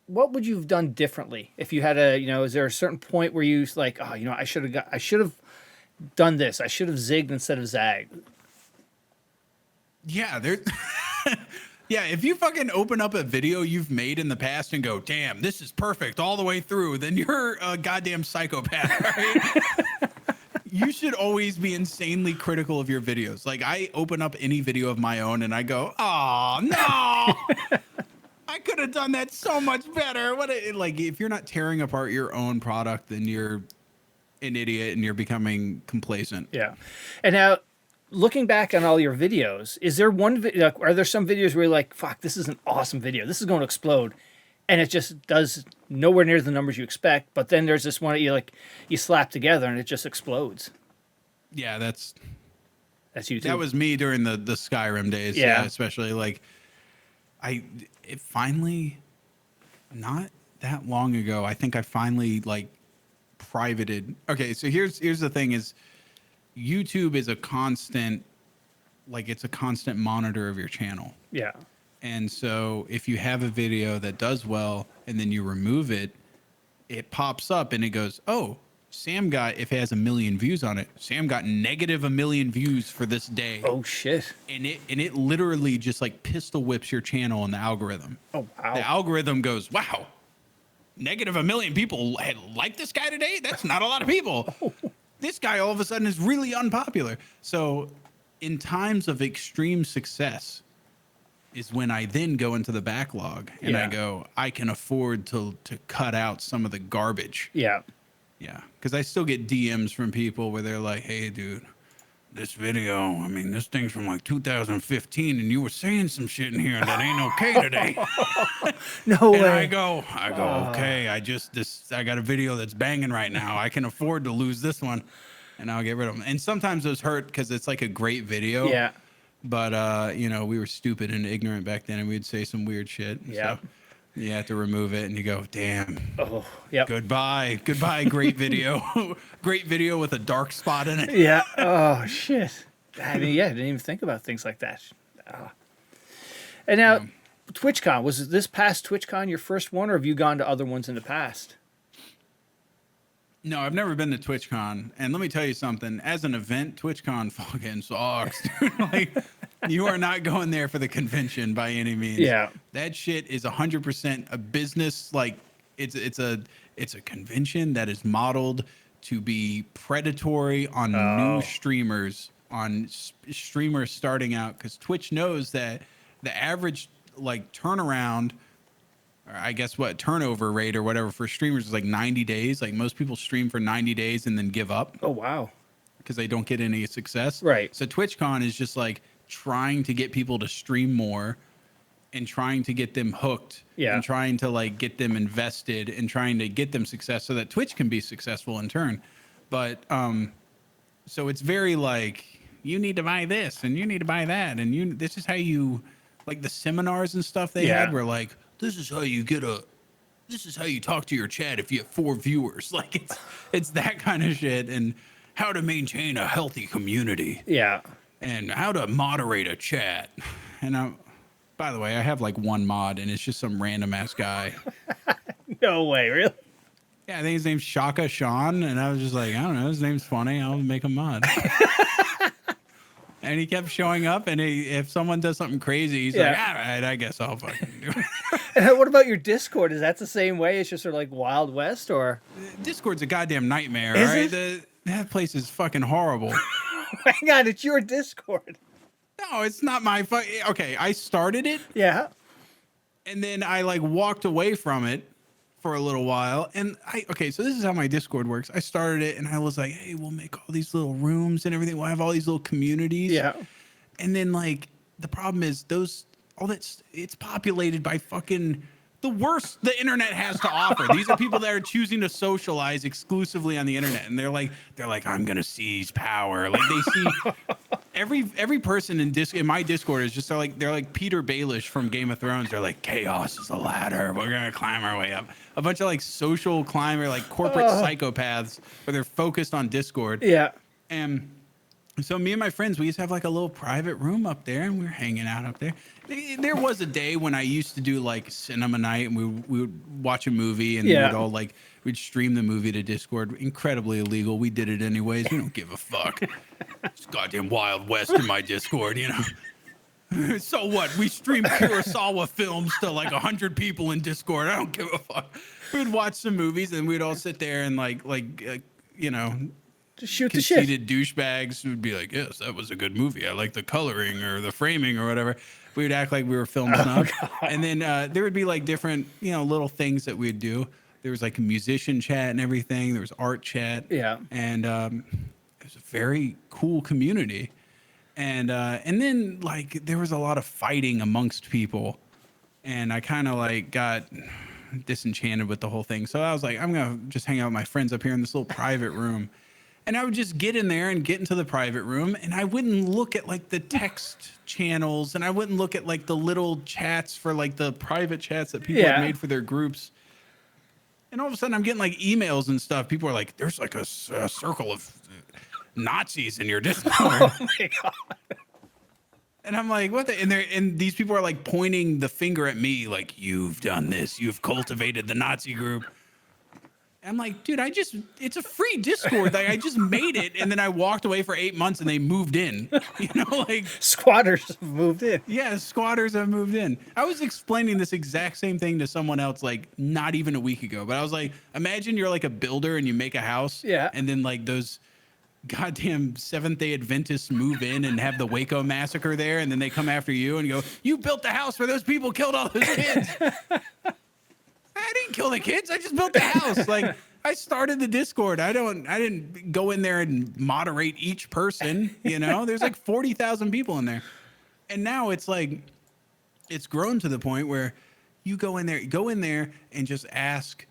what would you have done differently if you had is there a certain point where you like, oh, I should have done this. I should have zigged instead of zagged. Yeah, there. Yeah, if you fucking open up a video you've made in the past and go, damn, this is perfect all the way through, then you're a goddamn psychopath, right? You should always be insanely critical of your videos. Like, I open up any video of my own and I go, oh, no. I could have done that so much better. Like, if you're not tearing apart your own product, then you're an idiot and you're becoming complacent. Yeah. And now, looking back on all your videos, is there one video, are there some videos where you're like, fuck, this is an awesome video. This is going to explode. And it just does nowhere near the numbers you expect. But then there's this one that you slap together and it just explodes. Yeah, that's you too. That was me during the Skyrim days. Yeah. Especially like it finally, not that long ago, I think I finally like privated. Okay, so here's the thing is YouTube is a constant, like it's a constant monitor of your channel. Yeah. And so if you have a video that does well and then you remove it, it pops up and it goes, oh, Sam got, if it has 1 million views on it, Sam got negative 1 million views for this day. Oh shit. And it literally just like pistol whips your channel in the algorithm. Oh wow. The algorithm goes, wow, negative 1 million people like this guy today? That's not a lot of people. This guy all of a sudden is really unpopular. So in times of extreme success is when I then go into the backlog and I go, I can afford to cut out some of the garbage. Yeah. Yeah. Because I still get DMs from people where they're like, hey, dude, this video, I mean, this thing's from like 2015 and you were saying some shit in here that ain't okay today. No and way. I go, okay, I got a video that's banging right now. I can afford to lose this one and I'll get rid of them. And sometimes those hurt because it's like a great video. Yeah. But, we were stupid and ignorant back then and we'd say some weird shit. Yeah. So you have to remove it and you go, damn. Oh, yeah. Goodbye, great video. Great video with a dark spot in it. Yeah. Oh, shit. I mean, I didn't even think about things like that. And now, TwitchCon, was this past TwitchCon your first one, or have you gone to other ones in the past? No, I've never been to TwitchCon. And let me tell you something. As an event, TwitchCon fucking sucks, dude. Like, you are not going there for the convention by any means. Yeah. That shit is 100% a business. Like, it's a convention that is modeled to be predatory on new streamers, on streamers starting out, because Twitch knows that the average like turnaround, or I guess turnover rate or whatever for streamers is like 90 days. Like most people stream for 90 days and then give up. Oh, wow. Because they don't get any success. Right. So TwitchCon is just like trying to get people to stream more and trying to get them hooked. Yeah. And trying to like get them invested and trying to get them success so that Twitch can be successful in turn. But so it's very like, you need to buy this and you need to buy that. And this is how you, like the seminars and stuff they had were like, this is how you talk to your chat if you have 4 viewers. Like it's that kind of shit, and how to maintain a healthy community. Yeah. And how to moderate a chat. And by the way, I have like 1 mod and it's just some random ass guy. No way, really? Yeah, I think his name's Shaka Sean, and I was just like, I don't know, his name's funny, I'll make a mod. And he kept showing up, and if someone does something crazy, he's like, all right, I guess I'll fucking do it. And what about your Discord? Is that the same way? It's just sort of like Wild West, or? Discord's a goddamn nightmare, Is right? it? That place is fucking horrible. Hang on, it's your Discord. No, it's not my okay, I started it, Yeah. and then I like walked away from it for a little while. And so this is how my Discord works. I started it and I was like, hey, we'll make all these little rooms and everything. We'll have all these little communities. Yeah. And then like the problem is it's populated by fucking the worst the internet has to offer. These are people that are choosing to socialize exclusively on the internet. And they're like, I'm going to seize power. Like they see every person in my Discord is just they're like Peter Baelish from Game of Thrones. They're like, chaos is a ladder. We're gonna climb our way up. A bunch of like social climber, like corporate psychopaths, where they're focused on Discord. Yeah. And So me and my friends, we used to have like a little private room up there, and we were hanging out up there. There was a day when I used to do like cinema night, and we would watch a movie, and Yeah. we'd all like we'd stream the movie to Discord. Incredibly illegal. We did it anyways. We don't give a fuck. It's goddamn Wild West in my Discord, you know. So what? We stream Kurosawa films to like 100 people in Discord. I don't give a fuck. We'd watch some movies, and we'd all sit there and you know. Just shoot the shit. Conceited douchebags would be like, yes, that was a good movie. I like the coloring or the framing or whatever. We would act like we were film snobs. And then there would be like different, you know, little things that we'd do. There was like a musician chat and everything. There was art chat. Yeah. And it was a very cool community. And then like there was a lot of fighting amongst people. And I kind of like got disenchanted with the whole thing. So I was like, I'm going to just hang out with my friends up here in this little private room. And I would just get in there and get into the private room, and I wouldn't look at like the text channels, and I wouldn't look at like the little chats for like the private chats that people had made for their groups. And all of a sudden I'm getting like emails and stuff. People are like, there's like a circle of Nazis in your Discord. Oh my God. And I'm like, what the? And these people are like pointing the finger at me like, you've done this. You've cultivated the Nazi group. I'm like, dude, it's a free Discord. Like, I just made it, and then I walked away for 8 months, and they moved in. You know, like squatters moved in. Yeah, squatters have moved in. I was explaining this exact same thing to someone else, like not even a week ago. But I was like, imagine you're like a builder and you make a house, and then like those goddamn Seventh-day Adventists move in and have the Waco massacre there, and then they come after you and go, you built the house where those people killed all those kids. I didn't kill the kids. I just built the house. Like, I started the Discord. I didn't go in there and moderate each person. You know, there's like 40,000 people in there, and now it's like, it's grown to the point where you go in there and just ask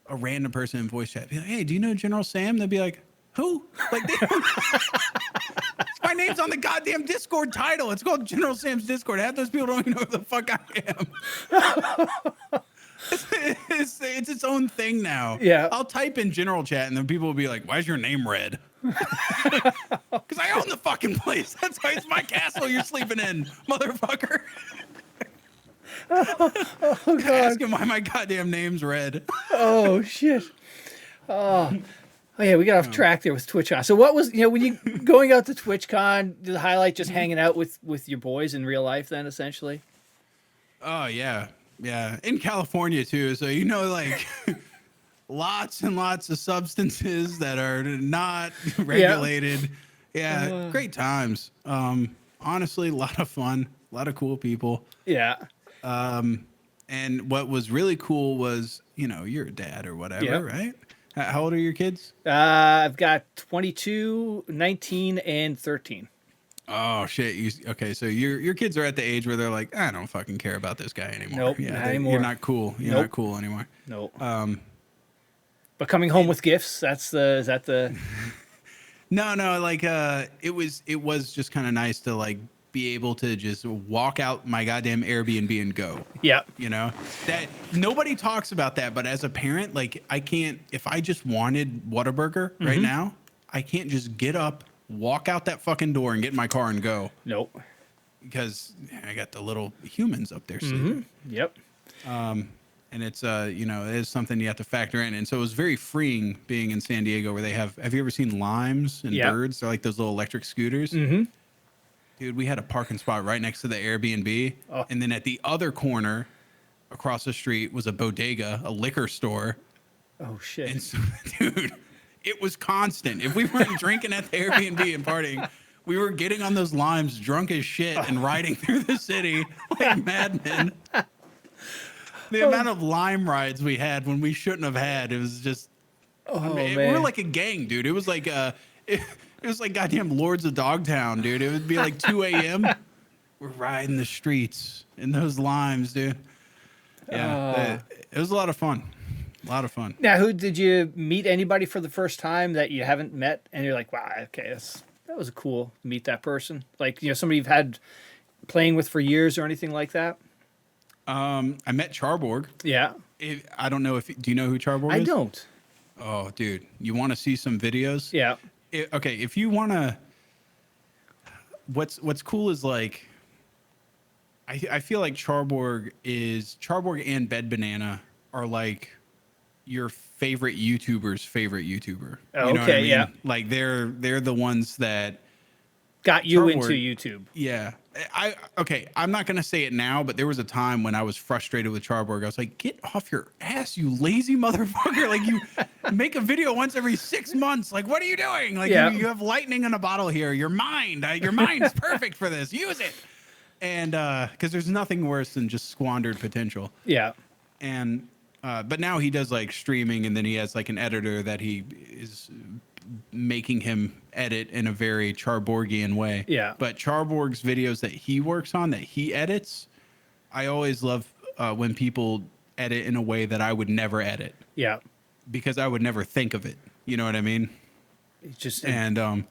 a random person in voice chat, be like, hey, do you know General Sam? They'll be like, who? Like, they don't. My name's on the goddamn Discord title. It's called General Sam's Discord. Half those people don't even know who the fuck I am. It's its own thing now. Yeah. I'll type in general chat, and then people will be like, why is your name red? Because I own the fucking place. That's why it's my castle you're sleeping in, motherfucker. Oh God. Ask him why my goddamn name's red. Oh shit. Oh yeah, we got off track there with TwitchCon. So what was, when you going out to TwitchCon, the highlight just hanging out with your boys in real life then, essentially? Oh yeah. Yeah, in California too. So like lots and lots of substances that are not regulated. Yeah, great times. Honestly, a lot of fun, a lot of cool people. Yeah. And what was really cool was, you're a dad or whatever, right? How old are your kids? I've got 22, 19, and 13. Oh shit! Okay, so your kids are at the age where they're like, I don't fucking care about this guy anymore. Nope, not anymore. You're not cool. You're not cool anymore. Nope. But coming home with gifts, is that the? No, like it was just kind of nice to like be able to just walk out my goddamn Airbnb and go. Yeah. That nobody talks about that, but as a parent, like I can't, if I just wanted Whataburger right now, I can't just get up, walk out that fucking door and get in my car and go. Nope. Because I got the little humans up there sleeping. Yep. And it's it is something you have to factor in. And so it was very freeing being in San Diego where they have you ever seen limes and birds? They're like those little electric scooters. Mm-hmm. Dude, we had a parking spot right next to the Airbnb. Oh. And then at the other corner across the street was a bodega, a liquor store. Oh shit. And so, dude, it was constant. If we weren't drinking at the Airbnb and partying, we were getting on those limes drunk as shit and riding through the city like madmen. The amount of lime rides we had when we shouldn't have had, it was just, man. We were like a gang, dude. It was like, it was like goddamn Lords of Dogtown, dude. It would be like 2 a.m. We're riding the streets in those limes, dude. Yeah, it was a lot of fun. A lot of fun. Now, did you meet anybody for the first time that you haven't met, and you're like, wow, okay, that was cool to meet that person? Like, somebody you've had playing with for years or anything like that? I met Charborg. Yeah. I don't know do you know who Charborg is? I don't. Oh, dude, you want to see some videos? Yeah. Okay, if you want to what's cool is like I feel like Charborg and Bed Banana are like your favorite YouTuber's favorite YouTuber. Oh, you know what okay, I mean? yeah. Like they're the ones that Got you Charborg- into YouTube. Yeah. I'm not gonna say it now, but there was a time when I was frustrated with Charborg. I was like, get off your ass, you lazy motherfucker. Like you make a video once every 6 months. Like, what are you doing? Like Yeah. you have lightning in a bottle here. Your mind's perfect for this. Use it. And because there's nothing worse than just squandered potential. Yeah. And but now he does like streaming, and then he has like an editor that he is making him edit in a very Charborgian way. Yeah. But Charborg's videos that he works on, that he edits, I always love when people edit in a way that I would never edit, Yeah. because I would never think of it. You know what I mean? It's just And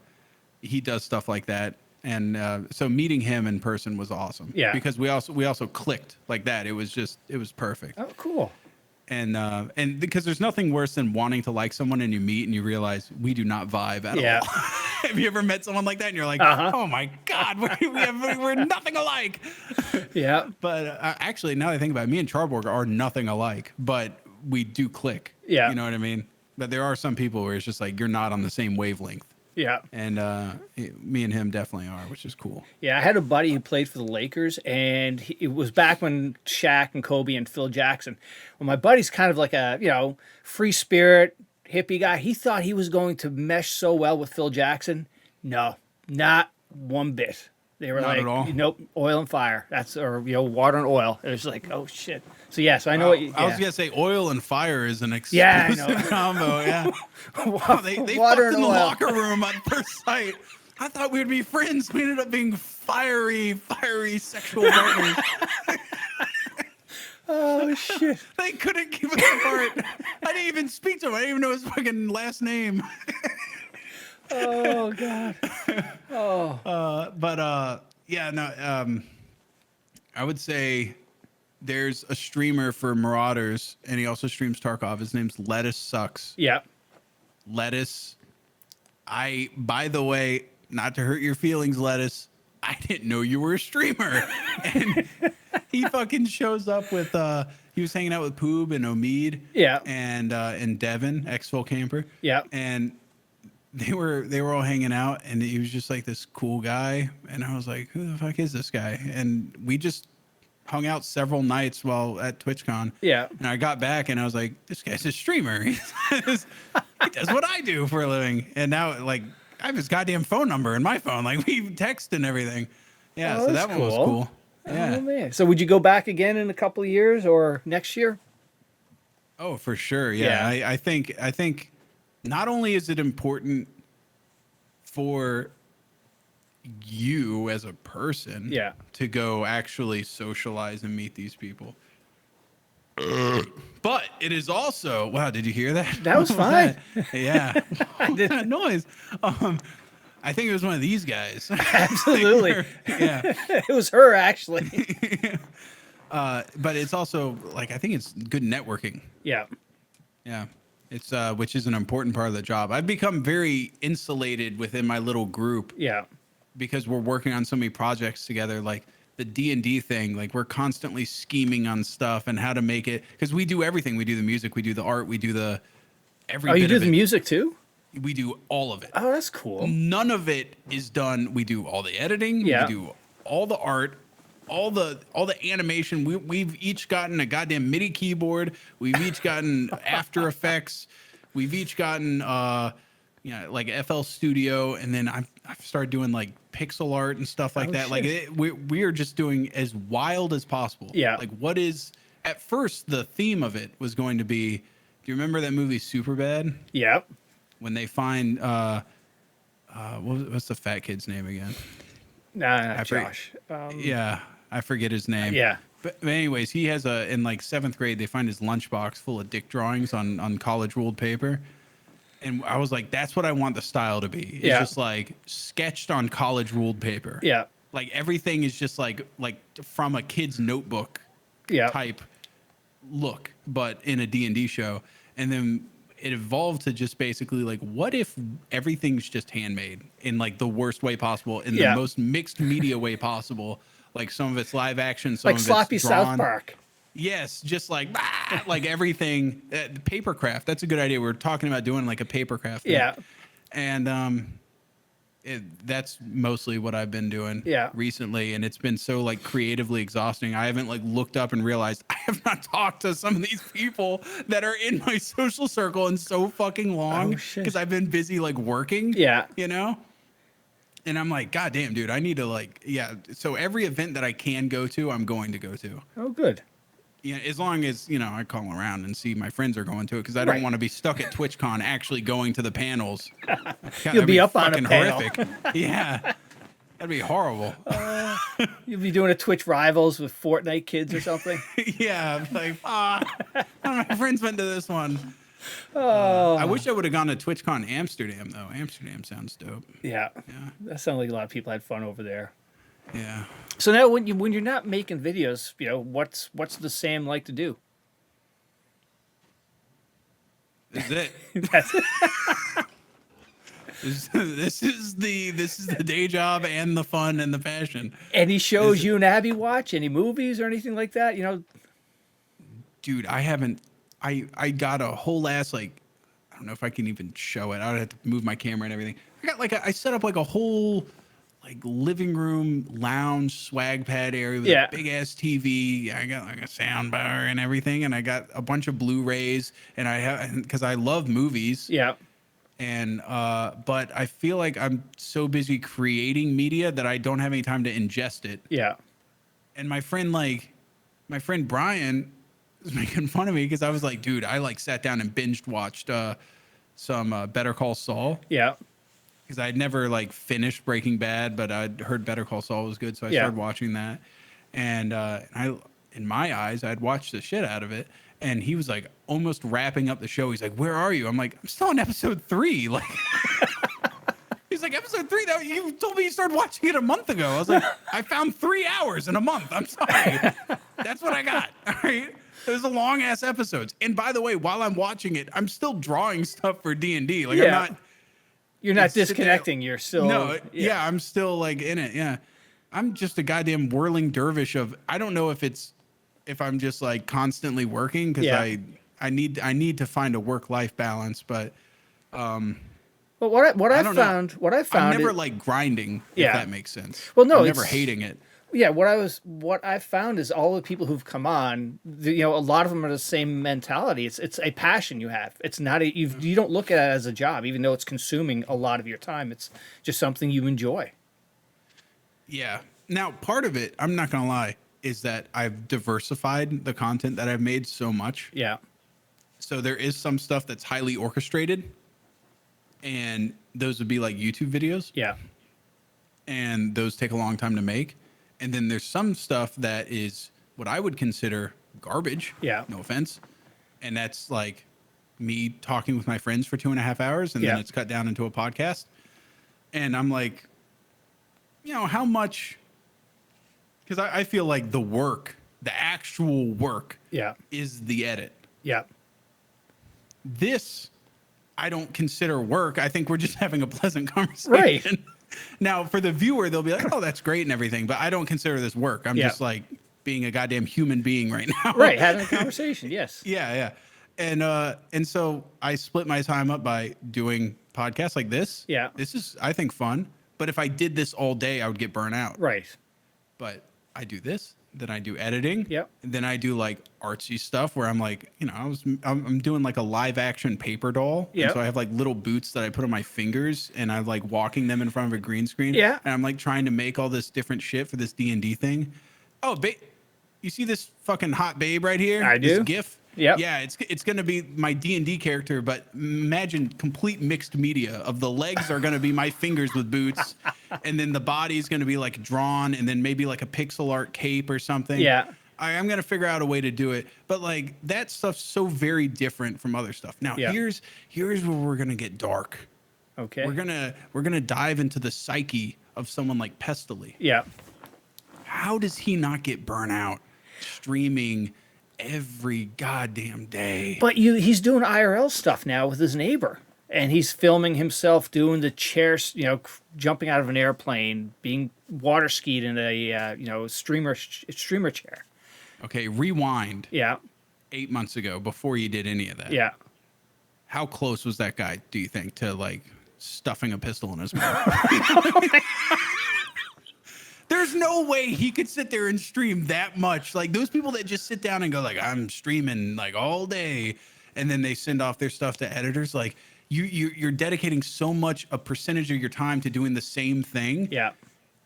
he does stuff like that. And so meeting him in person was awesome. Yeah. Because we also clicked like that. It was perfect. oh, cool. And because there's nothing worse than wanting to like someone and you meet and you realize we do not vibe at Yeah. all. Have you ever met someone like that and you're like, Uh-huh. oh my God, we're nothing alike. Yeah. But actually, now that I think about it, me and Charborg are nothing alike, but we do click. Yeah. You know what I mean? But there are some people where it's just like, you're not on the same wavelength. Yeah. And me and him definitely are, which is cool. Yeah, I had a buddy who played for the Lakers, and it was back when Shaq and Kobe and Phil Jackson. Well, my buddy's kind of like a, free spirit, hippie guy. He thought he was going to mesh so well with Phil Jackson. No, not one bit. They were Not like, at all? nope, oil and fire. Or water and oil. It was like, oh, shit. So, yeah, so I know what you... I was yeah. going to say oil and fire is an Yeah, I exclusive know. combo. Yeah. Wow, they Water fucked and in the oil. locker room at first sight. I thought we would be friends. We ended up being fiery sexual partners. Oh, shit. They couldn't keep us apart. I didn't even speak to him. I didn't even know his fucking last name. Oh, God. I would say there's a streamer for Marauders, and he also streams Tarkov. His name's Lettuce Sucks. Yeah. Lettuce. By the way, not to hurt your feelings, Lettuce, I didn't know you were a streamer. And he fucking shows up with he was hanging out with Poob and Omid. Yeah. And Devin, ex-Full Camper. Yeah. And they were all hanging out, and he was just like this cool guy, and I was like, who the fuck is this guy? And we just hung out several nights while at TwitchCon. Yeah. And I got back and I was like, this guy's a streamer. He does what I do for a living. And now like I have his goddamn phone number in my phone. Like we text and everything. Yeah, Oh, so that's that one was cool. cool. Yeah. Oh, man. So would you go back again in a couple of years or next year? Oh, for sure. Yeah. Yeah. I think not only is it important for you as a person Yeah. to go actually socialize and meet these people, but it is also, wow, did you hear that? That was fine. Yeah. What was didn't- that noise? I think it was one of these guys. Absolutely. Yeah. It was her, actually. But it's also like, I think it's good networking. Yeah. Yeah. It's which is an important part of the job. I've become very insulated within my little group Yeah. because we're working on so many projects together. Like the D&D thing, like we're constantly scheming on stuff and how to make it, because we do everything. We do the music, we do the art, we do the every Oh, you bit do of the it. music too? We do all of it. Oh, that's cool. None of it is done. We do all the editing. Yeah. We do all the art, all the animation. We've each gotten a goddamn MIDI keyboard. We've each gotten After Effects. We've each gotten like FL Studio, and then I've started doing like pixel art and stuff like Oh, that. Like shit. we are just doing as wild as possible. Yeah. Like what is at first the theme of it was going to be. Do you remember that movie Superbad? Yeah. When they find what's the fat kid's name again? Nah, I forget- Josh. Yeah, I forget his name. Yeah. But anyways, he has in like 7th grade, they find his lunchbox full of dick drawings on college ruled paper. And I was like, that's what I want the style to be. It's Yeah. just like sketched on college ruled paper. Yeah. Like everything is just like from a kid's notebook Yeah. type look, but in a D&D show. And then it evolved to just basically like, what if everything's just handmade in like the worst way possible, in the most mixed media way possible? Like some of it's live action, some like of sloppy it's drawn. South Park. Yes, just like like everything. Papercraft. That's a good idea. We were talking about doing like a papercraft thing. Yeah. And that's mostly what I've been doing recently, and it's been so like creatively exhausting. I haven't like looked up and realized I have not talked to some of these people that are in my social circle in so fucking long, because I've been busy like working. Yeah. You know? And I'm like, God damn, dude, I need to like, so every event that I can go to, I'm going to go to. Oh, good. Yeah, as long as, you know, I call around and see my friends are going to it, because I don't want to be stuck at TwitchCon actually going to the panels. You'll be up on a panel. Horrific. Yeah, that'd be horrible. You'll be doing a Twitch Rivals with Fortnite kids or something. Yeah, like, none of my friends went to this one. I wish I would have gone to TwitchCon Amsterdam, though. Amsterdam sounds dope. Yeah. That sounds like a lot of people had fun over there. Yeah. So now, when you're not making videos, you know, what's the Sam like to do? This is it. That's it. This is the day job and the fun and the passion. Any shows you and Abby watch? Any movies or anything like that? You know, dude, I haven't. I got a whole ass, like, I don't know if I can even show it. I would have to move my camera and everything. I got like I set up like a whole like living room lounge swag pad area with a big ass TV. I got like a sound bar and everything, and I got a bunch of Blu-rays, and I have, because I love movies. Yeah. And but I feel like I'm so busy creating media that I don't have any time to ingest it. Yeah. And my friend Bryan was making fun of me because I was like, dude, I like sat down and binged watched some Better Call Saul. Yeah. Because I'd never like finished Breaking Bad, but I'd heard Better Call Saul was good, so I started watching that. And I, in my eyes, I'd watched the shit out of it. And he was like almost wrapping up the show. He's like, "Where are you?" I'm like, "I'm still on episode 3." Like, he's like, "Episode 3? That you told me you started watching it a month ago." I was like, "I found 3 hours in a month. I'm sorry. That's what I got." All right. It was a long ass episodes. And by the way, while I'm watching it, I'm still drawing stuff for D&D. Like, I'm not. You're not disconnecting. You're still. No. Yeah, I'm still like in it. Yeah. I'm just a goddamn whirling dervish of. I don't know if I'm just like constantly working, because I need to find a work-life balance, but well, what I found I'm never like grinding, if that makes sense. Well, no, I'm never hating it. Yeah, what I found is all the people who've come on, you know, a lot of them are the same mentality. It's a passion you have. It's not you don't look at it as a job, even though it's consuming a lot of your time. It's just something you enjoy. Yeah. Now, part of it, I'm not gonna lie, is that I've diversified the content that I've made so much. Yeah. So there is some stuff that's highly orchestrated, and those would be like YouTube videos. Yeah. And those take a long time to make. And then there's some stuff that is what I would consider garbage. Yeah. No offense. And that's like me talking with my friends for 2.5 hours, and then it's cut down into a podcast. And I'm like, you know, how much... Because I feel like the work, the actual work, is the edit. Yeah. This, I don't consider work. I think we're just having a pleasant conversation. Right. Now, for the viewer, they'll be like, "Oh, that's great and everything," but I don't consider this work. I'm just like being a goddamn human being right now. Right, having a conversation. Yes. Yeah. And so I split my time up by doing podcasts like this. Yeah. This is, I think, fun. But if I did this all day, I would get burnt out. Right. But I do this, then I do editing. Yep. And then I do like artsy stuff where I'm like, you know, I'm doing like a live action paper doll. Yeah. So I have like little boots that I put on my fingers, and I'm like walking them in front of a green screen. Yeah. And I'm like trying to make all this different shit for this D&D thing. Oh, you see this fucking hot babe right here? I do. This GIF? Yeah. Yeah, it's going to be my D&D character, but imagine complete mixed media of the legs are going to be my fingers with boots, and then the body's going to be like drawn, and then maybe like a pixel art cape or something. Yeah. I'm going to figure out a way to do it, but like that stuff's so very different from other stuff. Now, here's where we're going to get dark. Okay. We're going to dive into the psyche of someone like Pestily. Yeah. How does he not get burnt out streaming every goddamn day. But he's doing IRL stuff now with his neighbor, and he's filming himself doing the chairs, jumping out of an airplane, being water skied in a streamer chair. Okay, rewind. Yeah, 8 months ago, before you did any of that. yeah. How close was that guy, do you think, to like stuffing a pistol in his mouth? There's no way he could sit there and stream that much. Like those people that just sit down and go like, I'm streaming like all day, and then they send off their stuff to editors. Like you're dedicating so much a percentage of your time to doing the same thing. Yeah.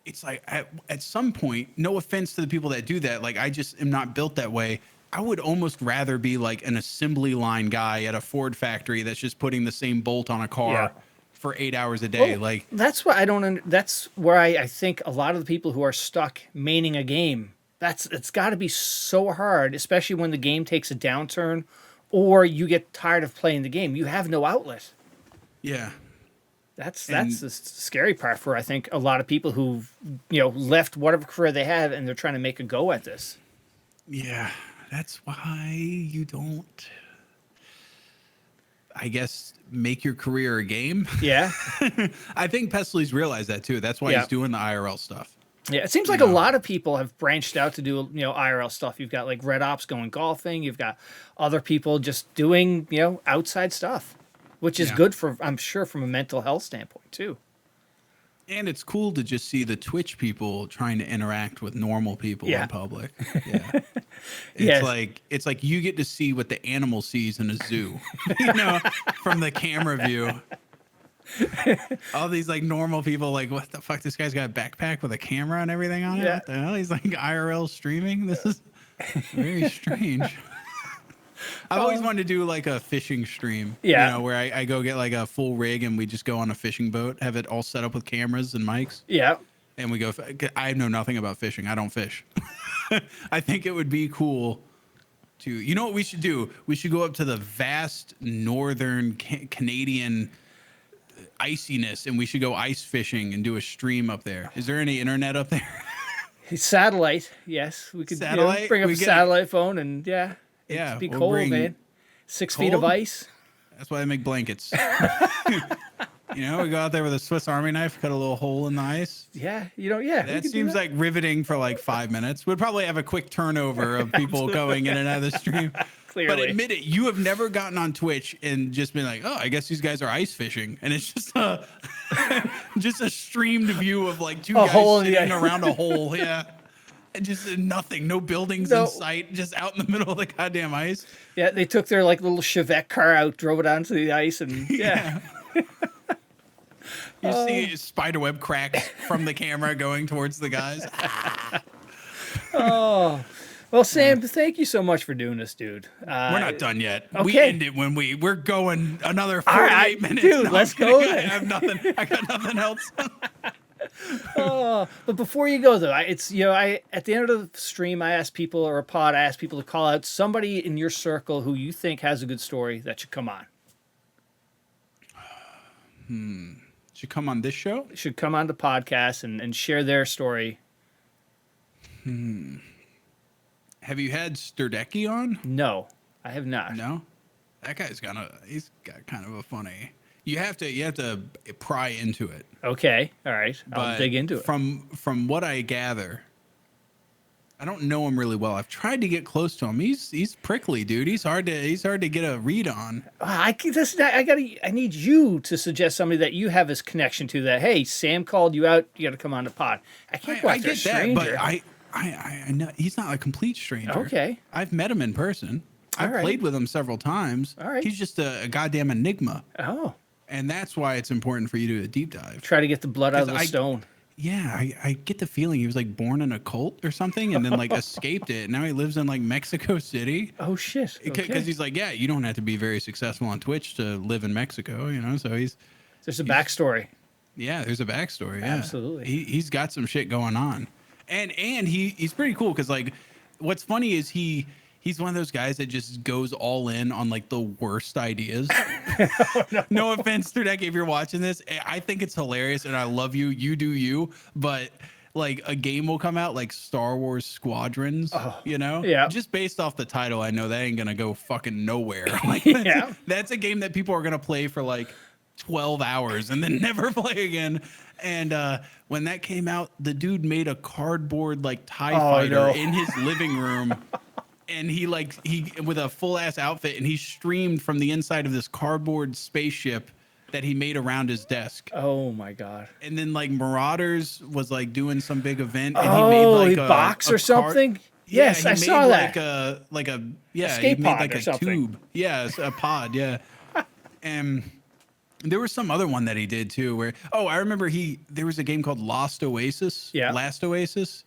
It's like at some point, no offense to the people that do that. Like I just am not built that way. I would almost rather be like an assembly line guy at a Ford factory that's just putting the same bolt on a car for 8 hours a day. Well, like that's what I don't. That's where I think a lot of the people who are stuck maining a game. It's got to be so hard, especially when the game takes a downturn, or you get tired of playing the game. You have no outlet. Yeah. That's the scary part for I think a lot of people who've left whatever career they have and they're trying to make a go at this. Yeah, that's why you don't, I guess, make your career a game. Yeah. I think Pestily's realized that too. That's why he's doing the IRL stuff. Yeah, it seems like a lot of people have branched out to do IRL stuff. You've got like Red Ops going golfing. You've got other people just doing outside stuff, which is good for, I'm sure, from a mental health standpoint too. And it's cool to just see the Twitch people trying to interact with normal people in public. Yeah. It's like you get to see what the animal sees in a zoo, from the camera view. All these like normal people, like, what the fuck? This guy's got a backpack with a camera and everything on it. What the hell? He's like IRL streaming. This is very strange. I've always wanted to do like a fishing stream, where I go get like a full rig and we just go on a fishing boat, have it all set up with cameras and mics. Yeah. And we go, I know nothing about fishing. I don't fish. I think it would be cool to, what we should do? We should go up to the vast northern Canadian iciness and we should go ice fishing and do a stream up there. Is there any internet up there? Satellite. Yes. We could bring up a satellite phone and it'd be cold, man. 6 feet of ice. That's why I make blankets. We go out there with a Swiss Army knife, cut a little hole in the ice. Yeah, That seems like riveting for like 5 minutes. We'd probably have a quick turnover of people going in and out of the stream. Clearly. But admit it, you have never gotten on Twitch and just been like, oh, I guess these guys are ice fishing. And it's just a streamed view of like two guys sitting around a hole. Yeah. And just nothing, no buildings in sight, just out in the middle of the goddamn ice. Yeah, they took their like little Chevette car out, drove it onto the ice, and You see spiderweb cracks from the camera going towards the guys. Oh, well, Sam, thank you so much for doing this, dude. We're not done yet. Okay. We end it when we're going another 48 minutes. Dude, let's go. I have nothing. I got nothing else. But before you go though, it's at the end of the stream, I ask people, or a pod, I ask people to call out somebody in your circle who you think has a good story that should come on. Should come on this show? Should come on the podcast and share their story. Have you had Sturdecki on? No, I have not. No, that guy's he's got kind of a funny. You have to pry into it. Okay, all right, I'll dig into it. From what I gather, I don't know him really well. I've tried to get close to him. He's prickly, dude. He's hard to get a read on. I need you to suggest somebody that you have this connection to. That hey, Sam called you out. You got to come on the pod. I can't go after a stranger. That, but I know he's not a complete stranger. Okay, I've met him in person. I've played with him several times. All right, he's just a goddamn enigma. Oh. And that's why it's important for you to do a deep dive. Try to get the blood out of the stone. Yeah, I get the feeling he was like born in a cult or something and then like escaped it. And now he lives in like Mexico City. Oh, shit. Because he's like, you don't have to be very successful on Twitch to live in Mexico, So there's a backstory. Yeah, there's a backstory. Yeah. Absolutely. He's got some shit going on. And he's pretty cool because like what's funny is he's one of those guys that just goes all in on like the worst ideas. No offense, Turdek, if you're watching this. I think it's hilarious and I love you. You do you. But like a game will come out like Star Wars Squadrons, you know? yeah. Just based off the title, I know that ain't gonna go fucking nowhere. Like Yeah. that's a game that people are gonna play for like 12 hours and then never play again. And when that came out, the dude made a cardboard like TIE fighter in his living room. And he with a full ass outfit, and he streamed from the inside of this cardboard spaceship that he made around his desk. Oh my God. And then like Marauders was like doing some big event, and Oh, he made like a box or something. Yeah, Yes, he I made saw that. Like a escape he made pod like or a something. tube. Yeah, a pod. Yeah, and there was some other one that he did too. Where I remember there was a game called Lost Oasis. Yeah, Last Oasis.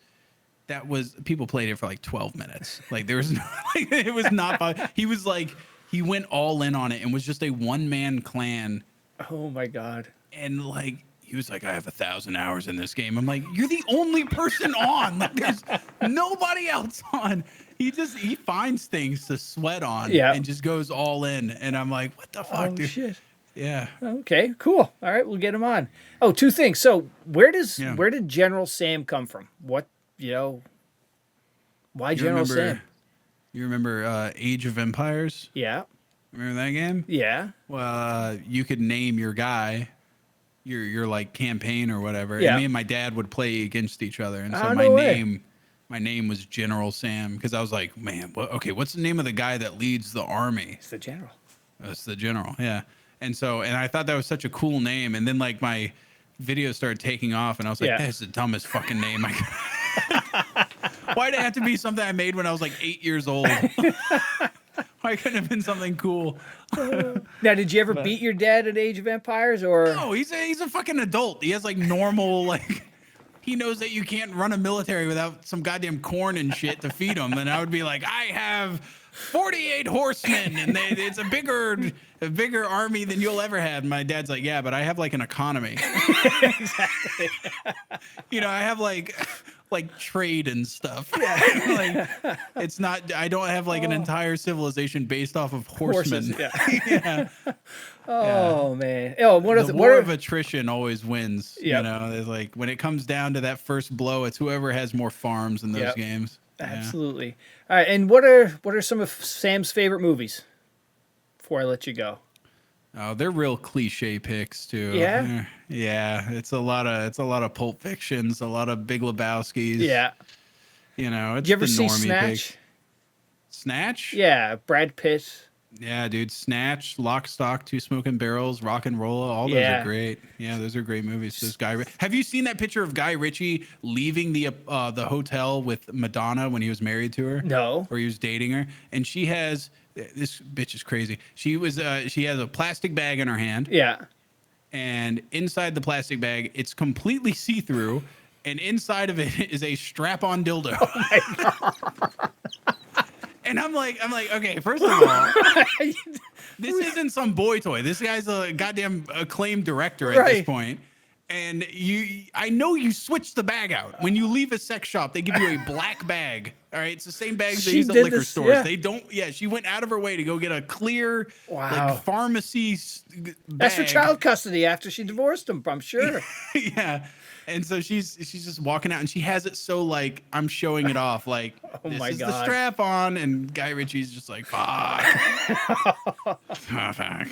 That was people played it for like 12 minutes. Like there was no, like, it was not. He was like he went all in on it and was just a one-man clan. Oh my God. And like he was like, I have 1,000 hours in this game. I'm like, you're the only person on. Like there's nobody else on. He finds things to sweat on and just goes all in. And I'm like, what the fuck, dude? Shit. Yeah. Okay, cool. All right, we'll get him on. Oh, two things. So where did General Sam come from? What, why General Sam? You remember Age of Empires? Yeah. Remember that game? Yeah. Well, you could name your guy, your like campaign or whatever. Yeah. And me and my dad would play against each other. And so my name was General Sam because I was like, man, what's the name of the guy that leads the army? It's the general. That's the general, yeah. And I thought that was such a cool name. And then like my videos started taking off, and I was like, that's the dumbest fucking name. Why'd it have to be something I made when I was like 8 years old? Why couldn't it have been something cool? Now, did you ever beat your dad at Age of Empires, or? No, he's a fucking adult. He has like normal like. He knows that you can't run a military without some goddamn corn and shit to feed him. And I would be like, I have 48 horsemen, and it's a bigger army than you'll ever have. And my dad's like, yeah, but I have like an economy. Exactly. I have like trade and stuff. Yeah. Like it's not. I don't have like an entire civilization based off of horsemen. Horses, Yeah. Oh man. Oh, the war of attrition always wins. Yep. It's like when it comes down to that first blow, it's whoever has more farms in those games. Absolutely. All right. And what are some of Sam's favorite movies? Before I let you go. Oh, they're real cliche picks too. Yeah. Yeah. It's a lot of Pulp Fictions, a lot of Big Lebowskis. Yeah. It's did you ever the see normie Snatch? pick. Snatch? Yeah, Brad Pitt. Yeah, dude. Snatch, Lock, Stock, Two Smoking Barrels, Rock and Roll. All those are great. Yeah, those are great movies. Have you seen that picture of Guy Ritchie leaving the hotel with Madonna when he was married to her? No. Or he was dating her, and she has this bitch is crazy. She has a plastic bag in her hand. Yeah. And inside the plastic bag, it's completely see-through, and inside of it is a strap-on dildo. Oh my God. And I'm like, okay, first of all, this isn't some boy toy. This guy's a goddamn acclaimed director at this point. And I know you switch the bag out. When you leave a sex shop, they give you a black bag. All right, it's the same bags they use at liquor stores. Yeah. They don't. Yeah, she went out of her way to go get a clear, like pharmacy bag. That's for child custody after she divorced him, I'm sure. Yeah. And so she's just walking out, and she has it so like I'm showing it off, like this is the strap on, and Guy Ritchie's just like fuck. Oh, fuck.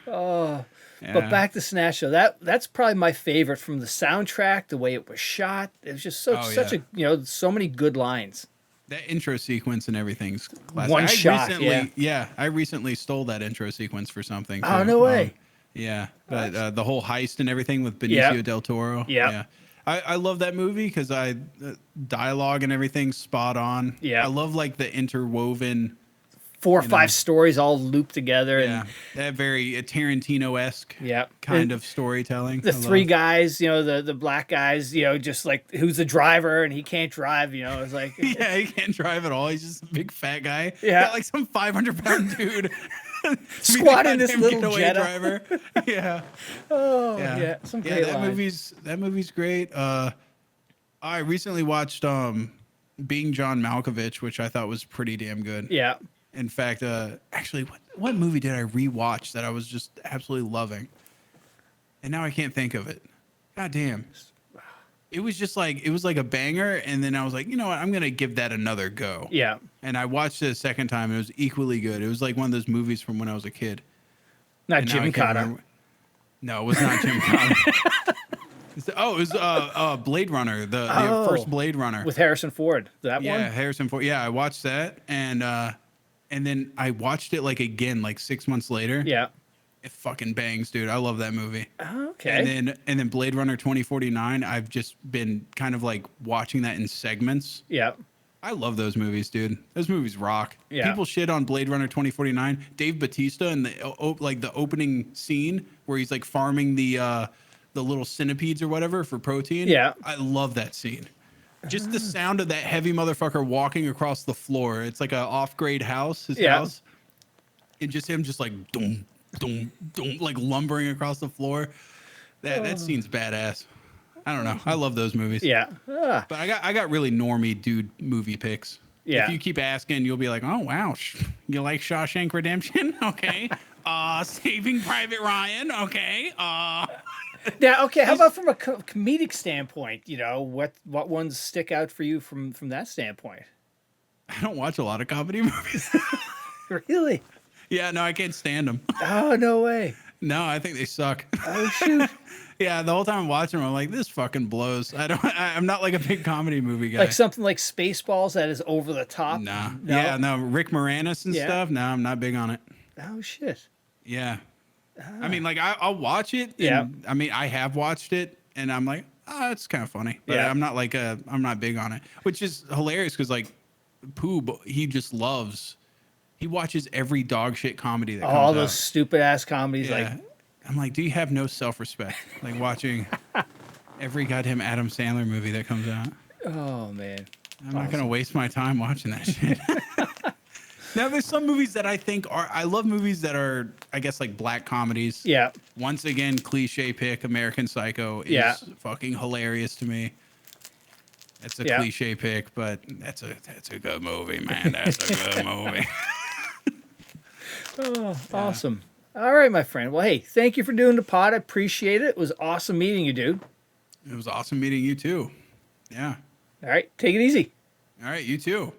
Oh, yeah. But back to Snatch though. That's probably my favorite from the soundtrack, the way it was shot. It was just such a so many good lines. That intro sequence and everything's classic. One shot. I recently stole that intro sequence for something. Oh, so, no way. Yeah, but the whole heist and everything with Benicio del Toro. Yeah. I love that movie because dialogue and everything's spot on. Yeah. I love like the interwoven 4 or 5 stories all looped together. Yeah. That very Tarantino-esque kind of storytelling. The 3 guys, the black guys, just like who's the driver and he can't drive, it's like. Yeah, he can't drive at all. He's just a big fat guy. Yeah. Got like some 500-pound dude. Squatting this little Jetta. Driver. Yeah. Oh, yeah. Some great lines. That movie's great. I recently watched Being John Malkovich, which I thought was pretty damn good. Yeah. In fact, actually, what movie did I rewatch that I was just absolutely loving? And now I can't think of it. God damn. it was just like, it was like a banger. And then I was like, you know what? I'm going to give that another go. Yeah. And I watched it a second time. And it was equally good. It was like one of those movies from when I was a kid. Not And now I Jimmy can't Cotta. remember- No, it was not Jim Cotta. Oh, it was Blade Runner, the first Blade Runner. With Harrison Ford. That Yeah, one? Harrison Ford. Yeah, I watched that. And then I watched it like again, like 6 months later. Yeah. It fucking bangs, dude. I love that movie. Okay. And then Blade Runner 2049, I've just been kind of like watching that in segments. Yeah. I love those movies, dude. Those movies rock. Yeah. People shit on Blade Runner 2049. Dave Bautista and the opening scene where he's like farming the little centipedes or whatever for protein. Yeah. I love that scene. Just the sound of that heavy motherfucker walking across the floor. It's like a off-grade house, his house. And just him just like dum, dum, dum, like lumbering across the floor. That scene's badass. I don't know. I love those movies. Yeah. But I got really normie dude movie picks. Yeah. If you keep asking, you'll be like, oh wow, you like Shawshank Redemption? Okay. Saving Private Ryan. Okay. Now, okay, how about from a comedic standpoint? You know, what ones stick out for you from that standpoint? I don't watch a lot of comedy movies. Really? Yeah, no, I can't stand them. Oh, no way. No, I think they suck. Oh, shoot. Yeah, the whole time I'm watching them, I'm like, this fucking blows. I'm not like a big comedy movie guy. Like something like Spaceballs that is over the top? Nah. No? Yeah, no, Rick Moranis and stuff. No, I'm not big on it. Oh, shit. Yeah. I mean, like, I'll watch it. And, Yeah. I mean, I have watched it, and I'm like, oh, it's kind of funny. But Yeah. I'm not like I'm not big on it, which is hilarious because, like, Poob, he watches every dog shit comedy that comes All out. those stupid ass comedies. Yeah. Like, I'm like, do you have no self-respect? Like, watching every goddamn Adam Sandler movie that comes out. oh, man. I'm not going to waste my time watching that shit. Now, there's some movies that I think I love movies that are, I guess, like black comedies. Yeah. Once again, cliche pick, American Psycho is fucking hilarious to me. It's a cliche pick, but that's a good movie, man. That's a good movie. Oh, awesome. All right, my friend. Well, hey, thank you for doing the pod. I appreciate it. It was awesome meeting you, dude. It was awesome meeting you, too. Yeah. All right, take it easy. All right, you too.